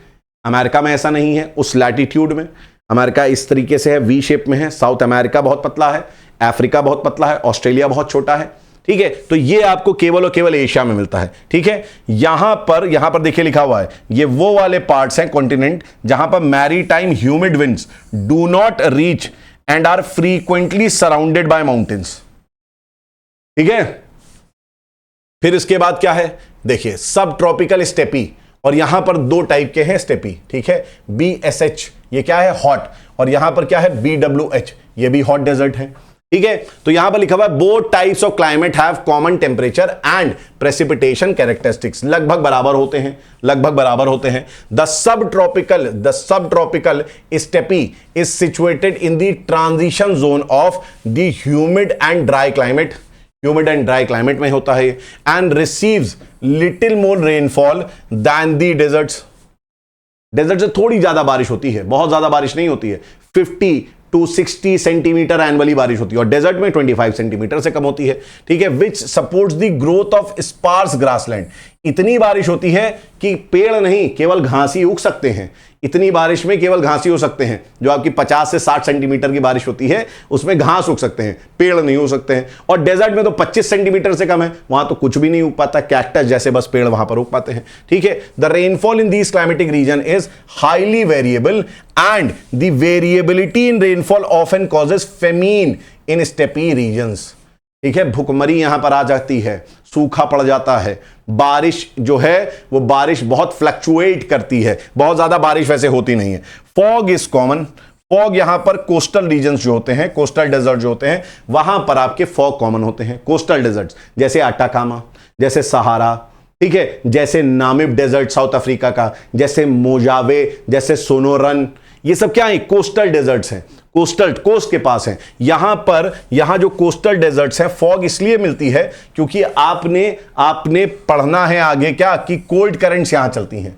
अमेरिका में ऐसा नहीं है, उस लैटिट्यूड में अमेरिका इस तरीके से है, वी शेप में है। साउथ अमेरिका बहुत पतला है, अफ्रीका बहुत पतला है, ऑस्ट्रेलिया बहुत छोटा है, ठीक है। तो ये आपको केवल और केवल एशिया में मिलता है, ठीक है। यहां पर देखिए लिखा हुआ है, ये वो वाले पार्ट्स हैं कॉन्टिनेंट जहां पर maritime humid winds do not reach and are frequently surrounded by mountains, ठीक है। फिर इसके बाद क्या है, देखिए सब ट्रॉपिकल स्टेपी, और यहां पर दो टाइप के हैं स्टेपी, ठीक है। BSH ये क्या है, हॉट, और यहां पर क्या है BWH ये भी हॉट डेजर्ट है, ठीक है। तो यहां पर लिखा हुआ है both types of climate have common temperature and precipitation characteristics, लगभग बराबर होते हैं, लगभग बराबर होते हैं। The subtropical steppe is situated in the transition zone of the humid and dry climate, humid and dry climate में होता है, and receives little more rainfall than the deserts. Desert से थोड़ी ज्यादा बारिश होती है, बहुत ज्यादा बारिश नहीं होती है, 50 to 60 सेंटीमीटर एनुअली बारिश होती है, और डेजर्ट में 25 सेंटीमीटर से कम होती है, ठीक है। Which supports the growth of sparse grassland, इतनी बारिश होती है कि पेड़ नहीं केवल घास ही उग सकते हैं, इतनी बारिश में केवल घास ही हो सकते हैं। जो आपकी 50 से 60 सेंटीमीटर की बारिश होती है उसमें घास उग सकते हैं, पेड़ नहीं हो सकते हैं। और डेजर्ट में तो 25 सेंटीमीटर से कम है, वहां तो कुछ भी नहीं उग पाता, कैक्टस जैसे बस पेड़ वहां पर उग पाते हैं, ठीक है। The rainfall in this climatic region is highly variable and the variability in rainfall often causes famine in steppe regions, ठीक है। भुखमरी यहां पर आ जाती है, सूखा पड़ जाता है, बारिश जो है वो बारिश बहुत फ्लक्चुएट करती है, बहुत ज्यादा बारिश वैसे होती नहीं है। फॉग इज कॉमन, फॉग यहां पर कोस्टल रीजन्स जो होते हैं, कोस्टल डेजर्ट जो होते हैं वहां पर आपके फॉग कॉमन होते हैं। कोस्टल डेजर्ट्स जैसे अटाकामा, जैसे सहारा, ठीक है, जैसे नामिब डेजर्ट साउथ अफ्रीका का, जैसे मोजावे, जैसे सोनोरन, ये सब क्या है, कोस्टल डेजर्ट्स हैं, कोस्टल कोस्ट के पास है। यहां जो कोस्टल डेजर्ट्स हैं फॉग इसलिए मिलती है क्योंकि आपने पढ़ना है आगे क्या कि कोल्ड करंट्स यहां चलती हैं,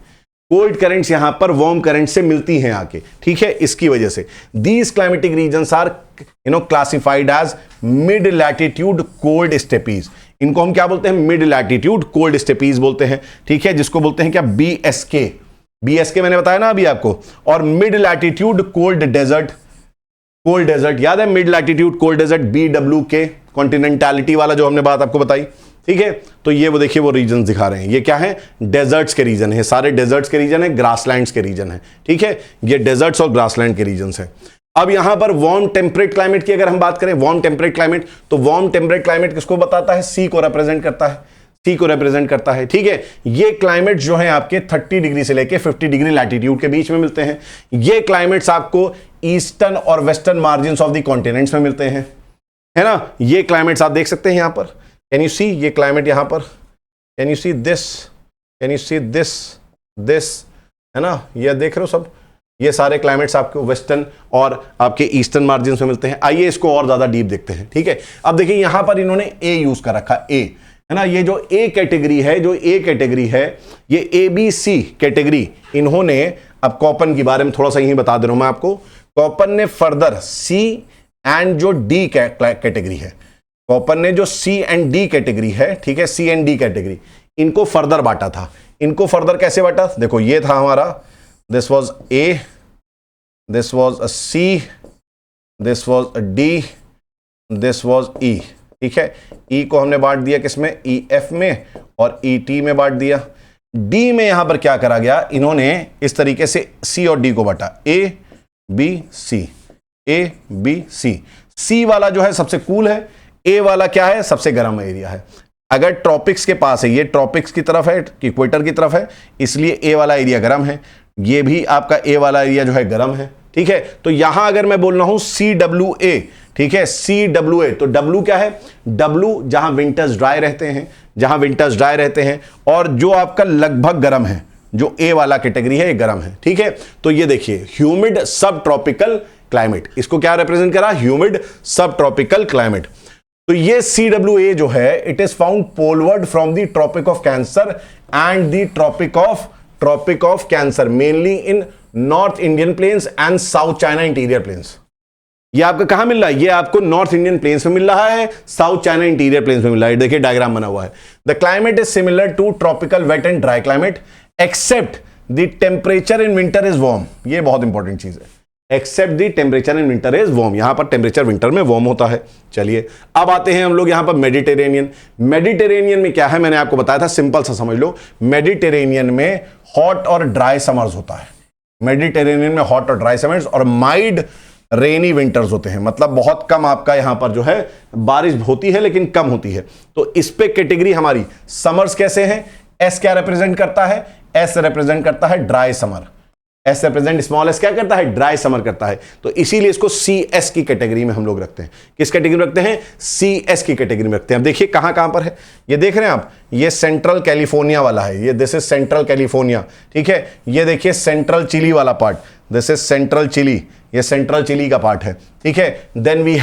कोल्ड करंट्स यहां पर वार्म करंट से मिलती हैं आके, ठीक है। इसकी वजह से these climatic regions are classified as mid latitude cold steppes. इनको हम क्या बोलते हैं, मिड लैटिट्यूड कोल्ड स्टेपीज बोलते हैं, ठीक है, जिसको बोलते हैं क्या BSK मैंने बताया ना अभी आपको। और mid latitude cold desert, cold desert याद है, mid latitude cold desert BWK, continentality वाला जो हमने बात आपको बताई, ठीक है। तो ये वो देखिए वो रीजन दिखा रहे हैं, ये क्या है, डेजर्ट्स के रीजन है, सारे डेजर्ट्स के रीजन है, ग्रासलैंड्स के रीजन है, ठीक है। ये डेजर्ट्स और ग्रासलैंड के रीजन है। अब यहां पर वार्म टेम्परेट क्लाइमेट की अगर हम बात करें, वार्म टेम्परेट क्लाइमेट, तो वार्म टेम्परेट क्लाइमेट किसको बताता है, सी को रिप्रेजेंट करता है, सी को रिप्रेजेंट करता है, ठीक है। ये क्लाइमेट जो है आपके 30 डिग्री से लेके 50 डिग्री लैटिट्यूड के बीच में मिलते हैं। ये क्लाइमेट्स आपको ईस्टर्न और western margins of the continents में मिलते हैं, है ना। ये क्लाइमेट्स आप देख सकते हैं यहां पर, कैन यू सी, ये क्लाइमेट यहां पर, can you see this, can you see this, है ना, ये देख रहे हो सब, ये सारे क्लाइमेट्स आपको वेस्टर्न और आपके ईस्टर्न मार्जिन में मिलते हैं। आइए इसको और ज्यादा डीप देखते हैं, ठीक है। अब देखिए यहां पर इन्होंने ए यूज कर रखा, ए, है ना, ये जो ए कैटेगरी है, ये ABC कैटेगरी इन्होंने, अब कॉपन के बारे में थोड़ा सा यही बता दे रहा हूं मैं आपको, कॉपन ने फर्दर सी एंड जो डी कैटेगरी है, कॉपन ने जो सी एंड डी कैटेगरी है, ठीक है, सी एंड डी कैटेगरी, इनको फर्दर बांटा था। इनको फर्दर कैसे बांटा, देखो ये था हमारा, this was A, this was a C, this was a D, this was E, ठीक है। ई को हमने बांट दिया किसमें, ई एफ में, और ई टी में बांट दिया। डी में यहां पर क्या करा गया, इन्होंने इस तरीके से सी और डी को बांटा, A B C, A B C. सी वाला जो है सबसे कूल है, ए वाला क्या है, सबसे गर्म एरिया है। अगर ट्रॉपिक्स के पास है, ये ट्रॉपिक्स की तरफ है, इक्वेटर की तरफ है, इसलिए ए वाला एरिया गर्म है, ये भी आपका ए वाला एरिया जो है गर्म है, ठीक है। तो यहां अगर मैं बोल रहा हूं CWA, ठीक है, CWA, तो W क्या है, W जहां विंटर्स ड्राई रहते हैं, जहां विंटर्स ड्राई रहते हैं, और जो आपका लगभग गर्म है, जो ए वाला कैटेगरी है, ये गर्म है, ठीक है। तो ये देखिए ह्यूमिड सब ट्रॉपिकल क्लाइमेट, इसको क्या रिप्रेजेंट करा, ह्यूमिड सब ट्रॉपिकल क्लाइमेट। तो ये CWA जो है, it is found poleward from the Tropic of Cancer and the Tropic of Cancer, mainly in north Indian plains and south China interior plains. ये आपका कहां मिल रहा है, ये आपको नॉर्थ इंडियन प्लेन्स में मिल रहा है, साउथ चाइना इंटीरियर प्लेन्स में मिल रहा है। देखिए डायग्राम बना हुआ है। The climate is similar to tropical wet and dry climate except the temperature in winter is warm. ये बहुत इंपॉर्टेंट चीज है, except the temperature in winter is warm, यहां पर टेम्परेचर विंटर में वार्म होता है। चलिए अब आते हैं हम लोग यहां पर मेडिटेरेनियन। मेडिटेरेनियन में क्या है, मैंने आपको बताया था, सिंपल सा समझ लो, मेडिटेरेनियन में हॉट और ड्राई समर्स होता है, मेडिटेरेनियन में हॉट और ड्राई समर्स और माइल्ड रेनी विंटर्स होते हैं, मतलब बहुत कम आपका यहां पर जो है बारिश होती है लेकिन कम होती है। तो इस पे कैटेगरी हमारी समर्स कैसे हैं, एस क्या रिप्रेजेंट करता है, एस रिप्रेजेंट करता है dry summer, S represent small S क्या करता है, ड्राई समर करता है। तो इसीलिए इसको CS की कैटेगरी में हम लोग रखते हैं। किस कैटेगरी में रखते हैं, CS की कैटेगरी में रखते हैं। अब देखिए कहां कहां पर है, ये देख रहे हैं आप, ये सेंट्रल कैलिफोर्निया वाला है, ये दिस इज सेंट्रल कैलिफोर्निया, ठीक है। ये देखिए सेंट्रल चिली वाला part, this is central Chile, ये सेंट्रल चिली का पार्ट है, ठीक है। Then we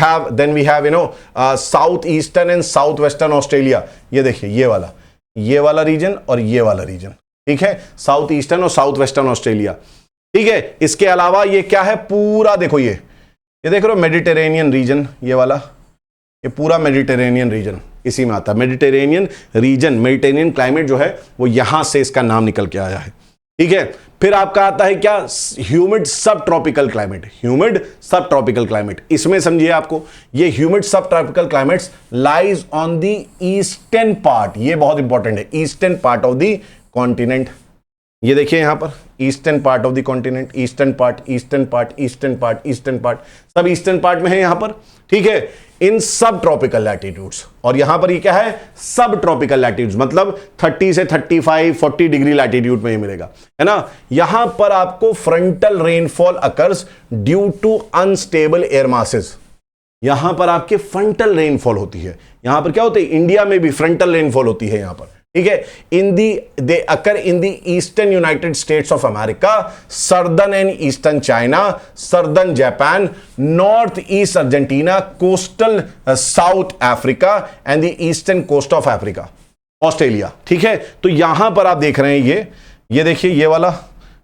have you know south eastern and south western Australia, ये देखिए ये वाला रीजन और ये वाला रीजन, ठीक है, साउथ ईस्टर्न और साउथ वेस्टर्न ऑस्ट्रेलिया, ठीक है। इसके अलावा ये क्या है, पूरा देखो ये देख रहे हो मेडिटेरेनियन रीजन, ये वाला, ये पूरा मेडिटेरेनियन रीजन इसी में आता है। मेडिटेरेनियन रीजन, मेडिटेरेनियन क्लाइमेट जो है वो यहां से इसका नाम निकल के आया है, ठीक है। फिर आपका आता है क्या, ह्यूमिड सब ट्रॉपिकल क्लाइमेट, ह्यूमिड सब ट्रॉपिकल क्लाइमेट। इसमें समझिए आपको, ये ह्यूमिड सब tropical climates lies on the eastern part, ये बहुत इंपॉर्टेंट है, eastern part of the continent. ये देखिए यहां पर eastern part of the continent, eastern part, eastern part, eastern part, eastern part, सब ईस्टर्न पार्ट में है यहां पर, ठीक है, इन सब ट्रॉपिकल लैटिट्यूड्स। और यहां पर ये क्या है, सब ट्रॉपिकल लैटिट्यूड्स, मतलब 30 से 35 40 डिग्री लैटिट्यूड में ये मिलेगा, है ना। यहां पर आपको frontal rainfall occurs due to unstable air masses, यहां पर आपके फ्रंटल रेनफॉल होती है। यहां पर क्या होता है, इंडिया में भी फ्रंटल रेनफॉल होती है यहां पर, ठीक है। They occur in the eastern United States of America, southern and eastern China, southern Japan, north east Argentina, coastal South Africa and the eastern coast of Africa, Australia, ठीक है। तो यहां पर आप देख रहे हैं ये देखिए ये वाला,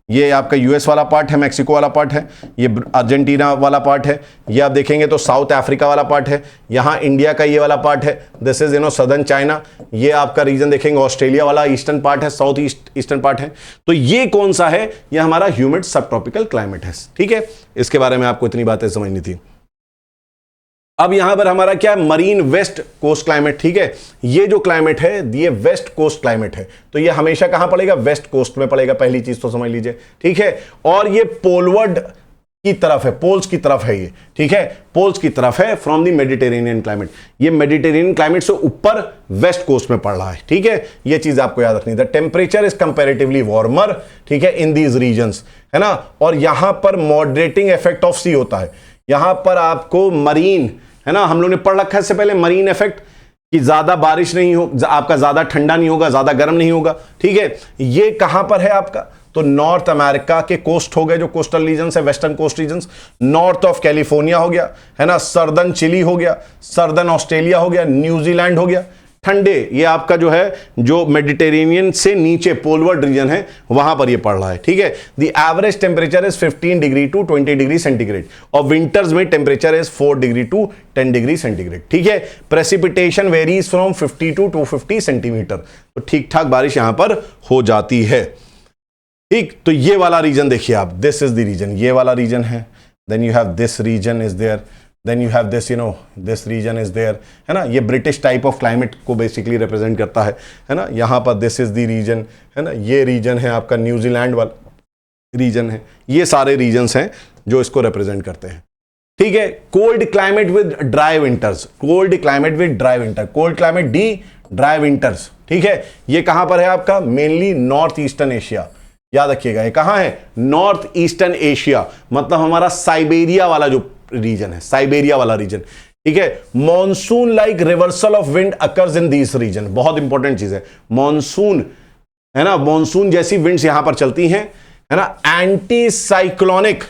ये आपका यूएस वाला पार्ट है, मैक्सिको वाला पार्ट है, ये अर्जेंटीना वाला पार्ट है, ये आप देखेंगे तो साउथ अफ्रीका वाला पार्ट है, यहाँ इंडिया का ये वाला पार्ट है, दिस इज सदर्न चाइना, ये आपका रीजन देखेंगे ऑस्ट्रेलिया वाला ईस्टर्न पार्ट है, साउथ ईस्टर्न पार्ट है। तो ये कौन सा है, ये हमारा ह्यूमिड सब ट्रॉपिकल क्लाइमेट है, ठीक है। इसके बारे में आपको इतनी बातें समझनी थी। अब यहां पर हमारा क्या है, मरीन वेस्ट कोस्ट क्लाइमेट, ठीक है। ये जो क्लाइमेट है ये वेस्ट कोस्ट क्लाइमेट है, तो ये हमेशा कहां पड़ेगा, वेस्ट कोस्ट में पड़ेगा, पहली चीज तो समझ लीजिए, ठीक है। और ये पोलवर्ड की तरफ है, पोल्स की तरफ है ये, ठीक है, पोल्स की तरफ है फ्रॉम द मेडिटेरेनियन क्लाइमेट। ये मेडिटेरेनियन क्लाइमेट से ऊपर वेस्ट कोस्ट में पड़ रहा है, ठीक है। ये चीज आपको याद रखनी है, the temperature is comparatively warmer, ठीक है, इन दीज रीजन्स, है ना। और यहां पर मॉडरेटिंग इफेक्ट ऑफ सी होता है, यहां पर आपको मरीन, है ना, हम लोग ने पढ़ रखा है इससे पहले, मरीन इफेक्ट, कि ज्यादा बारिश नहीं हो, आपका ज्यादा ठंडा नहीं होगा, ज्यादा गर्म नहीं होगा, ठीक है। ये कहां पर है आपका, तो नॉर्थ अमेरिका के कोस्ट हो गए, जो कोस्टल रीजन है, western coast region, north of California हो गया, है ना, सर्दर्न चिली हो गया, सर्दर्न ऑस्ट्रेलिया हो गया, न्यूजीलैंड हो गया। ठंडे ये आपका जो है, जो मेडिटेरेनियन से नीचे पोलवर्ड रीजन है, वहां पर ये पड़ रहा है, ठीक है। The average temperature is 15 degree to 20 degree centigrade, और विंटर्स में temperature is 4 degree to 10 degree centigrade, ठीक है। Precipitation varies from 50 to 250 centimetre, तो ठीक ठाक बारिश यहां पर हो जाती है, ठीक। तो ये वाला रीजन देखिए आप, दिस इज द रीजन, ये वाला रीजन है, then you have this region is there, then you have this, you know, this region is there, है ना। ये ब्रिटिश टाइप ऑफ क्लाइमेट को बेसिकली रिप्रेजेंट करता है ना। यहां पर दिस इज द रीजन, है ना। ये रीजन है आपका न्यूजीलैंड वाला रीजन है, ये सारे रीजन्स हैं जो इसको रिप्रेजेंट करते हैं, ठीक है। Cold climate with dry winters, cold climate with dry winter, cold climate D, dry winters, ठीक है। ये कहां पर है आपका, मेनली नॉर्थ ईस्टर्न एशिया, याद रखिएगा ये कहां है, नॉर्थ ईस्टर्न एशिया, मतलब हमारा साइबेरिया वाला जो रीजन है, साइबेरिया वाला रीजन, ठीक है। Monsoon like reversal of wind occurs in this region, बहुत इंपॉर्टेंट चीज है, मॉनसून, है ना, मॉनसून जैसी विंड्स यहां पर चलती हैं, है ना। Anti cyclonic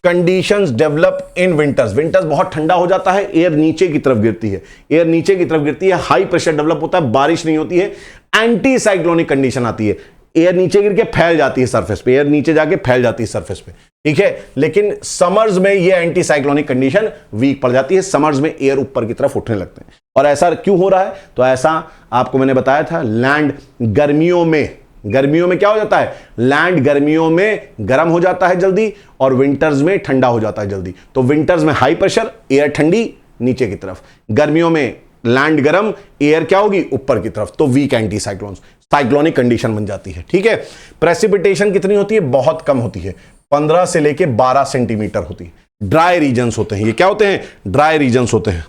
conditions develop in winters, winters बहुत ठंडा हो जाता है, एयर नीचे की तरफ गिरती है, एयर नीचे की तरफ गिरती है, हाई प्रेशर डेवलप होता है, बारिश नहीं होती है, एंटी साइक्लोनिक कंडीशन आती है, एयर नीचे गिर के फैल जाती है सरफेस पे, एयर नीचे जाके फैल जाती है सरफेस पे, ठीक है। लेकिन समर्स में ये एंटी साइक्लोनिक कंडीशन वीक पड़ जाती है, समर्स में एयर ऊपर की तरफ उठने लगते हैं। और ऐसा क्यों हो रहा है, तो ऐसा आपको मैंने बताया था, लैंड गर्मियों में क्या हो जाता है, लैंड गर्मियों में गर्म हो जाता है जल्दी, और विंटर्स में ठंडा हो जाता है जल्दी। तो विंटर्स में हाई प्रेशर, एयर ठंडी नीचे की तरफ, गर्मियों में लैंड गर्म, एयर क्या होगी ऊपर की तरफ, तो वीक एंटी साइक्लोनिक कंडीशन बन जाती है, ठीक है। प्रेसिपिटेशन कितनी होती है, बहुत कम होती है, 15 से लेके 12 सेंटीमीटर होती है। ड्राई रीजन्स होते हैं, ये क्या होते हैं, ड्राई रीजन्स होते हैं,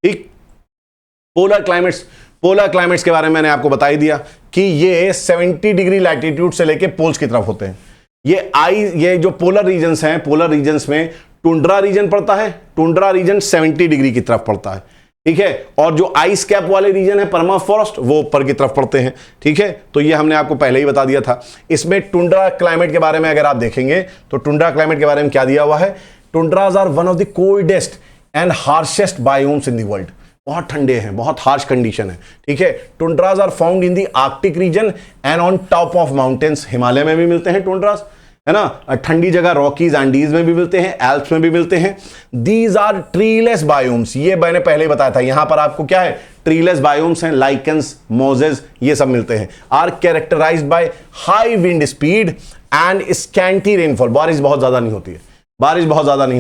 ठीक। पोलर क्लाइमेट्स के बारे में मैंने आपको बता ही दिया कि ये 70 डिग्री लैटिट्यूड से लेके पोल्स की तरफ होते हैं। ये जो पोलर रीजन्स हैं, पोलर रीजन्स में टुंड्रा रीजन पड़ता है, टुंड्रा रीजन 70 डिग्री की तरफ पड़ता है, ठीक है। और जो आइस कैप वाले रीजन है, परमाफ्रॉस्ट, वो ऊपर की तरफ पड़ते हैं, ठीक है। तो ये हमने आपको पहले ही बता दिया था। इसमें टुंड्रा क्लाइमेट के बारे में अगर आप देखेंगे तो टुंड्रा क्लाइमेट के बारे में क्या दिया हुआ है, tundras are one of the coldest and harshest biomes in the world, बहुत ठंडे हैं, बहुत हार्श कंडीशन है, ठीक है। Tundras are found in the Arctic region and on top of mountains, Himalaya में भी मिलते हैं टुंड्राज, है ना। ठंडी जगह रॉकीज एंडीज में भी मिलते हैं, एल्प्स में भी मिलते हैं। दीज आर ट्रीलेस बायोम्स, ये मैंने पहले ही बताया था, यहां पर आपको क्या है, ट्रीलेस बायोम्स हैं, लाइकेंस, मोजेस, ये सब मिलते हैं। Are characterised by high wind speed and scanty rainfall, बारिश बहुत ज्यादा नहीं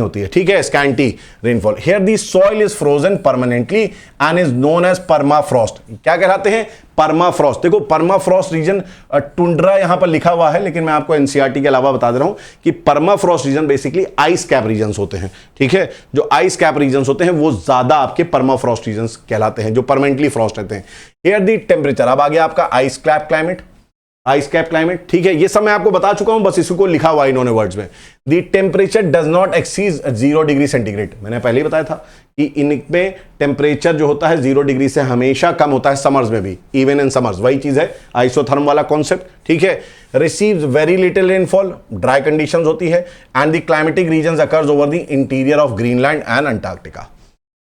होती है, ठीक है, scanty rainfall. Here the soil is frozen permanently and is known as permafrost, क्या कहलाते हैं, परमाफ्रॉस्ट। देखो परमाफ्रॉस्ट रीजन, टुंड्रा यहां पर लिखा हुआ है, लेकिन मैं आपको एनसीईआरटी के अलावा बता दे रहा हूं कि permafrost region basically ice cap regions होते हैं, ठीक है। जो आइस कैप रीजन्स होते हैं वो ज्यादा आपके परमाफ्रॉस्ट रीजन्स कहलाते हैं, जो परमानेंटली फ्रॉस्ट रहते हैं। हियर दी टेम्परेचर, अब आ गया आपका आइस कैप क्लाइमेट, ठीक है। ये सब मैं आपको बता चुका हूं, बस इसको लिखा हुआ इन्होंने वर्ड्स में। The temperature does not exceed 0 degree centigrade, मैंने पहले ही बताया था कि इनमें टेम्परेचर जो होता है 0 डिग्री से हमेशा कम होता है, समर्स में भी, इवन इन समर्स, वही चीज है आइसोथर्म वाला कॉन्सेप्ट, ठीक है। Receives very little rainfall, dry conditions होती है, and the climatic regions occurs over the interior of Greenland and Antarctica,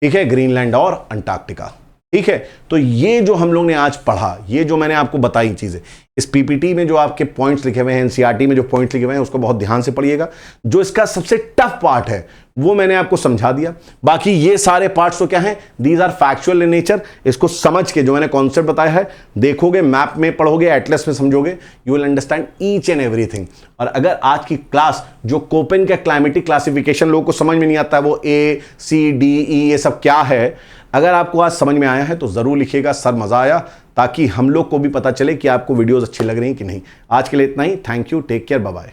ठीक है, ग्रीनलैंड और अंटार्कटिका, ठीक है। तो ये जो हम लोग ने आज पढ़ा, ये जो मैंने आपको बताई चीजें, इस पीपीटी में जो आपके पॉइंट्स लिखे हुए हैं, एनसीईआरटी में जो पॉइंट्स लिखे हुए हैं, उसको बहुत ध्यान से पढ़िएगा। जो इसका सबसे टफ पार्ट है वो मैंने आपको समझा दिया, बाकी ये सारे पार्ट्स तो क्या हैं, these are factual in nature. इसको समझ के जो मैंने कॉन्सेप्ट बताया है, देखोगे, मैप में पढ़ोगे, एटलस में समझोगे, you will understand each and everything. और अगर आज की क्लास जो कोपेन का क्लाइमेटिक क्लासिफिकेशन लोगों को समझ में नहीं आता, वो ACDE ये सब क्या है, अगर आपको आज समझ में आया है तो जरूर लिखिएगा सर मजा आया, ताकि हम लोग को भी पता चले कि आपको वीडियोस अच्छी लग रही हैं कि नहीं। आज के लिए इतना ही, thank you, take care, bye bye.